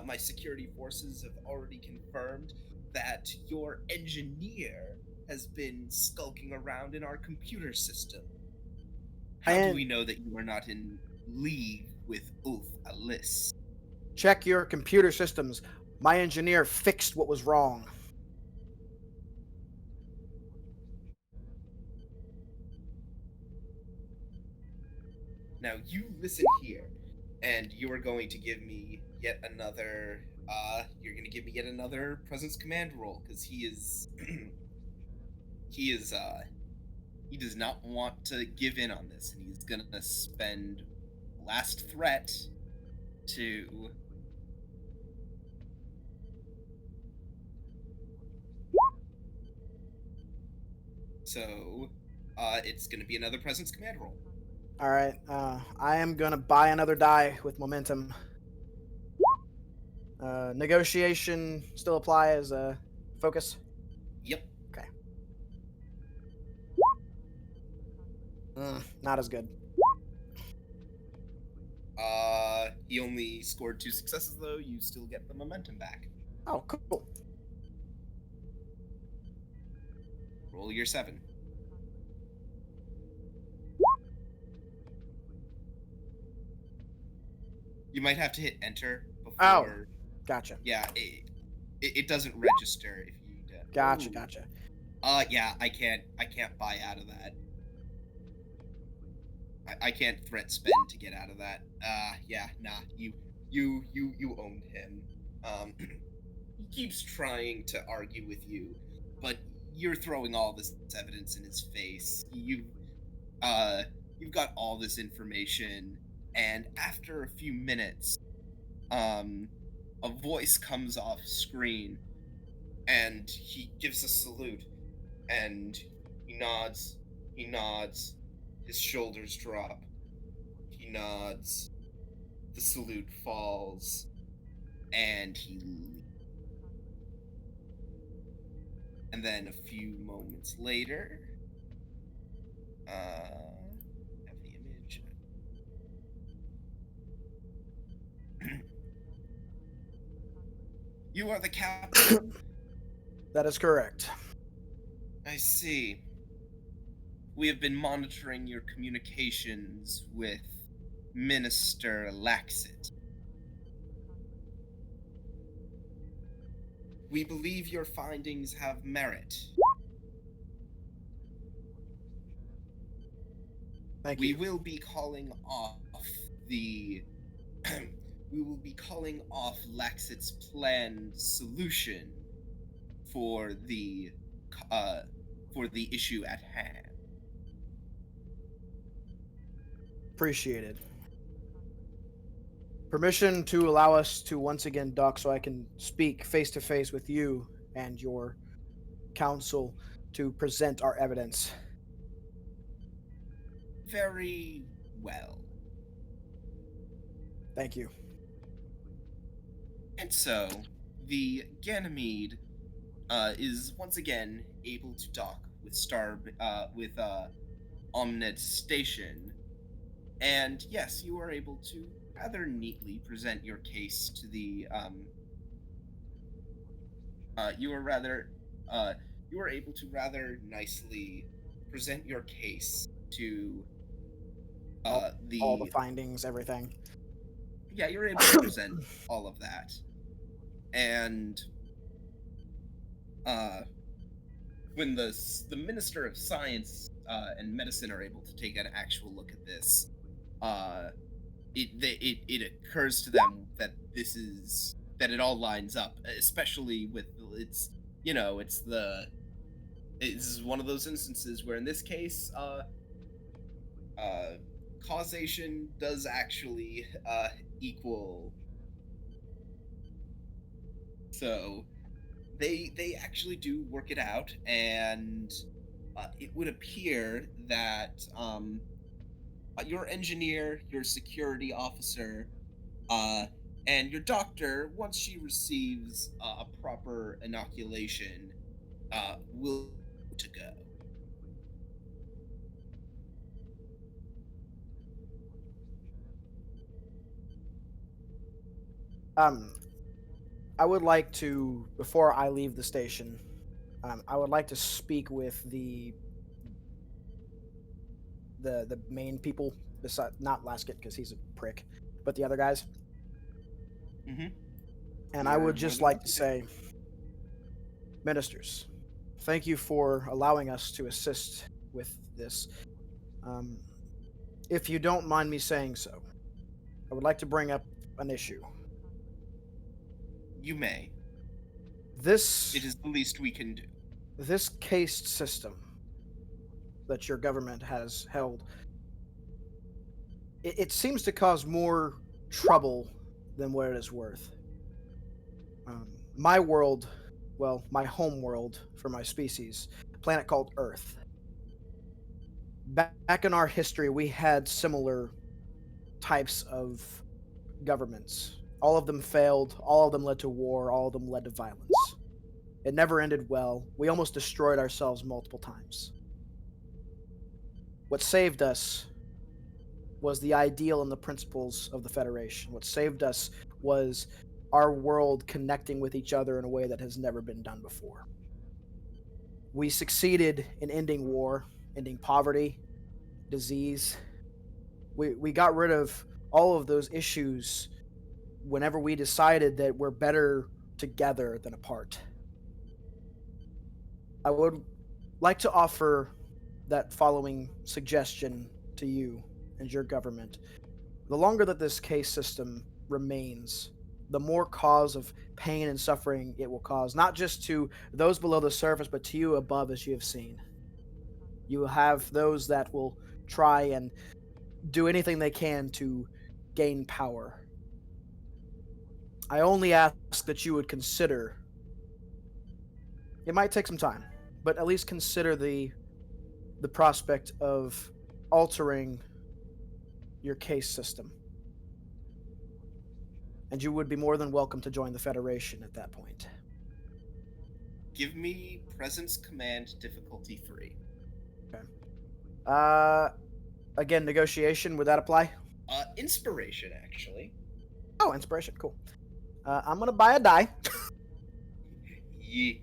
my security forces have already confirmed that your engineer has been skulking around in our computer system. How do we know that you are not in league with Ulf Alice? Check your computer systems. My engineer fixed what was wrong. Now you listen here, and you are going to give me yet another. You're going to give me yet another presence command roll because he does not want to give in on this, and he's going to spend last threat to. So, it's going to be another presence command roll. All right. I am gonna buy another die with momentum. Negotiation still apply as a focus. Yep. Okay. Not as good. He only scored 2 successes though. You still get the momentum back. Oh, cool. Roll your 7. You might have to hit enter before. Oh, gotcha. Yeah, it doesn't register if you. Gotcha. Yeah, I can't buy out of that. I can't threat spend to get out of that. Yeah, nah. You owned him. he keeps trying to argue with you, but you're throwing all this evidence in his face. You've got all this information, and after a few minutes, um, a voice comes off screen, and he gives a salute, and he nods, he nods, his shoulders drop, he nods, the salute falls, and he leaves. And then a few moments later, have the image. You are the captain? That is correct. I see. We have been monitoring your communications with Minister Laxit. We believe your findings have merit. Thank We you. will be calling off the we will be calling off Laxit's planned solution for the uh for the issue at hand. Appreciated. Permission to allow us to once again dock so I can speak face to face with you and your counsel to present our evidence. Very well. Thank you. And so, the Ganymede is once again able to dock with Omned Station, and yes, you are able to rather neatly present your case to the you are rather you are able to rather nicely present your case to All the the findings, everything. yeah, you're able to present all of that. And uh when the Minister of Science and Medicine are able to take an actual look at this, uh, it occurs to them that it all lines up, especially with it's one of those instances where in this case, uh, causation does actually equal. So they actually do work it out, and it would appear that your engineer, your security officer, uh, and your doctor, once she receives a proper inoculation, will to go. Um, I would like to, before I leave the station, I would like to speak with the main people, beside not Lasket because he's a prick, but the other guys. Mm-hmm. And I would just like to say, ministers, thank you for allowing us to assist with this. If you don't mind me saying so, I would like to bring up an issue. You may. This It is the least we can do. this caste system that your government has held, it seems to cause more trouble than what it is worth. My world, well, my home world for my species, a planet called Earth. Back in our history, we had similar types of governments. All of them failed, all of them led to war, all of them led to violence. It never ended well. We almost destroyed ourselves multiple times. What saved us was the ideal and the principles of the Federation. What saved us was our world connecting with each other in a way that has never been done before. We succeeded in ending war, ending poverty, disease. We got rid of all of those issues whenever we decided that we're better together than apart. I would like to offer that following suggestion to you and your government. The longer that this case system remains the more cause of pain and suffering it will cause, not just to those below the surface, but to you above, as you have seen. You will have those that will try and do anything they can to gain power. I only ask that you would consider. It might take some time, but at least consider the prospect of altering your case system. And you would be more than welcome to join the Federation at that point. Give me Presence Command difficulty 3. Uh, Again, negotiation, would that apply? Inspiration, actually. Oh, inspiration, cool. I'm gonna buy a die. Yeah.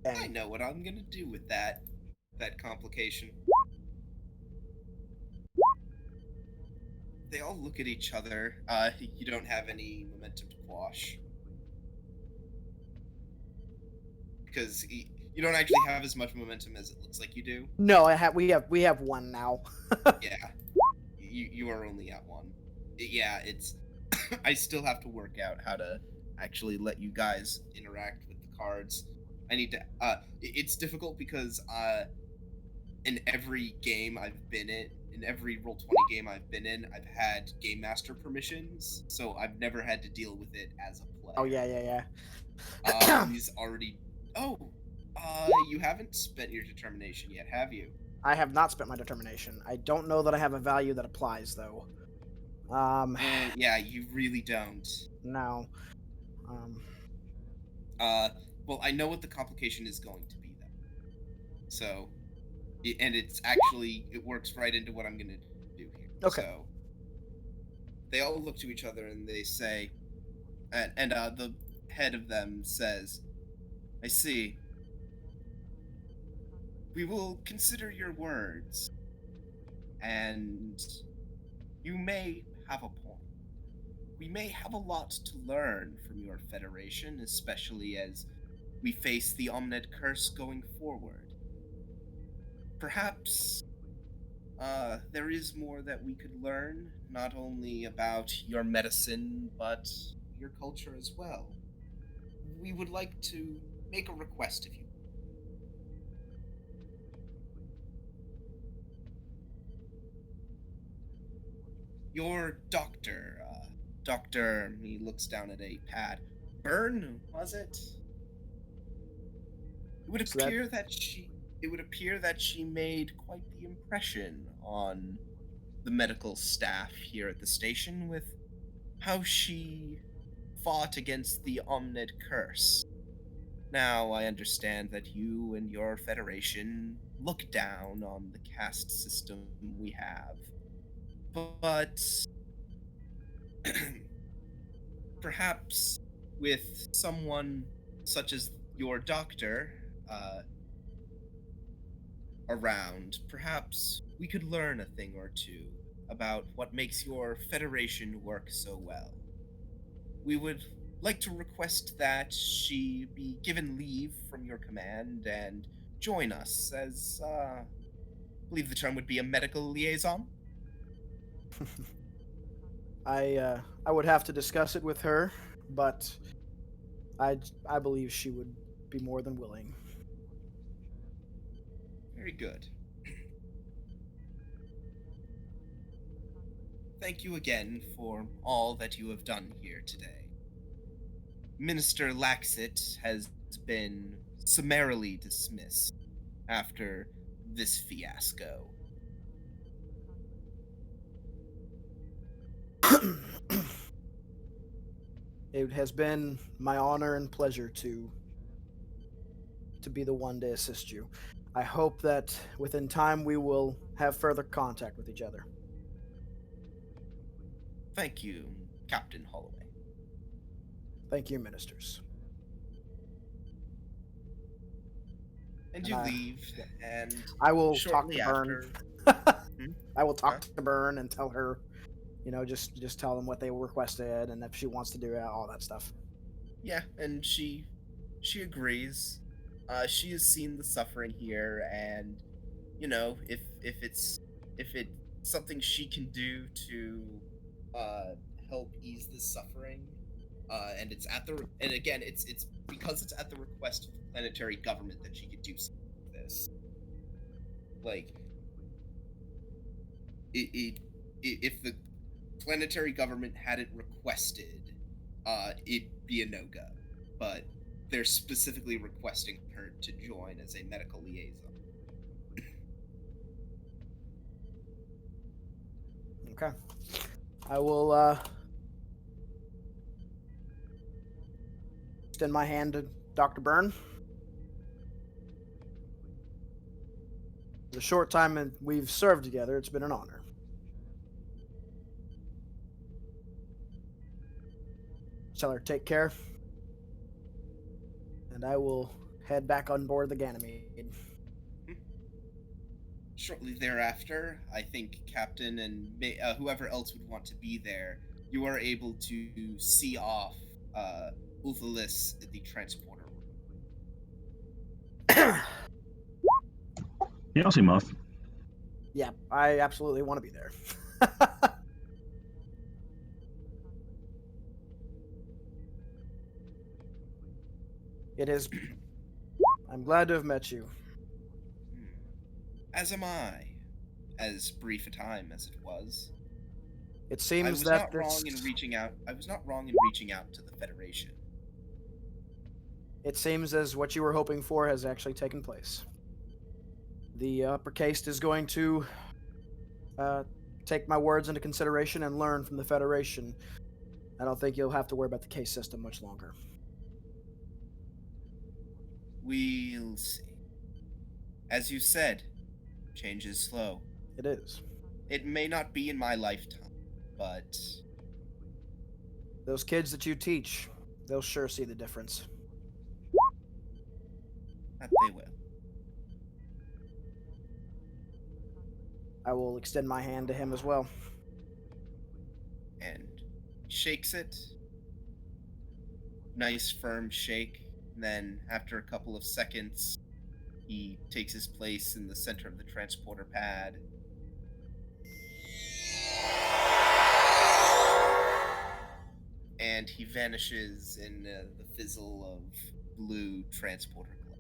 I know what I'm gonna do with that complication. They all look at each other. You don't have any momentum to quash. Because you don't actually have as much momentum as it looks like you do. No, we have one now. Yeah. You are only at 1. Yeah, it's I still have to work out how to actually let you guys interact with the cards. I need to it's difficult because in every game I've been in every Roll20 game I've been in, I've had game master permissions, so I've never had to deal with it as a player. Oh yeah. He's already you haven't spent your determination yet, have you? I have not spent my determination. I don't know that I have a value that applies though. Yeah, you really don't. No. Well, I know what the complication is going to be then. So, and it's actually, it works right into what I'm going to do here. Okay. So, they all look to each other and they say, and the head of them says, I see. We will consider your words, and you may have a point. We may have a lot to learn from your Federation, especially as we face the Omned curse going forward. Perhaps there is more that we could learn, not only about your medicine, but your culture as well. We would like to make a request of you. Your doctor, he looks down at a pad. Byrne, was it? It would appear that she made quite the impression on the medical staff here at the station with how she fought against the Omned curse. Now, I understand that you and your Federation look down on the caste system we have, but perhaps with someone such as your doctor around, perhaps we could learn a thing or two about what makes your Federation work so well. We would like to request that she be given leave from your command and join us as, I believe the term would be a medical liaison. I would have to discuss it with her, but I believe she would be more than willing. Very good. Thank you again for all that you have done here today. Minister Laxit has been summarily dismissed after this fiasco. It has been my honor and pleasure to be the one to assist you. I hope that within time we will have further contact with each other. Thank you, Captain Holloway. Thank you, ministers. And you leave, and I will talk shortly to Byrne. after, I will talk to Byrne and tell her, just tell them what they requested and if she wants to do it, all that stuff. Yeah, and she agrees. She has seen the suffering here, and if it something she can do to help ease this suffering. And it's at the and again, it's because it's at the request of the planetary government that she could do something like this. Like, if the planetary government hadn't requested, it'd be a no-go. But they're specifically requesting her to join as a medical liaison. Okay. I will extend my hand to Dr. Byrne. The short time we've served together, it's been an honor. Tell her take care. And I will head back on board the Ganymede. Shortly thereafter, I think Captain and whoever else would want to be there, you are able to see off Uthalis in the transporter room. Yeah, I'll see Muff. Yeah, I absolutely want to be there. It is. I'm glad to have met you. As am I. As brief a time as it was. It seems I was that not wrong in reaching out. I was not wrong in reaching out to the Federation. It seems as what you were hoping for has actually taken place. The upper caste is going to take my words into consideration and learn from the Federation. I don't think you'll have to worry about the case system much longer. We'll see. As you said, change is slow. It is. It may not be in my lifetime, but Those kids that you teach, they'll sure see the difference. that they will. I will extend my hand to him as well. And shakes it. Nice firm shake. And then after a couple of seconds, he takes his place in the center of the transporter pad. And he vanishes in the fizzle of blue transporter glow.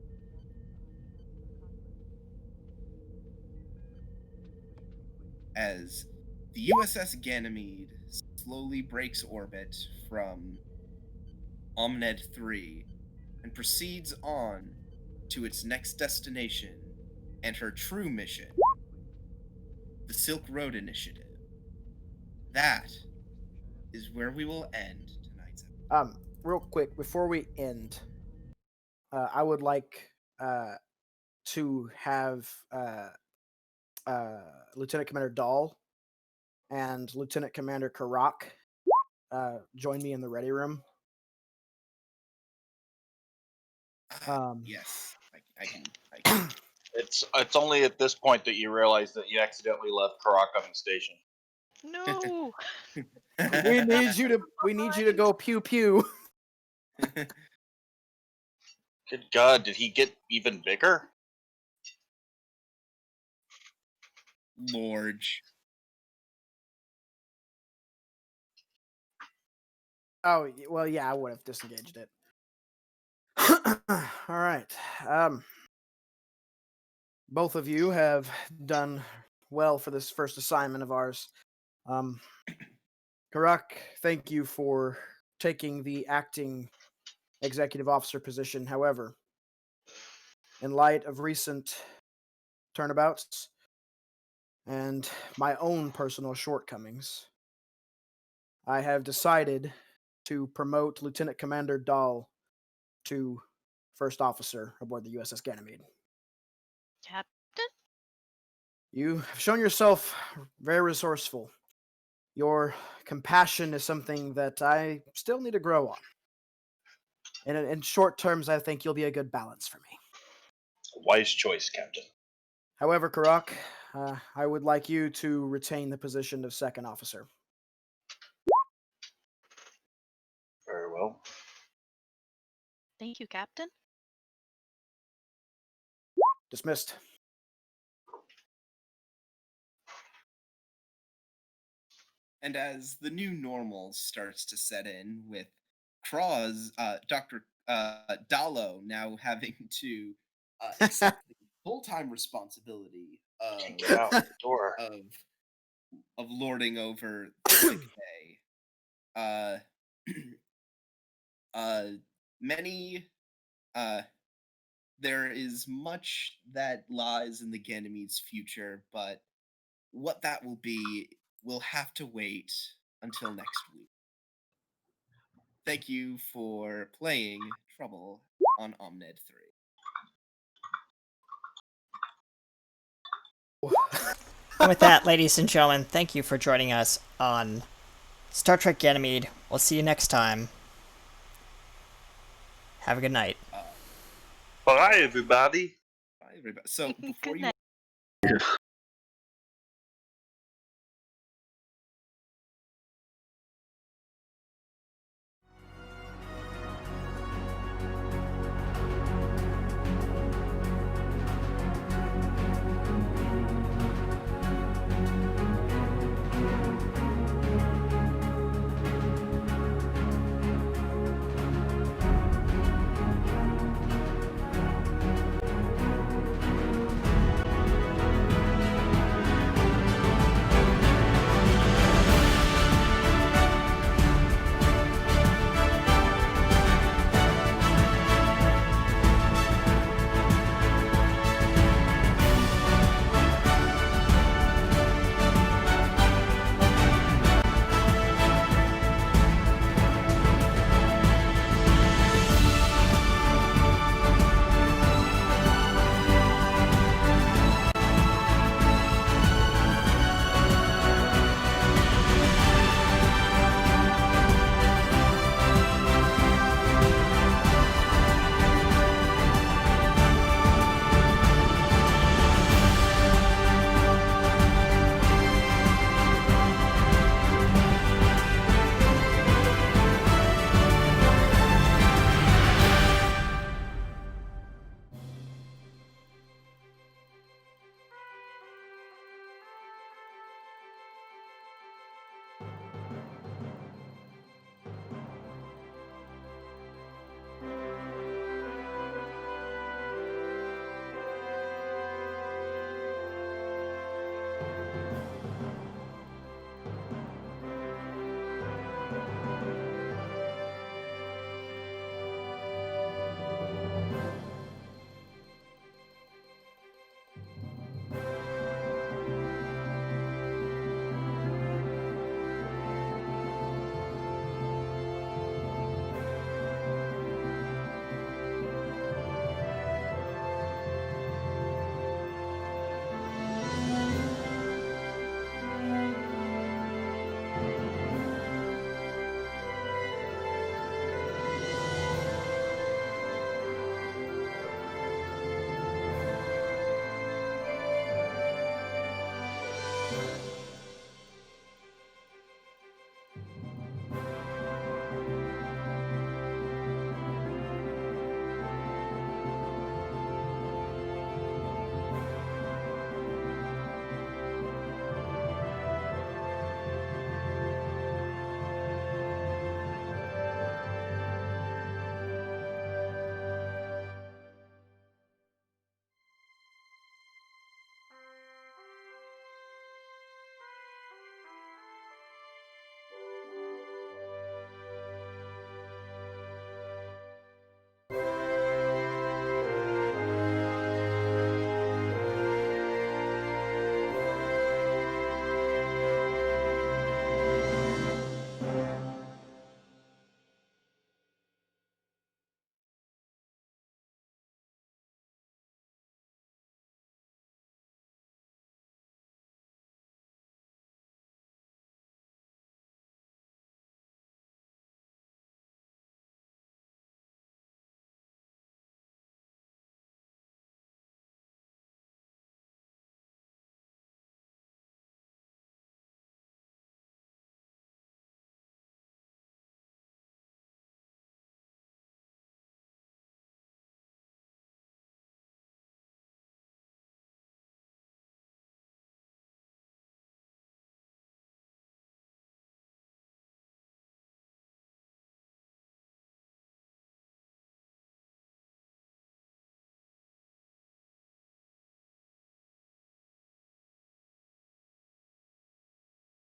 As the USS Ganymede slowly breaks orbit from Omned 3 and proceeds on to its next destination and her true mission, the Silk Road Initiative. That is where we will end tonight's episode. Real quick, before we end, I would like to have Lieutenant Commander Dahl and Lieutenant Commander Karak join me in the ready room. Yes, I can. It's only at this point that you realize that you accidentally left Karak on the station. No. We need you to go pew pew. Good God, did he get even bigger? Lorge. Oh, well, yeah, I would have disengaged it. All right. Both of you have done well for this first assignment of ours. Karak, thank you for taking the acting executive officer position. However, in light of recent turnabouts and my own personal shortcomings, I have decided to promote Lieutenant Commander Dahl to first officer aboard the USS Ganymede. Captain? You have shown yourself very resourceful. Your compassion is something that I still need to grow on. And in short terms, I think you'll be a good balance for me. Wise choice, Captain. However, Karak, I would like you to retain the position of second officer. Very well. Thank you, Captain. Dismissed. And as the new normal starts to set in, with Dr. Dallo now having to accept the full-time responsibility Can't get out the door. of lording over the sick bay. Many there is much that lies in the Ganymede's future, but what that will be, we'll have to wait until next week. Thank you for playing Trouble on Omned 3. And with that, ladies and gentlemen, thank you for joining us on Star Trek Ganymede. We'll see you next time. Have a good night. Bye, everybody. Bye, everybody. So before Good you night.